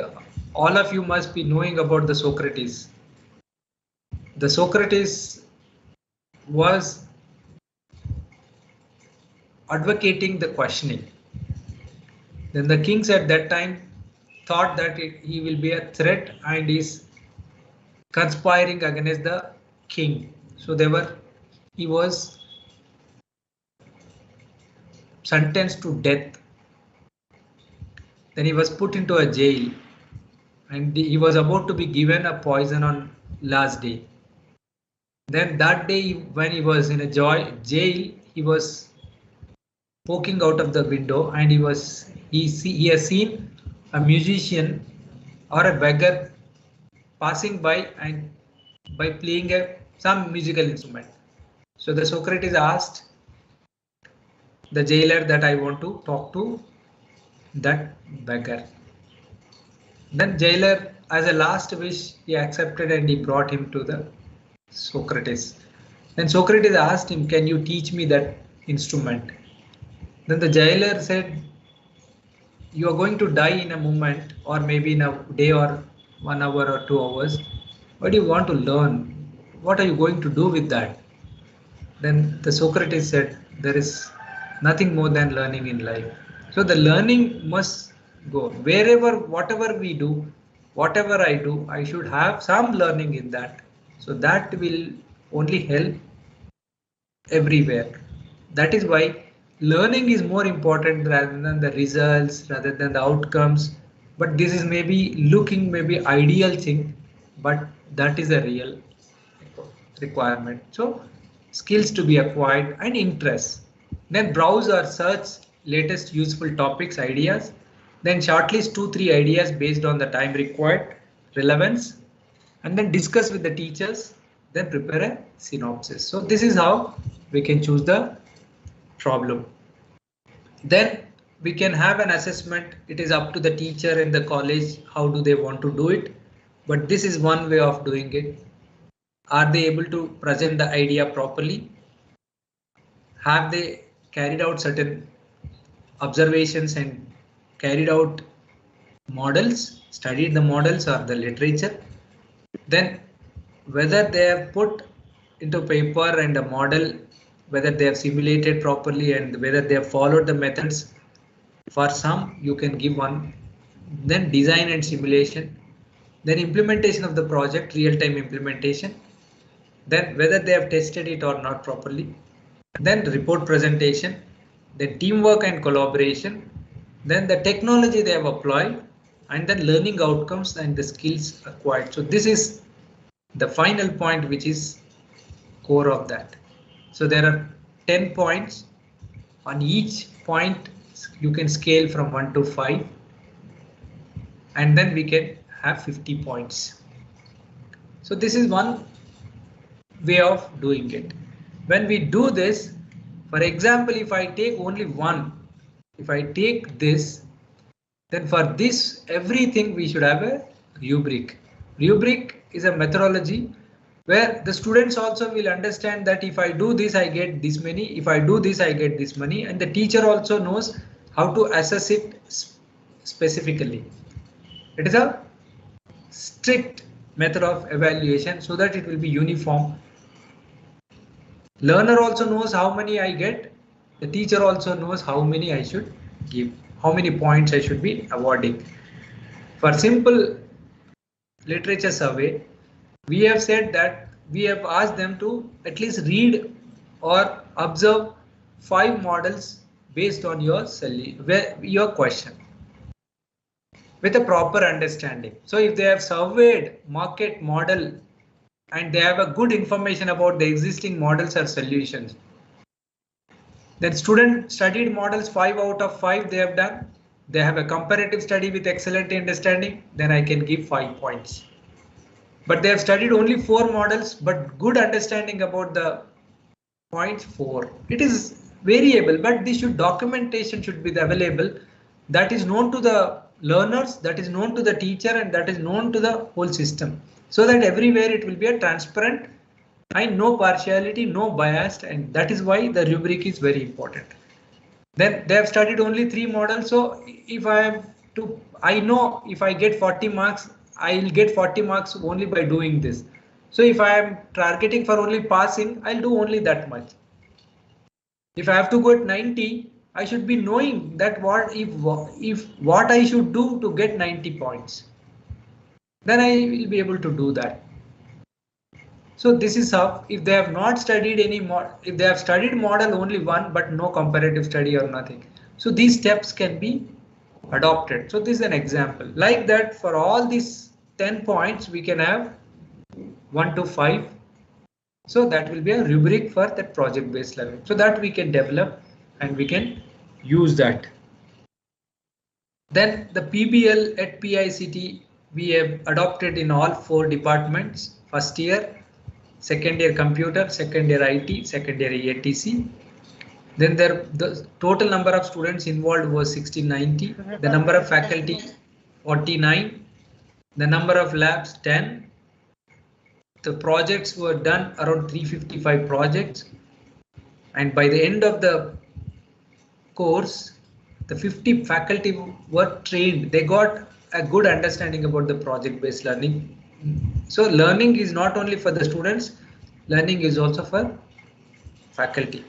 all of you must be knowing about the Socrates. The Socrates was advocating the questioning. Then the kings at that time thought that he will be a threat and is conspiring against the king. So he was sentenced to death. Then he was put into a jail and he was about to be given a poison on last day. Then that day when he was in a jail, he was poking out of the window and he has seen a musician or a beggar passing by and by playing some musical instrument. So the Socrates asked the jailer that I want to talk to that beggar. Then jailer, as a last wish, he accepted and he brought him to the Socrates. Then Socrates asked him, can you teach me that instrument? Then the jailer said, you are going to die in a moment or maybe in a day or 1 hour or 2 hours. What do you want to learn? What are you going to do with that? Then the Socrates said, there is nothing more than learning in life. So the learning must go wherever, whatever we do, whatever I do, I should have some learning in that. So that will only help everywhere. That is why learning is more important rather than the results, rather than the outcomes. But this is maybe ideal thing, but that is a real requirement. So skills to be acquired and interest. Then browse or search latest useful topics, ideas. Then shortlist 2-3 ideas based on the time required, relevance, and then discuss with the teachers. Then prepare a synopsis. So this is how we can choose the problem. Then we can have an assessment. It is up to the teacher and the college. How do they want to do it? But this is one way of doing it. Are they able to present the idea properly? Have they carried out certain observations and carried out models, studied the models or the literature? Then whether they have put into paper and a model, whether they have simulated properly and whether they have followed the methods. For some, you can give one. Then design and simulation. Then implementation of the project, real-time implementation. Then whether they have tested it or not properly. Then report presentation. Then teamwork and collaboration. Then the technology they have applied. And then learning outcomes and the skills acquired. So this is the final point, which is core of that. So there are 10 points. On each point, you can scale from 1 to 5. And then we can have 50 points. So this is one way of doing it. When we do this, for example, if I take only one, if I take this, then for this, everything we should have a rubric. Rubric is a methodology where the students also will understand that if I do this, I get this many. If I do this, I get this many. And the teacher also knows how to assess it specifically. It is a strict method of evaluation so that it will be uniform. Learner also knows how many I get. The teacher also knows how many I should give, how many points I should be awarding. For simple literature survey, we have said that we have asked them to at least read or observe 5 models based on your question with a proper understanding. So if they have surveyed market model and they have a good information about the existing models or solutions, then student studied models 5 out of 5 they have done. They have a comparative study with excellent understanding, then I can give 5 points. But they have studied only 4 models, but good understanding about the points 4. It is variable, but this documentation should be available. That is known to the learners, that is known to the teacher, and that is known to the whole system, so that everywhere it will be a transparent and no partiality, no bias, and that is why the rubric is very important. Then they have studied only 3 models, so if I am to, I know if I get 40 marks, I will get 40 marks only by doing this. So if I am targeting for only passing, I'll do only that much. If I have to go at 90, I should be knowing that if what I should do to get 90 points. Then I will be able to do that. So this is how, if they have not studied any more, if they have studied model only one, but no comparative study or nothing. So these steps can be adopted. So this is an example like that. For all these 10 points, we can have 1 to 5. So that will be a rubric for that project based learning, so that we can develop and we can use that. Then the PBL at PICT we have adopted in all 4 departments: first year, second year computer, second year IT, second year EATC. Then the total number of students involved was 1690. The number of faculty 49. The number of labs 10. The projects were done around 355 projects, and by the end of the course, the 50 faculty were trained. They got a good understanding about the project-based learning. So learning is not only for the students, learning is also for faculty.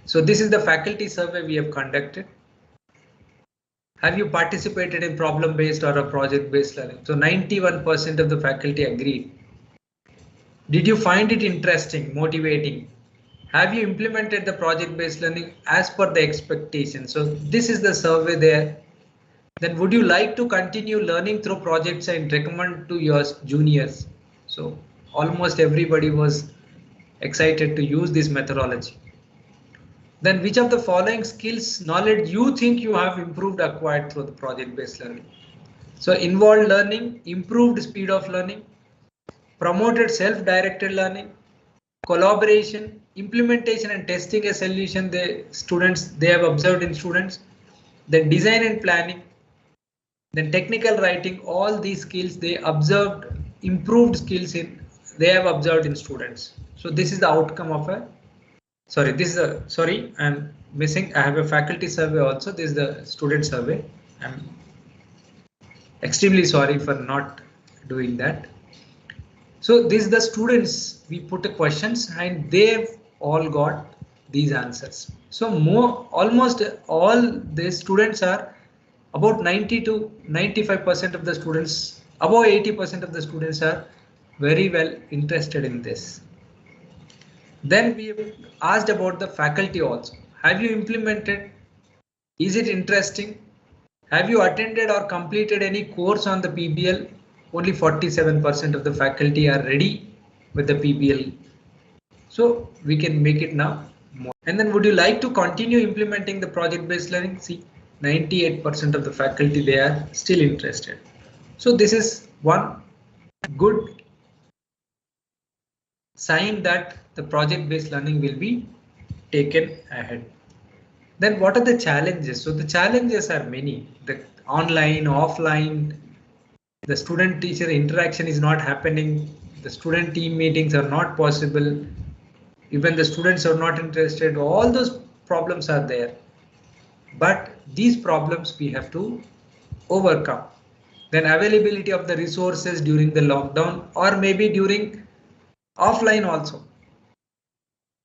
So this is the faculty survey we have conducted. Have you participated in problem-based or a project-based learning? So 91% of the faculty agreed. Did you find it interesting, motivating? Have you implemented the project-based learning as per the expectation? So this is the survey there. Then would you like to continue learning through projects and recommend to your juniors? So almost everybody was excited to use this methodology. Then which of the following skills, knowledge you think you have improved, acquired through the project-based learning? So involved learning, improved speed of learning, promoted self-directed learning, collaboration, implementation and testing a solution they have observed in students, then design and planning, then technical writing. All these skills they observed, improved skills they have observed in students. So this is the outcome of a, I'm missing. I have a faculty survey also. This is the student survey. I'm extremely sorry for not doing that. So this is the students, we put the questions and they've all got these answers. So almost all the students are about 90 to 95% of the students, above 80% of the students are very well interested in this. Then we asked about the faculty also. Have you implemented? Is it interesting? Have you attended or completed any course on the PBL? Only 47% of the faculty are ready with the PBL. So we can make it now more. And then would you like to continue implementing the project-based learning? See, 98% of the faculty, they are still interested. So this is one good sign that the project-based learning will be taken ahead. Then what are the challenges? So the challenges are many. The online, offline, the student teacher interaction is not happening. The student team meetings are not possible. Even the students are not interested. All those problems are there. But these problems we have to overcome. Then availability of the resources during the lockdown or maybe during offline also.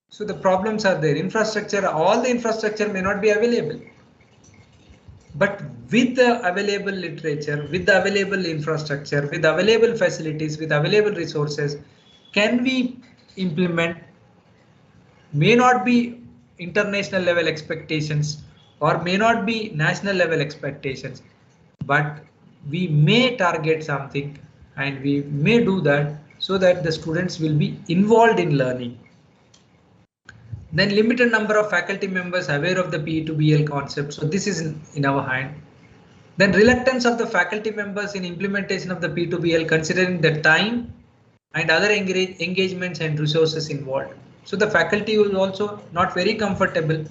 So the problems are there. Infrastructure, all the infrastructure may not be available. But with the available literature, with the available infrastructure, with available facilities, with available resources, can we implement? May not be international level expectations or may not be national level expectations, but we may target something and we may do that so that the students will be involved in learning. Then limited number of faculty members aware of the P2BL concept. So this is in our hand. Then reluctance of the faculty members in implementation of the P2BL considering the time and other engagements and resources involved. So the faculty is also not very comfortable.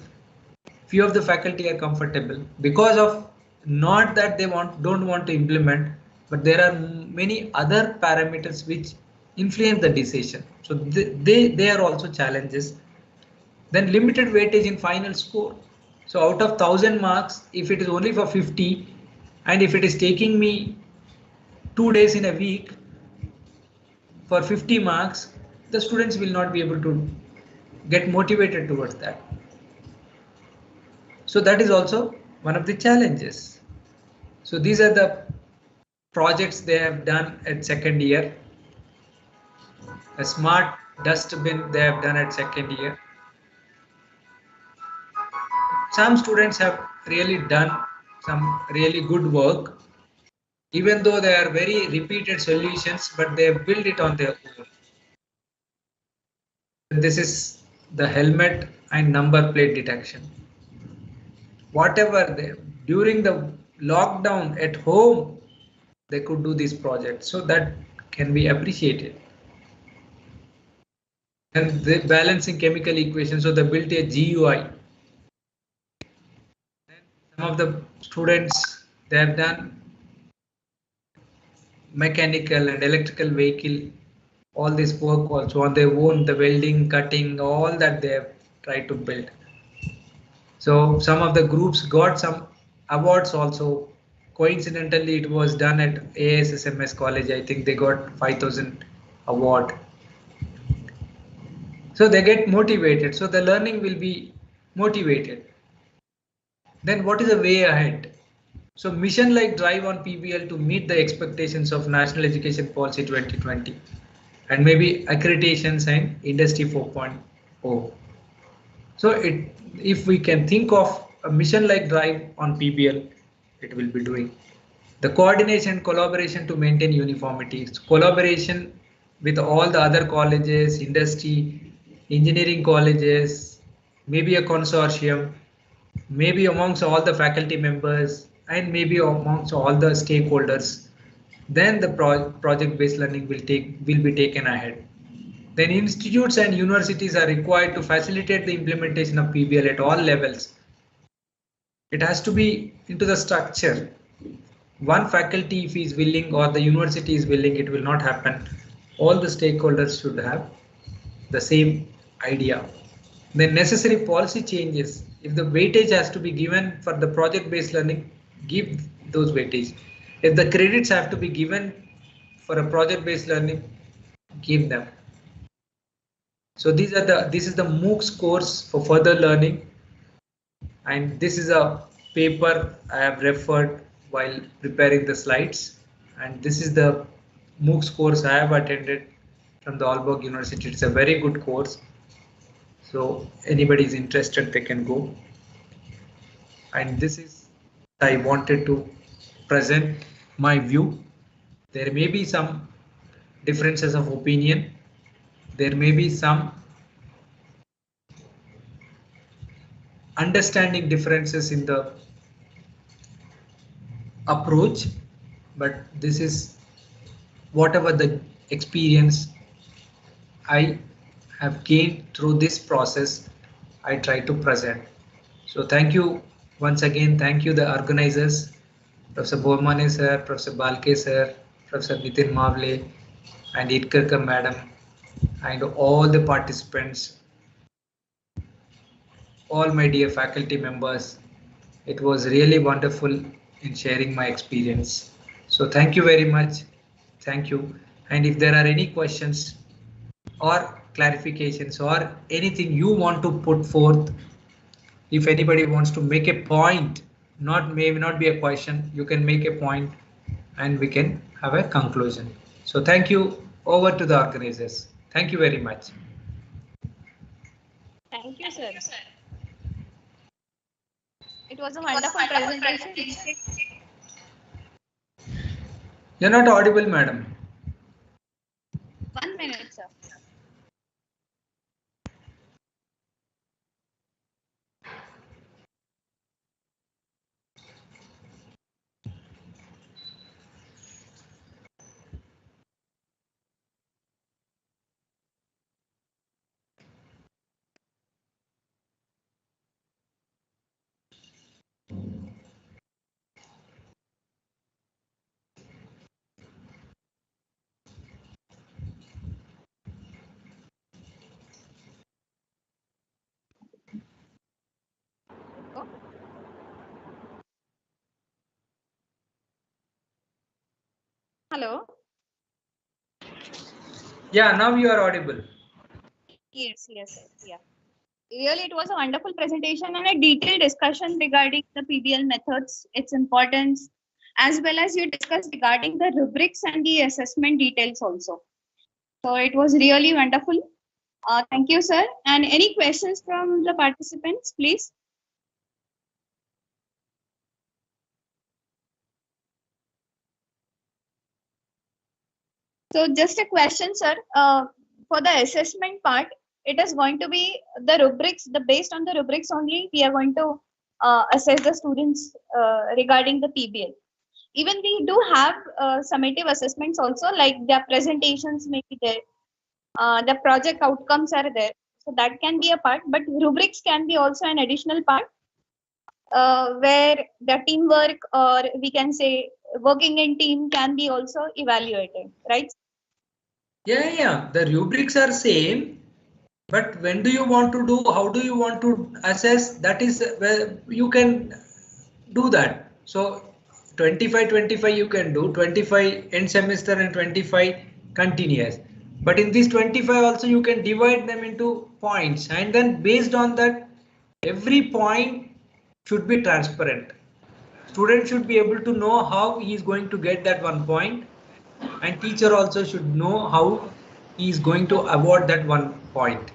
Few of the faculty are comfortable because of not that they don't want to implement, but there are many other parameters which influence the decision. So they are also challenges. Then limited weightage in final score. So out of 1,000 marks, if it is only for 50, and if it is taking me 2 days in a week for 50 marks, the students will not be able to get motivated towards that. So that is also one of the challenges. So these are the projects they have done at second year. A smart dustbin they have done at second year. Some students have really done some really good work, even though they are very repeated solutions, but they have built it on their own. This is the helmet and number plate detection. Whatever they, during the lockdown at home, they could do this project, so that can be appreciated. And the balancing chemical equation, so they built a GUI. Some of the students, they have done mechanical and electrical vehicle, all this work also on their own, the welding, cutting, all that they have tried to build. So some of the groups got some awards also. Coincidentally, it was done at AISSMS college. I think they got 5,000 award. So they get motivated. So the learning will be motivated. Then what is the way ahead? So mission like drive on PBL to meet the expectations of National Education Policy 2020 and maybe accreditations and Industry 4.0. So if we can think of a mission like drive on PBL, it will be doing. The coordination and collaboration to maintain uniformity. Collaboration with all the other colleges, industry, engineering colleges, maybe a consortium, maybe amongst all the faculty members, and maybe amongst all the stakeholders. Then the project-based learning will be taken ahead. Then institutes and universities are required to facilitate the implementation of PBL at all levels. It has to be into the structure. One faculty, if he is willing, or the university is willing, it will not happen. All the stakeholders should have the same idea. The necessary policy changes. If the weightage has to be given for the project-based learning, give those weightage. If the credits have to be given for a project-based learning, give them. So this is the MOOCs course for further learning, and this is a paper I have referred while preparing the slides, and this is the MOOCs course I have attended from the Aalborg University. It's a very good course, so anybody is interested, they can go. And this is, I wanted to present my view. There may be some differences of opinion. There may be some understanding differences in the approach, but this is whatever the experience I have gained through this process, I try to present. So thank you once again. Thank you, the organizers, Professor Bormane sir, Professor Balke sir, Professor Nitin Mavle, and Itkarkar madam, and all the participants, all my dear faculty members. It was really wonderful in sharing my experience. So thank you very much. Thank you. And if there are any questions or clarifications or anything you want to put forth, if anybody wants to make a point, maybe not be a question, you can make a point and we can have a conclusion. So thank you. Over to the organizers. Thank you very much. Thank you, sir. It was a wonderful presentation. You're not audible, madam. 1 minute, sir. Hello. Yeah, now you are audible. Yes. Yeah. Really, it was a wonderful presentation and a detailed discussion regarding the PBL methods, its importance, as well as you discussed regarding the rubrics and the assessment details also. So it was really wonderful. Thank you, sir. And any questions from the participants, please? So just a question, sir. For the assessment part, it is going to be the rubrics, based on the rubrics only, we are going to assess the students regarding the PBL. Even we do have summative assessments also, like their presentations may be there, the project outcomes are there. So that can be a part, but rubrics can be also an additional part where the teamwork, or we can say working in team, can be also evaluated, right? Yeah. The rubrics are same, but when do you want to do? How do you want to assess? That is where you can do that. So 25 you can do 25 end semester and 25 continuous. But in these 25 also you can divide them into points, and then based on that every point should be transparent. Student should be able to know how he is going to get that 1 point, and teacher also should know how he is going to award that 1 point.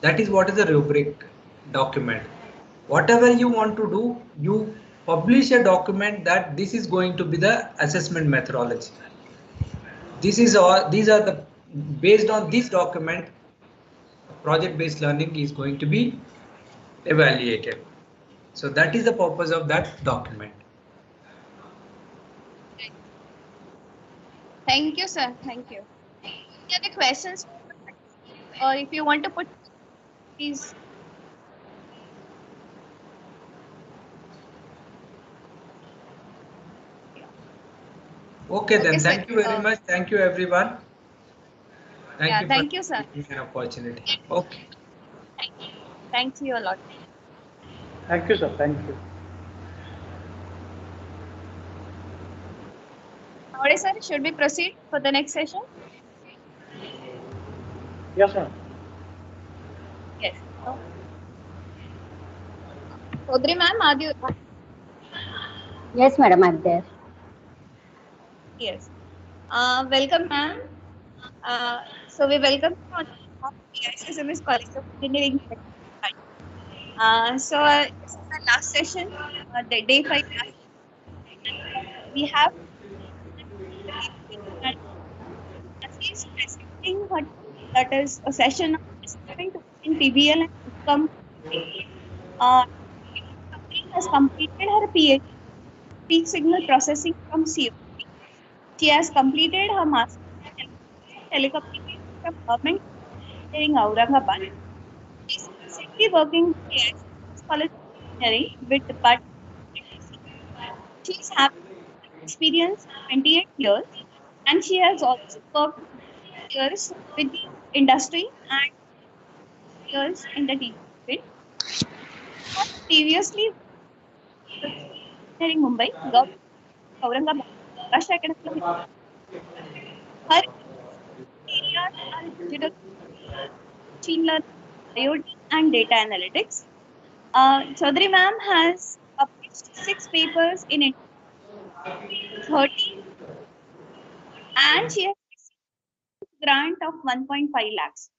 That is what is the rubric document. Whatever you want to do, you publish a document that this is going to be the assessment methodology. This is all. These are the based on this document, project-based learning is going to be evaluated. So that is the purpose of that document. Thank you, sir. Thank you. Any questions? Or if you want to put, please. Okay, then. Sir. Thank you very much. Thank you, everyone. Thank you, sir. Giving me an opportunity. Okay. Thank you a lot. Thank you, sir. Thank you. Alright, sir. Should we proceed for the next session? Yes, ma'am. Yes. Chaudhary ma'am, are you? Yes, madam, I'm there. Yes. Welcome, ma'am. So we welcome you on AISSMS College of Engineering. So this is the last session, the day 5 class. We have she is presenting her, that is a session of assessment in PBL and outcome. Has completed her PhD speech signal processing from CU. She has completed her master's in telecommunication from Government Engineering Aurangabad. She is recently working with AISSMS College of Engineering with Department. She is having experience 28 years, and she has also worked years with the industry and years in the teaching field. Previously, engineering Mumbai, Government Aurangabad, Maharashtra Academy. Her areas are digital, machine learning, IoT, and data analytics. Chaudhary ma'am has published 6 papers in it, 30, and she has received a grant of 1.5 lakhs.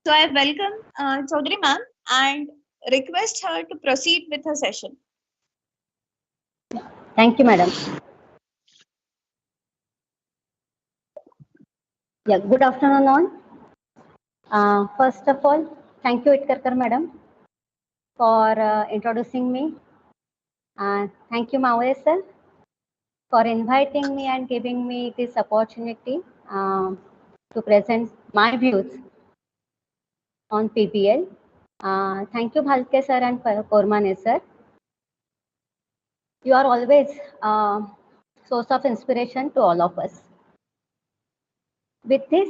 So I welcome Chaudhary ma'am and request her to proceed with her session. Thank you, madam. Yeah, good afternoon all. First of all, thank you, Itkarkar madam, for introducing me. Thank you, Mawale sir, for inviting me and giving me this opportunity to present my views on PBL. Thank you, Bhalke sir and Kormane sir. You are always a source of inspiration to all of us. With this,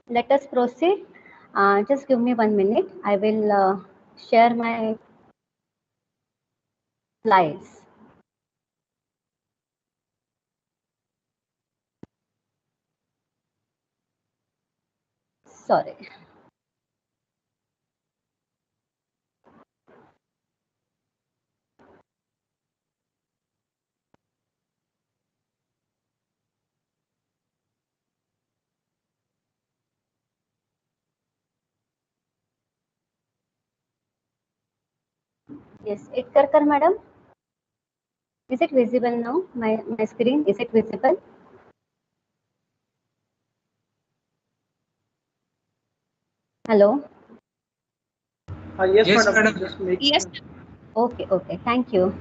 let us proceed. Just give me 1 minute. I will share my slides. Sorry. Yes, Itkarkar madam. Is it visible now? My screen, is it visible? Hello. Yes, Yes, madam. madam. Just make. Yes. Okay, okay. Thank you.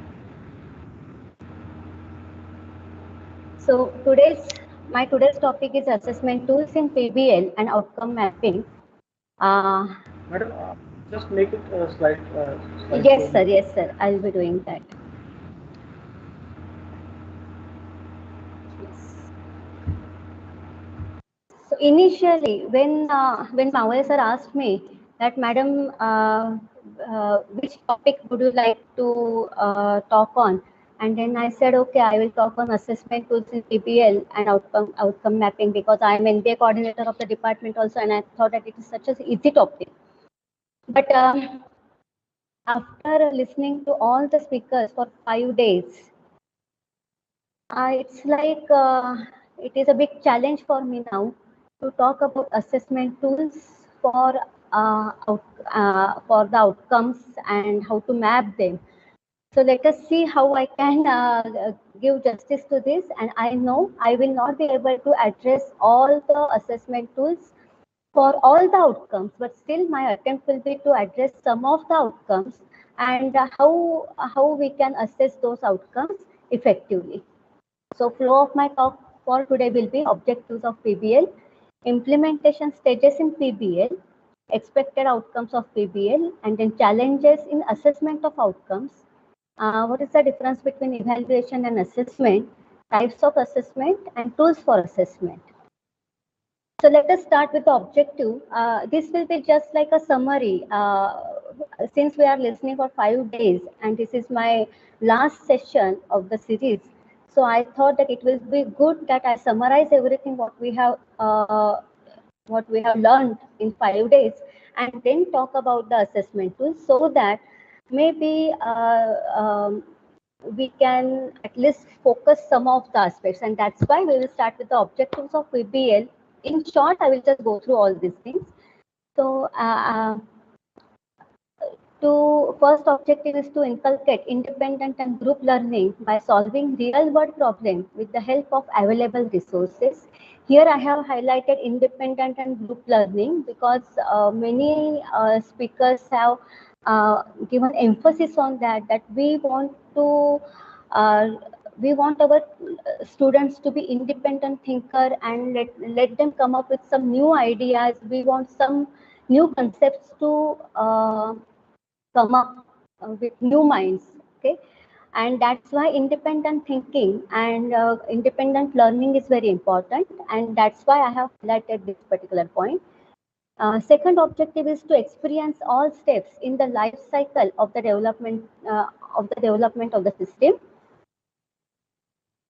So my today's topic is assessment tools in PBL and outcome mapping. Madam, just make it slide. Yes, sir. Yes, sir. I'll be doing that. Yes. So initially, when Mawai sir asked me that, madam, which topic would you like to talk on? And then I said, okay, I will talk on assessment tools in PBL and outcome mapping, because I am MBA coordinator of the department also, and I thought that it is such an easy topic. But after listening to all the speakers for 5 days, it's like it is a big challenge for me now to talk about assessment tools for the outcomes and how to map them. So let us see how I can give justice to this. And I know I will not be able to address all the assessment tools for all the outcomes, but still my attempt will be to address some of the outcomes and how we can assess those outcomes effectively. So flow of my talk for today will be objectives of PBL, implementation stages in PBL, expected outcomes of PBL, and then challenges in assessment of outcomes. What is the difference between evaluation and assessment, types of assessment, and tools for assessment. So let us start with the objective. This will be just like a summary. Since we are listening for 5 days and this is my last session of the series, so I thought that it will be good that I summarize everything what we have learned in 5 days, and then talk about the assessment tools, so that maybe we can at least focus some of the aspects. And that's why we will start with the objectives of PBL. In short, I will just go through all these things. So first objective is to inculcate independent and group learning by solving real world problems with the help of available resources. Here I have highlighted independent and group learning because many speakers have given emphasis on that we want our students to be independent thinker and let them come up with some new ideas. We want some new concepts to come up with new minds. Okay, and that's why independent thinking and independent learning is very important, and that's why I have highlighted this particular point. Second objective is to experience all steps in the life cycle of the development of the system.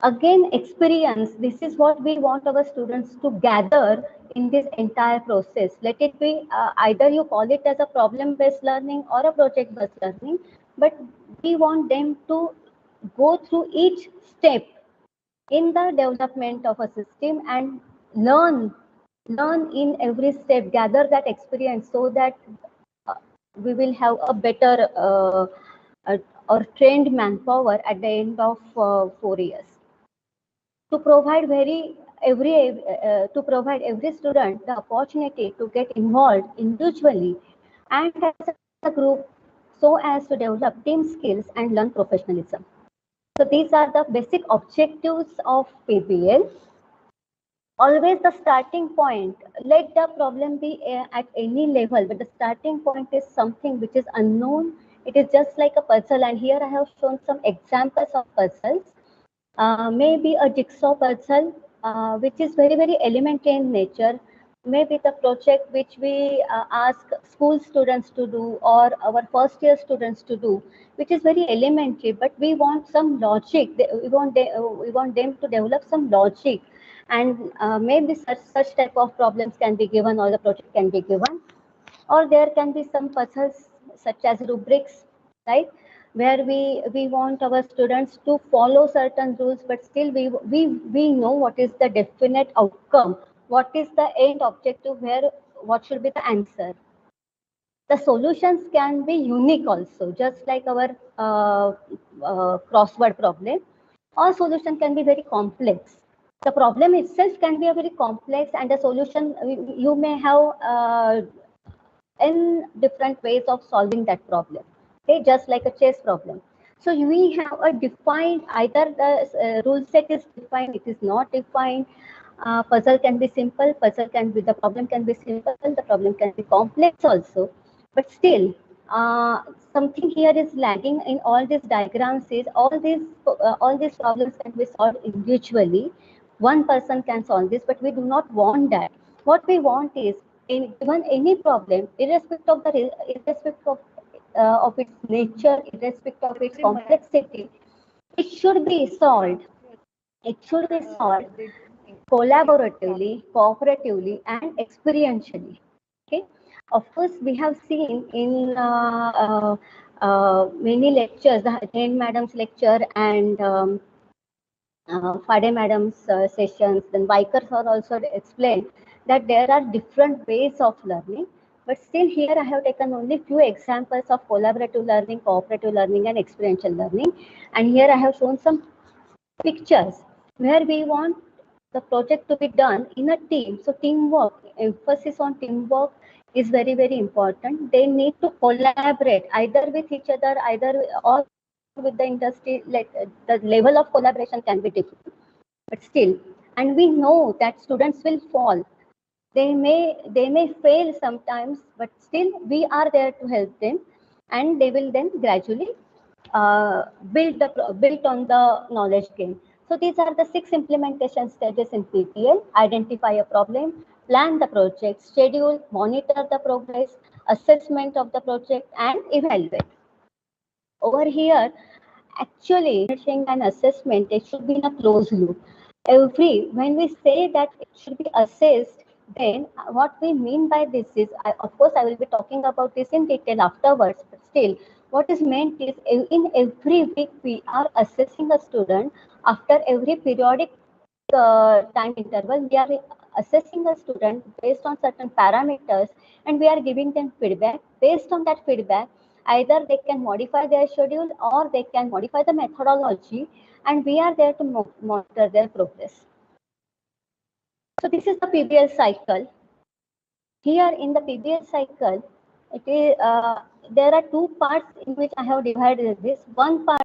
Again, experience, this is what we want our students to gather in this entire process. Let it be either you call it as a problem-based learning or a project-based learning, but we want them to go through each step in the development of a system and learn in every step, gather that experience, so that we will have a better or trained manpower at the end of 4 years. To provide every student the opportunity to get involved individually and as a group, so as to develop team skills and learn professionalism. So these are the basic objectives of PBL. Always the starting point, let the problem be at any level, but the starting point is something which is unknown. It is just like a puzzle, and here I have shown some examples of puzzles. Maybe a jigsaw puzzle, which is very, very elementary in nature. Maybe the project which we ask school students to do or our first year students to do, which is very elementary, but we want some logic. We want them to develop some logic and maybe such type of problems can be given, or the project can be given, or there can be some puzzles such as rubrics, right, where we want our students to follow certain rules, but still we know what is the definite outcome, what is the end objective, where what should be the answer. The solutions can be unique also, just like our crossword problem. All solution can be very complex. The problem itself can be a very complex, and the solution you may have in different ways of solving that problem. Okay, just like a chess problem. So we have a defined, either the rule set is defined, it is not defined. Puzzle can be simple, the problem can be simple, the problem can be complex also. But still, something here is lagging in all these diagrams is all these problems can be solved individually. One person can solve this, but we do not want that. What we want is, given any problem, irrespective of its nature, irrespective of its complexity, it should be solved. It should be solved collaboratively, cooperatively, and experientially. Okay. Of course, we have seen in many lectures, the Jane Madam's lecture and Fade Madam's sessions, then Bikers are also explained that there are different ways of learning. But still here I have taken only few examples of collaborative learning, cooperative learning, and experiential learning. And here I have shown some pictures where we want the project to be done in a team. So teamwork, emphasis on teamwork is very, very important. They need to collaborate either with each other, either or with the industry. Like the level of collaboration can be different, but still, and we know that students will fall. They may fail sometimes, but still we are there to help them, and they will then gradually built on the knowledge gain. So these are the 6 implementation stages in PPL: identify a problem, plan the project, schedule, monitor the progress, assessment of the project, and evaluate. Over here, actually, monitoring and assessment, it should be in a closed loop. When we say that it should be assessed, then what we mean by this is, of course, I will be talking about this in detail afterwards, but still, what is meant is in every week we are assessing a student. After every periodic time interval, we are assessing a student based on certain parameters, and we are giving them feedback. Based on that feedback, either they can modify their schedule or they can modify the methodology, and we are there to monitor their progress. So this is the PBL cycle. Here in the PBL cycle, there are 2 parts in which I have divided this. One part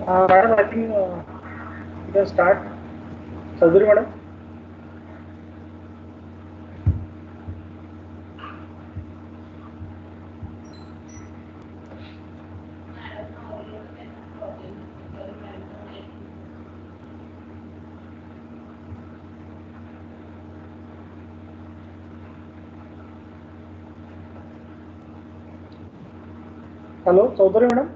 Madam, I think you can start. Chaudhary madam. Hello, Chaudhary madam.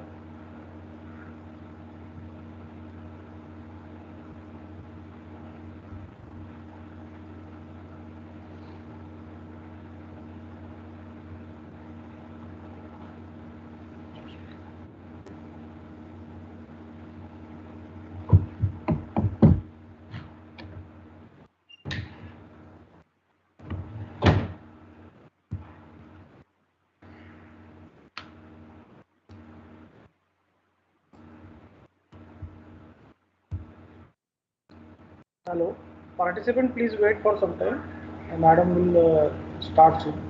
Hello, participant, please wait for some time. Madam will start soon.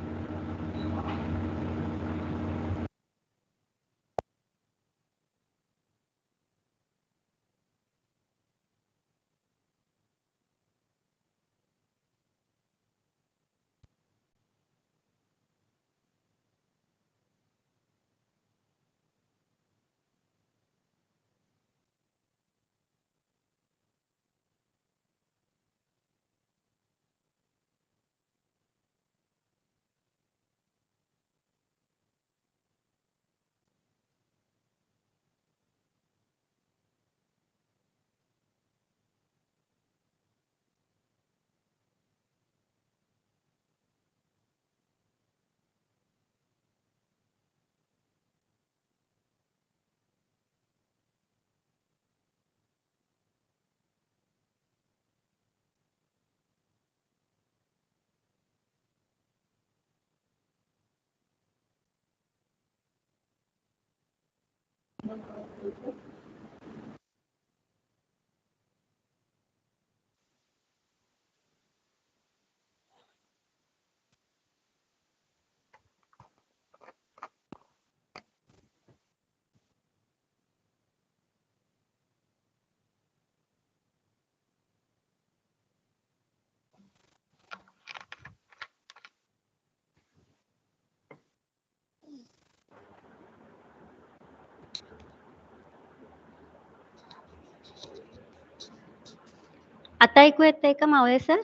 आता ऐकू येतंय का मावळे sir?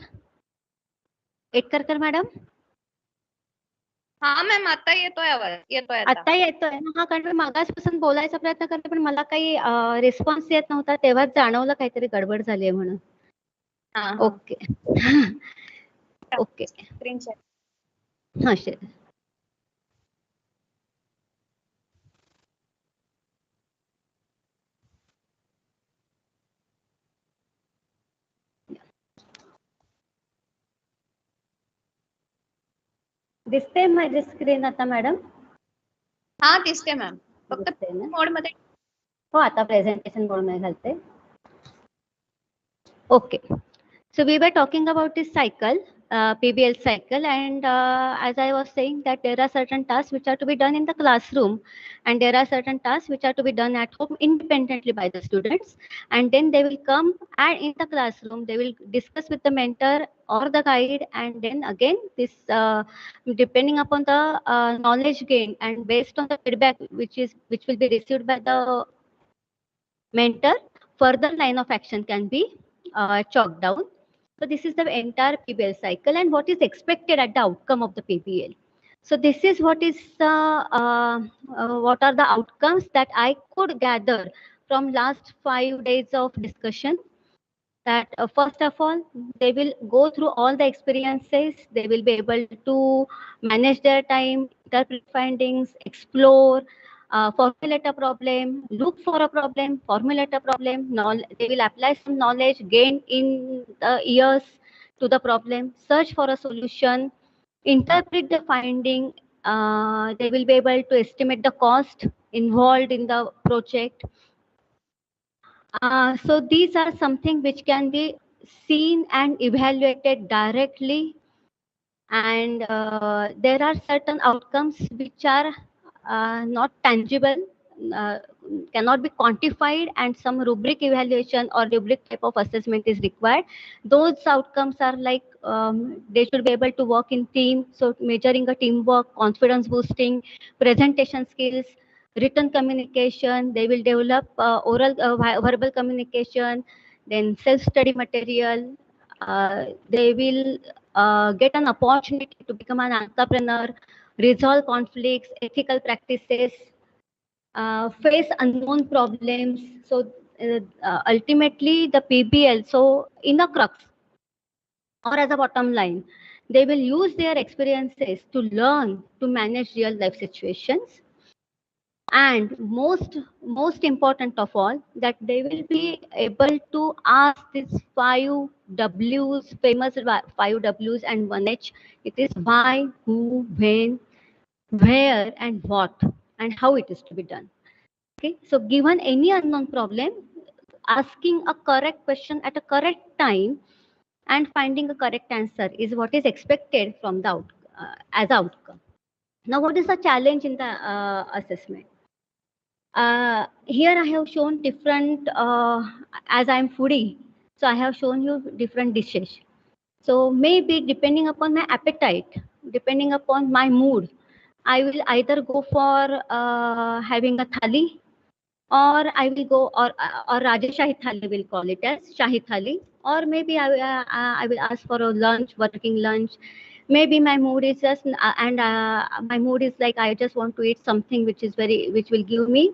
एटकरकर madam? हा ma'am, आता येतोय आवाज. आता येतोय ना? हा, कारण मगाचपासून बोलायचा प्रयत्न करते पण मला काही रिस्पॉन्स येत नव्हता, तेव्हाच जाणवलं काहीतरी गडबड झाली म्हणून. ओके. ओके. Screen share. हा, शेअर. दिसते माझी स्क्रीन आता मॅडम? हा, दिसते मॅम. फक्त मोड मध्ये. हो, आता प्रेझेंटेशन मोड मध्ये घालते. Okay, so we were talking about this cycle, PBL cycle, and as I was saying that there are certain tasks which are to be done in the classroom, and there are certain tasks which are to be done at home independently by the students, and then they will come and in the classroom they will discuss with the mentor or the guide, and then again this depending upon the knowledge gained and based on the feedback which will be received by the mentor, further line of action can be chalked down. So this is the entire PBL cycle and what is expected at the outcome of the PBL. So this is what is what are the outcomes that I could gather from last 5 days of discussion. That first of all, they will go through all the experiences. They will be able to manage their time, interpret findings, explore, formulate a problem, look for a problem, formulate a problem. They will apply some knowledge gained in the years to the problem, search for a solution, interpret the finding. They will be able to estimate the cost involved in the project. So these are something which can be seen and evaluated directly, and there are certain outcomes which are not tangible, cannot be quantified, and some rubric evaluation or rubric type of assessment is required. Those outcomes are like they should be able to work in team, so measuring a teamwork, confidence boosting, presentation skills, written communication. They will develop oral verbal communication, then self-study material. They will get an opportunity to become an entrepreneur, resolve conflicts, ethical practices, face unknown problems. So ultimately the PBL, so in a crux or as a bottom line, they will use their experiences to learn to manage real life situations. And most important of all, that they will be able to ask these 5 W's, famous 5 W's and 1 H. It is why, who, when, where, and what, and how it is to be done. Okay, so given any unknown problem, asking a correct question at a correct time and finding a correct answer is what is expected from the as outcome. Now, what is the challenge in the assessment? Here I have shown different, as I'm foodie, so I have shown you different dishes. So maybe depending upon my appetite, depending upon my mood, I will either go for having a thali, or I will go, or Raja Shahi Thali will call it as Shahi Thali, or maybe I will ask for a lunch, working lunch. Maybe my mood is just, my mood is like I just want to eat something which will give me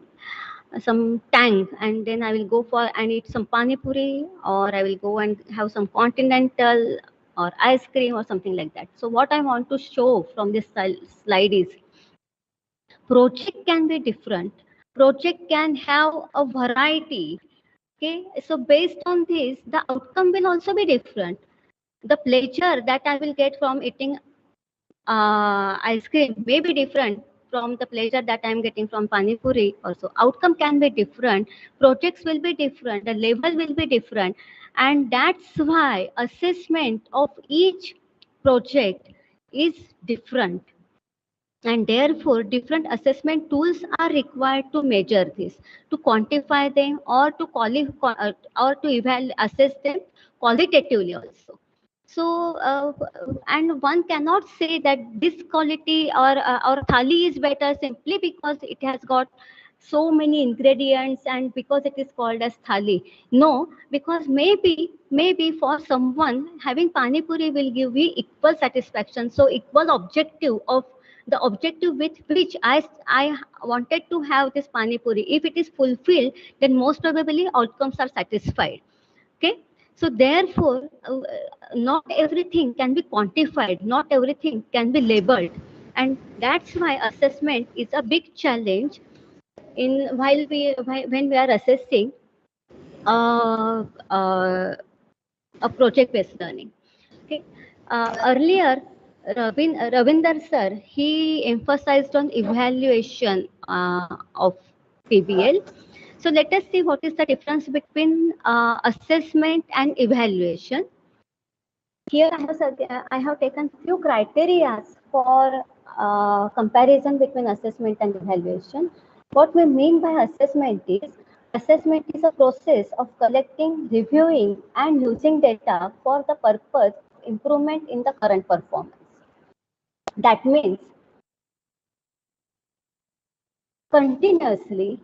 some tang, and then I will go for and eat some pani puri, or I will go and have some continental or ice cream or something like that. So what I want to show from this slide is project can be different. Project can have a variety. Okay, so based on this, the outcome will also be different. The pleasure that I will get from eating ice cream may be different from the pleasure that I am getting from pani puri. Also, outcome can be different. Projects will be different. The level will be different, and that's why assessment of each project is different. And therefore, different assessment tools are required to measure this, to quantify them, or to assess them qualitatively also. So, and one cannot say that this quality or thali is better simply because it has got so many ingredients and because it is called as thali. No, because maybe for someone having pani puri will give you equal satisfaction. So equal objective of the objective with which I wanted to have this pani puri, if it is fulfilled, then most probably outcomes are satisfied. Okay, so therefore not everything can be quantified, not everything can be labeled, and that's why assessment is a big challenge in when we are assessing a project-based learning. Okay, earlier Ravinder sir, he emphasized on evaluation of PBL. So let us see what is the difference between assessment and evaluation. Here I have taken few criteria for comparison between assessment and evaluation. What we mean by assessment is a process of collecting, reviewing, and using data for the purpose of improvement in the current performance. That means continuously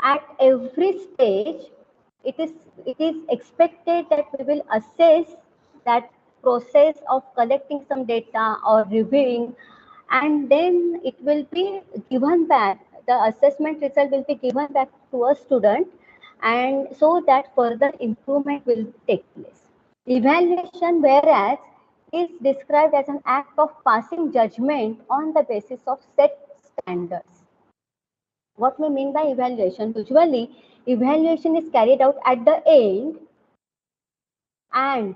at every stage, it is expected that we will assess that process of collecting some data or reviewing, and then it will be given back. The assessment result will be given back to a student, and so that further improvement will take place. Evaluation, whereas, is described as an act of passing judgment on the basis of set standards. What we mean by evaluation? Usually, evaluation is carried out at the end, and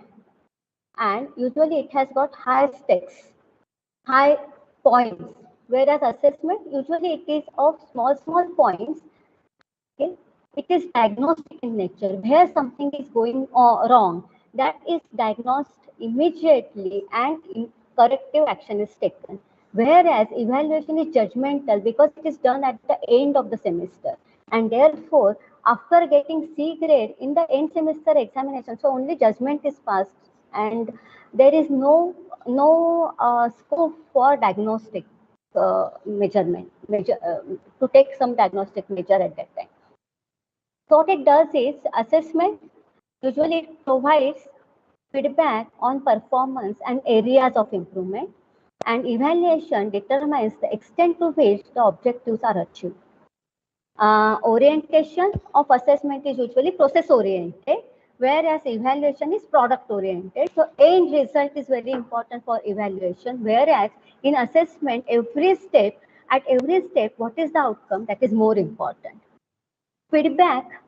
usually it has got high stakes, high points, whereas assessment usually it is of small points. Okay, it is diagnostic in nature. Where something is going wrong, that is diagnosed immediately and corrective action is taken. Whereas evaluation is judgmental because it is done at the end of the semester. And therefore, after getting C grade in the end semester examination, so only judgment is passed, and there is no scope for diagnostic measurement, to take some diagnostic measure at that time. So what it does is assessment usually it provides feedback on performance and areas of improvement, and evaluation determines the extent to which the objectives are achieved. Orientation of assessment is usually process oriented, whereas evaluation is product oriented. So end result is very important for evaluation, whereas in assessment at every step what is the outcome, that is more important. Feedback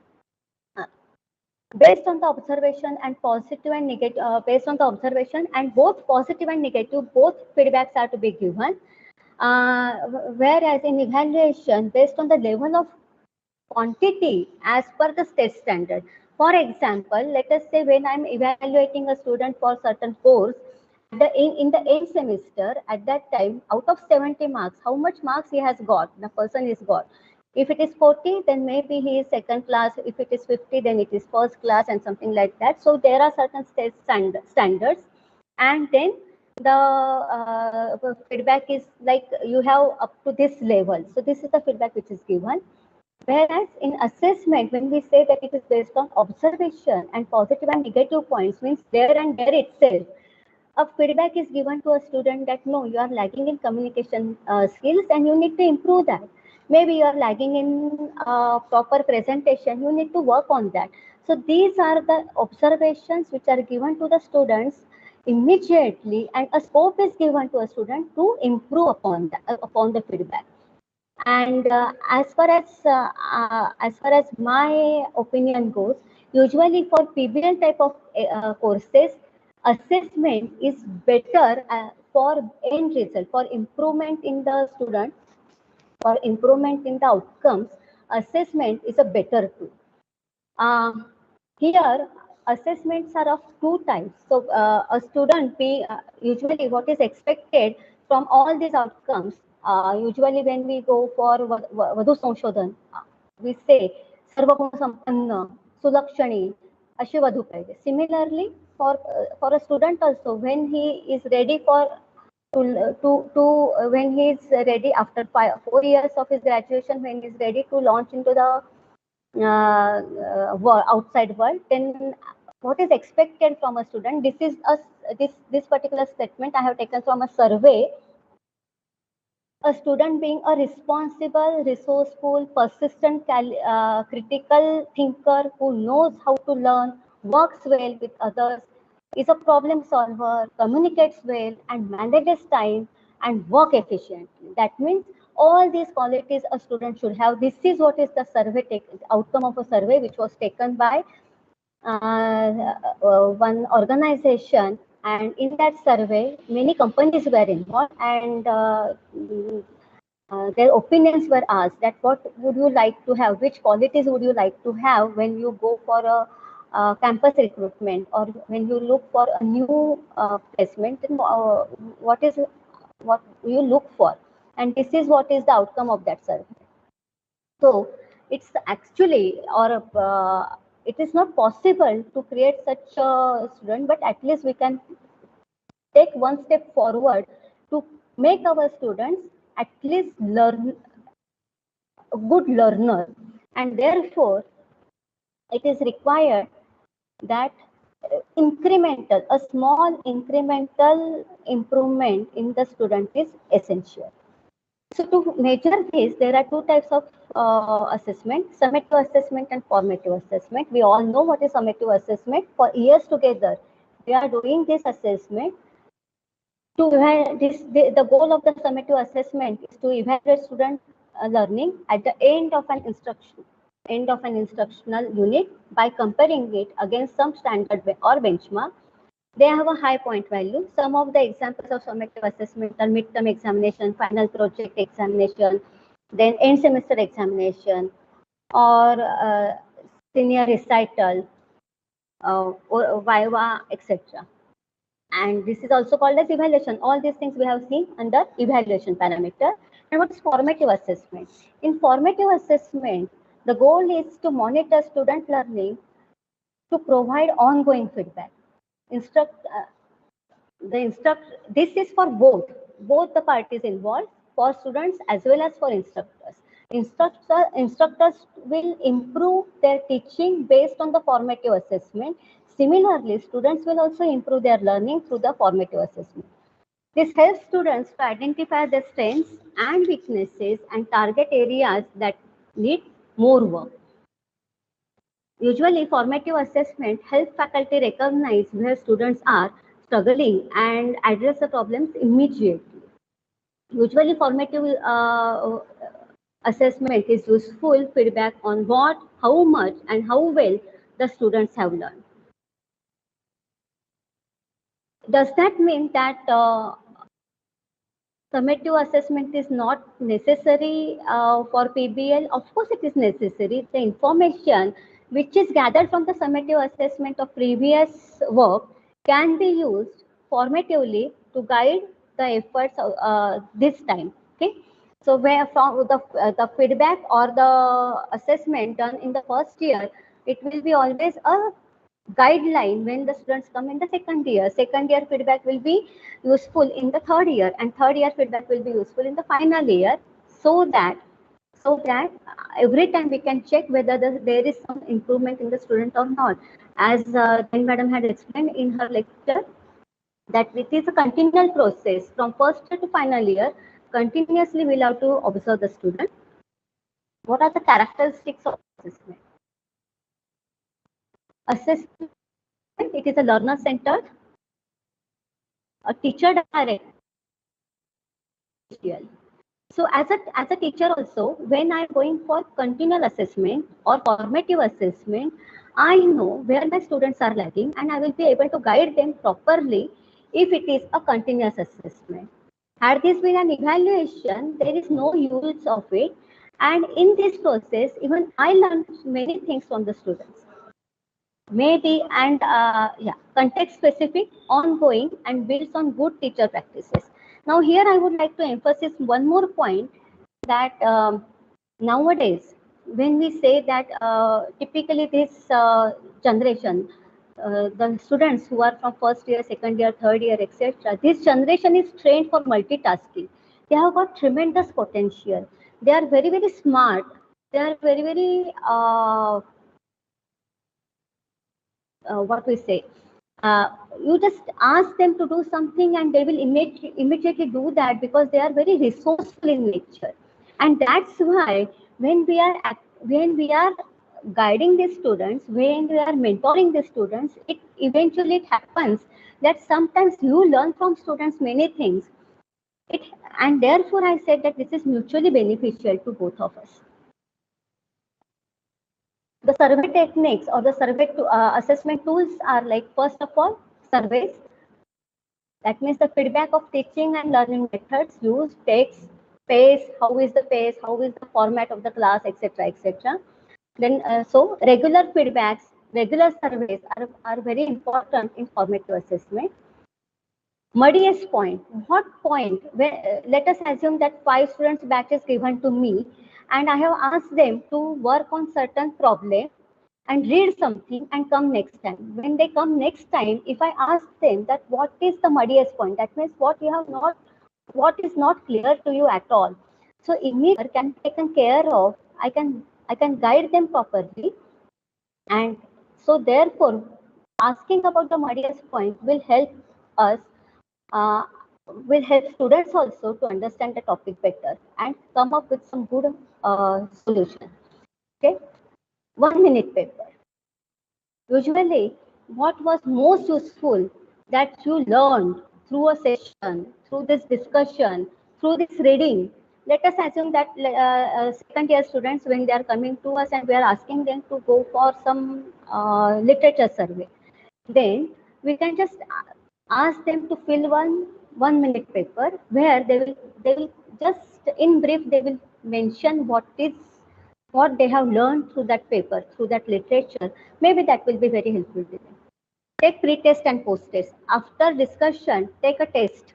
based on the observation and positive and negative, based on the observation and both positive and negative, both feedbacks are to be given. Whereas in evaluation, based on the level of quantity as per the state standard. For example, let us say when I'm evaluating a student for certain course, in the end semester, at that time, out of 70 marks, how much marks he has got, the person is got. If it is 40, then maybe he is second class. If it is 50, then it is first class and something like that. So there are certain state standards. And then the feedback is like you have up to this level. So this is the feedback which is given. Whereas in assessment, when we say that it is based on observation and positive and negative points, means there and there itself, a feedback is given to a student that no, you are lagging in communication skills and you need to improve that. Maybe you are lagging in proper presentation, you need to work on that. So these are the observations which are given to the students immediately, and a scope is given to a student to improve upon the feedback. And as far as my opinion goes, usually for PBL type of courses, assessment is better for end result, for improvement in the student, for improvement in the outcomes. Assessment is a better tool. Here, assessments are of two types. So, a student, usually what is expected from all these outcomes, usually when we go for Vadhu Samshodhan, we say Sarva Guna Sampanna, Sulakshani, Ashi Vadhu पाहिजे. Similarly, for a student also, when he is ready when he is ready after 4 years of his graduation, when he is ready to launch into the outside world, then what is expected from a student? This particular statement I have taken from a survey. A student being a responsible, resourceful, persistent, critical thinker who knows how to learn, works well with others, is a problem solver, communicates well, and manages time and work efficiently. That means all these qualities a student should have. This is what is the survey outcome of a survey which was taken by one organization, and in that survey many companies were involved, and their opinions were asked that what would you like to have, which qualities would you like to have when you go for a campus recruitment, or when you look for a new placement, and what you look for, and this is what is the outcome of that survey. So it's actually, it is not possible to create such a student, but at least we can take one step forward to make our students at least learn a good learner, and therefore it is required that a small incremental improvement in the student is essential. So to measure this, there are two types of assessment: summative assessment and formative assessment. We all know what is summative assessment. For years together, we are doing this assessment. The goal of the summative assessment is to evaluate student learning at the end of an instructional unit by comparing it against some standard or benchmark. They have a high point value. Some of the examples of summative assessment are midterm examination, final project examination, then end semester examination, or senior recital, or viva, etc. And this is also called as evaluation. All these things we have seen under evaluation parameter. And what is formative assessment? In formative assessment, The goal is to monitor student learning, to provide ongoing feedback. This is for both the parties involved, for students as well as for instructors. Instructors will improve their teaching based on the formative assessment. Similarly, students will also improve their learning through the formative assessment. This helps students to identify their strengths and weaknesses and target areas that need more work. Usually, formative assessment helps faculty recognize where students are struggling and address the problems immediately. Usually, formative assessment is useful feedback on what, how much, and how well the students have learned. Does that mean that summative assessment is not necessary for PBL? Of course, it is necessary. The information which is gathered from the summative assessment of previous work can be used formatively to guide the efforts this time. Okay, so where from the feedback or the assessment done in the first year, it will be always a guideline when the students come in the second year. Second year feedback will be useful in the third year, and third year feedback will be useful in the final year, so that every time we can check whether there is some improvement in the student or not. As then Madam had explained in her lecture, that it is a continual process from first year to final year. Continuously we'll have to observe the student. What are the characteristics of assessment? Assessment, it is a learner centered, a teacher direct. So as a teacher also, when I'm going for continual assessment or formative assessment, I know where my students are lagging and I will be able to guide them properly if it is a continuous assessment. Had this been an evaluation, there is no use of it. And in this process, even I learned many things from the students. Maybe and context specific, ongoing, and builds on good teacher practices. Now here I would like to emphasize one more point, that nowadays when we say that typically this generation, the students who are from first year, second year, third year, etc., this generation is trained for multitasking. They have got tremendous potential. They are very, very smart. They are very, very what we say, you just ask them to do something and they will immediately do that, because they are very resourceful in nature. And that's why when we are guiding the students, when we are mentoring the students, it happens that sometimes you learn from students many things. And therefore I said that this is mutually beneficial to both of us. The survey techniques or the survey assessment tools are like, first of all, surveys. That means the feedback of teaching and learning methods used, text, pace, how is the format of the class, etc., etc. Then so regular feedbacks, regular surveys are very important in formative assessment. Muddiest point, what point? Let us assume that 5 students batch is given to me and I have asked them to work on certain problem and read something and come next time. When they come next time, if I ask them that what is the muddiest point, that means what is not clear to you at all. So immediately can be taken care of. I can guide them properly, and so therefore asking about the muddiest point will help us, will help students also to understand the topic better and come up with some good solution. Okay, 1 minute paper. Usually, what was most useful that you learned through a session, through this discussion, through this reading. Let us assume that second year students, when they are coming to us and we are asking them to go for some literature survey, then we can just ask them to fill one minute paper where they will just in brief they will mention what they have learned through that paper, through that literature. Maybe that will be very helpful to them. Take pre-test and post-test. After discussion, take a test.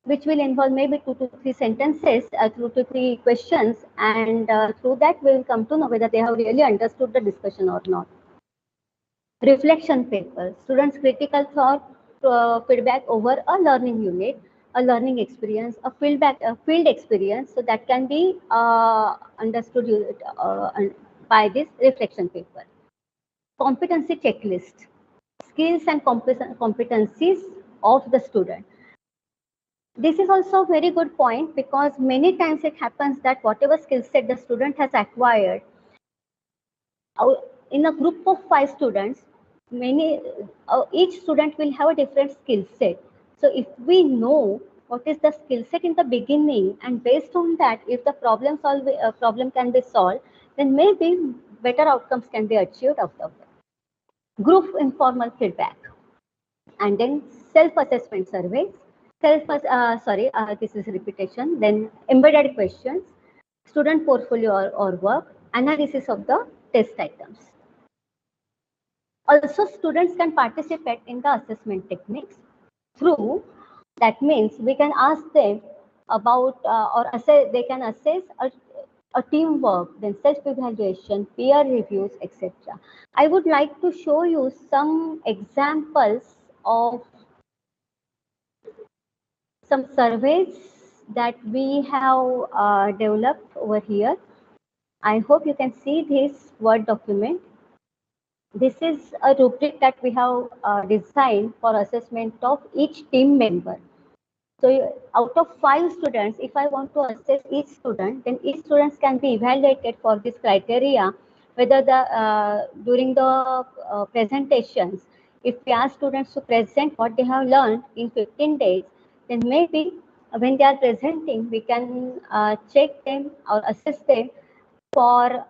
which will involve maybe 2 to 3 sentences, 2 to 3 questions, and through that we will come to know whether they have really understood the discussion or not. Reflection paper, students' critical thought, feedback over a learning unit, a learning experience, a field experience, so that can be understood by this reflection paper. Competency checklist, skills and competencies of the student. This is also a very good point, because many times it happens that whatever skill set the student has acquired, in a group of 5 students, each student will have a different skill set. So if we know what is the skill set in the beginning, and based on that, if the problem can be solved, then maybe better outcomes can be achieved out of it. Group informal feedback, and then self-assessment surveys. This is repetition. Then embedded questions, student portfolio or work, analysis of the test items. Also, students can participate in the assessment techniques through, that means we can ask them about they can assess a teamwork, then self-evaluation, peer reviews, etc. I would like to show you some examples of some surveys that we have developed over here. I hope you can see this Word document. This is a rubric that we have designed for assessment of each team member. So out of 5 students, if I want to assess each student, then each student can be evaluated for this criteria, whether during the presentations, if we ask students to present what they have learned in 15 days, then maybe when they are presenting, we can check them or assess them for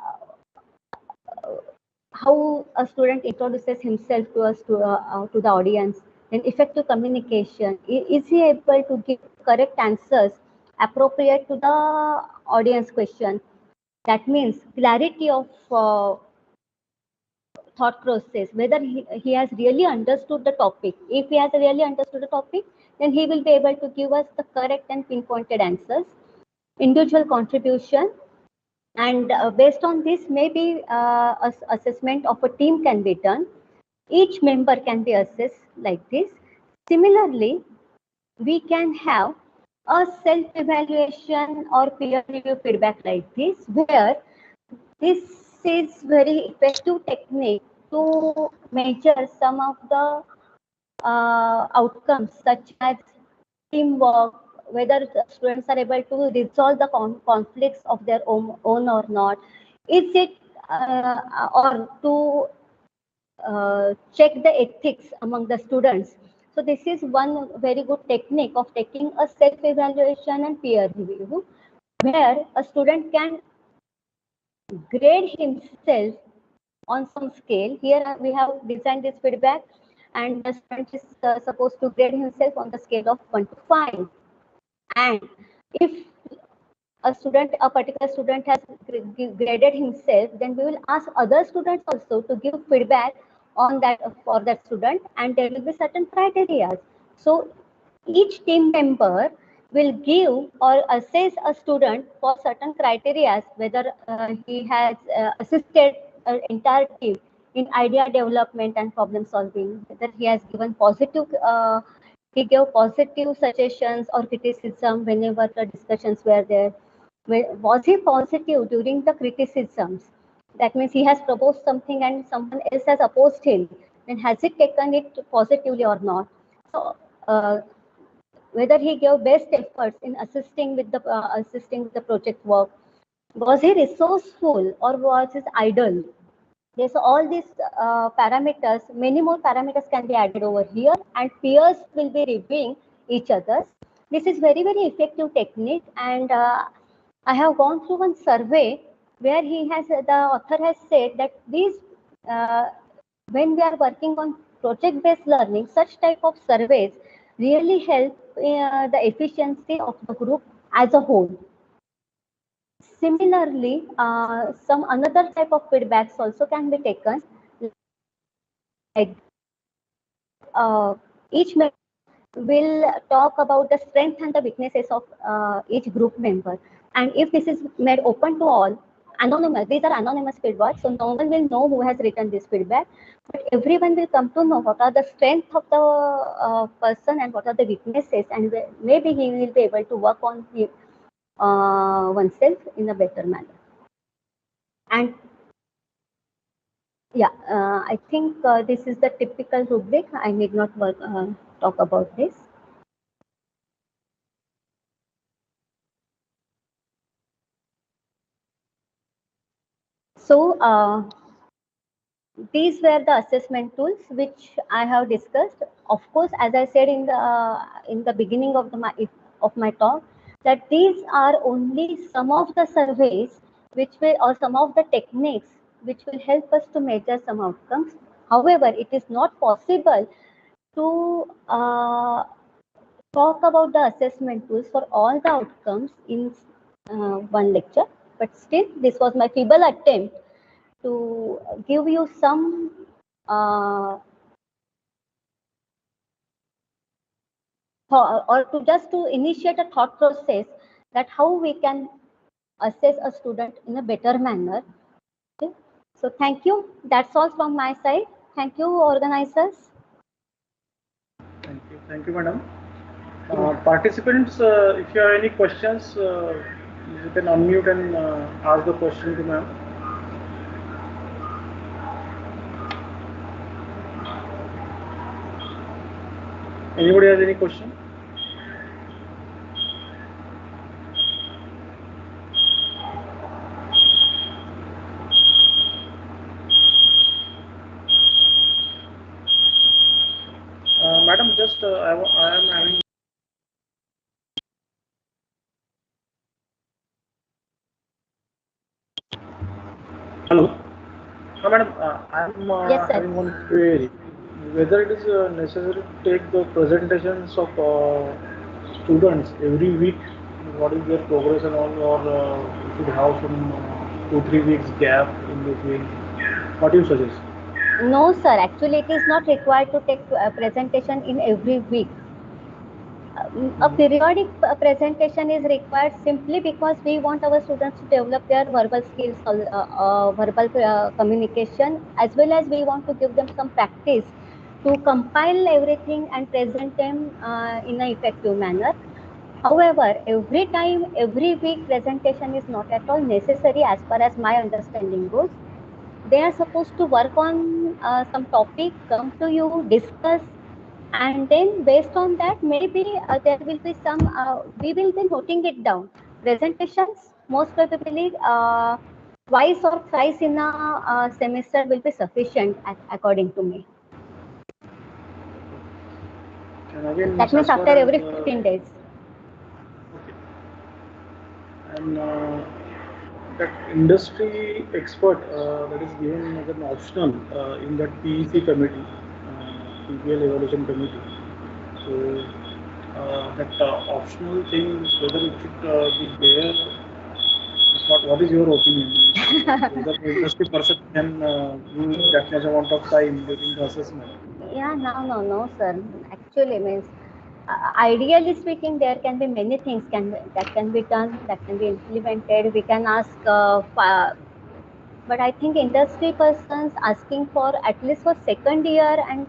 how a student introduces himself to the audience, then effective communication. Is he able to give correct answers appropriate to the audience question? That means clarity of thought process, whether he has really understood the topic. If he has really understood the topic, then he will be able to give us the correct and pinpointed answers. Individual contribution, and based on this, maybe assessment of a team can be done. Each member can be assessed like this. Similarly, we can have a self-evaluation or peer review feedback like this, where this is very effective technique to measure some of the outcomes, such as teamwork, whether the students are able to resolve the conflicts of their own or not. Is it or to check the ethics among the students. So this is one very good technique of taking a self-evaluation and peer review, where a student can grade himself on some scale. Here we have designed this feedback, and the student is supposed to grade himself on the scale of 1 to 5. And if a particular student has graded himself, then we will ask other students also to give feedback on that for that student, and there will be certain criteria. So each team member will give or assess a student for certain criteria, whether he has assisted an entire team in idea development and problem solving, whether he has given positive he gave positive suggestions or criticism whenever the discussions were there. Was he positive during the criticisms? That means he has proposed something and someone else has opposed him. Then has he taken it positively or not? So whether he gave best efforts in assisting with the project work. Was he resourceful or was he idle? Okay, so all these parameters, many more parameters can be added over here, and peers will be reviewing each other's. This is very, very effective technique, and I have gone through one survey where the author has said that these, when we are working on project-based learning, such type of surveys really help the efficiency of the group as a whole. Similarly, some another type of feedbacks also can be taken. Like each member will talk about the strength and the weaknesses of each group member. And if this is made open to all, anonymous, these are anonymous feedback, so no one will know who has written this feedback, but everyone will come to know what are the strengths of the person and what are the weaknesses, and maybe he will be able to work on oneself in a better manner. And yeah, I think this is the typical rubric. I need not talk about this. So these were the assessment tools which I have discussed. Of course, as I said in the beginning of my talk, that these are only some of the surveys which will, or some of the techniques which will help us to measure some outcomes. However, it is not possible to talk about the assessment tools for all the outcomes in one lecture, but still this was my feeble attempt to give you some or to just to initiate a thought process that how we can assess a student in a better manner. Okay. So thank you. That's all from my side. Thank you, organizers. Thank you, madam. Participants, if you have any questions, you can unmute and ask the question to ma'am. Anybody has any question? Madam, just I am having. Hello. Madam, I am Yes, sir. having one query. Whether it is necessary to take the presentations of students every week, what is their progress and all, or should have some 2-3 weeks gap in between? What do you suggest? No, sir. Actually, it is not required to take a presentation in every week. A periodic presentation is required simply because we want our students to develop their verbal skills, verbal communication, as well as we want to give them some practice to compile everything and present them in an effective manner. However, every time, every week presentation is not at all necessary as far as my understanding goes. They are supposed to work on some topic, come to you, discuss, and then based on that, maybe there will be some, we will be noting it down. Presentations, most probably twice or thrice in a semester will be sufficient according to me. And again, that means after every 15 days. Okay. And that industry expert that is given as an optional in that PEC committee, PPL evaluation committee. So that optional thing, whether it should be there, what is your opinion? Whether the industry person can use that much amount of time during the assessment? Yeah, no, sir. Actually, means ideally speaking, there can be many things that can be done, that can be implemented. We can ask, but I think industry persons asking for at least for second year and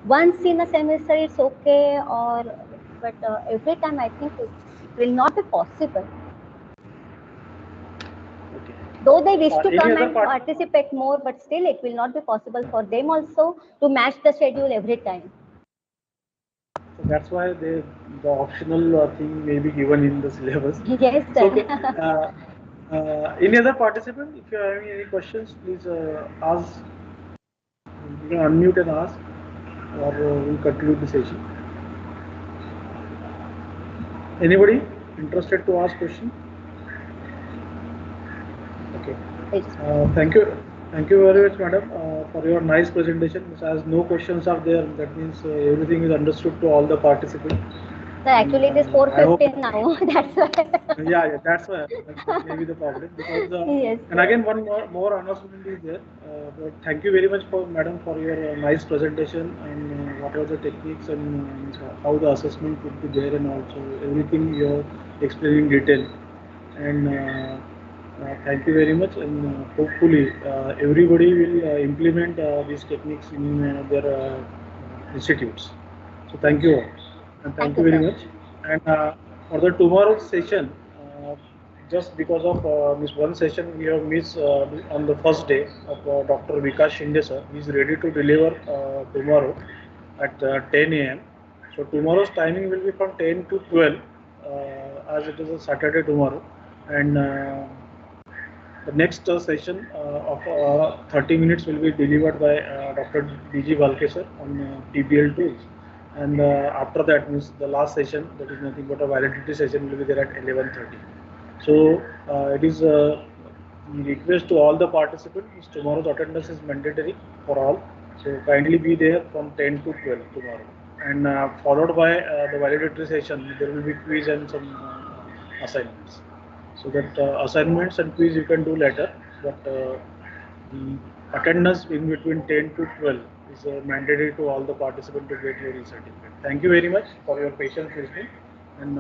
once in a semester it's okay, or but every time I think it will not be possible. Okay. Though they wish to come and participate more, but still it will not be possible for them also to match the schedule every time. So that's why the optional thing may be given in the syllabus. Yes, sir. Okay. Any other participant? If you are having any questions, please ask. You can unmute and ask, or we'll conclude the session. Anybody interested to ask question? Okay. Thank you very much, madam, for your nice presentation. As no questions are there, that means everything is understood to all the participants. So actually it is 4:15 now. That's why. Yeah, that's why that may be the problem because Yes. and again one more announcement is there. But thank you very much for madam for your nice presentation and whatever the techniques and how the assessment would be there and also everything you are explaining in detail. And thank you very much and hopefully everybody will implement these techniques in their institutes. So thank you all and thank you very much. And for the tomorrow's session, just because of this one session we have missed on the first day of Dr. Vikas Shinde sir. He is ready to deliver tomorrow at 10 a.m. So tomorrow's timing will be from 10 to 12 as it is a Saturday tomorrow. And the next session of 30 minutes will be delivered by Dr. D.G. Balke sir on TBL tools. And after that means the last session, that is nothing but a validity session, will be there at 11:30. So it is request to all the participants. Tomorrow's attendance is mandatory for all. So kindly be there from 10 to 12 tomorrow. And followed by the validatory session, there will be quiz and some assignments. So that assignments and quiz you can do later, but the attendance in between 10 to 12 is mandatory to all the participants to get your certificate. Thank you very much for your patience listening. And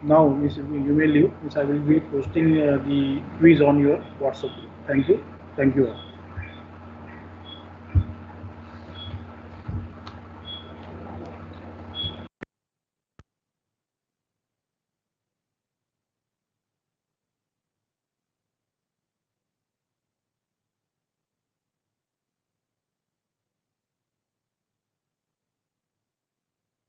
now you may leave. I will be posting the quiz on your WhatsApp group. Thank you. Thank you all.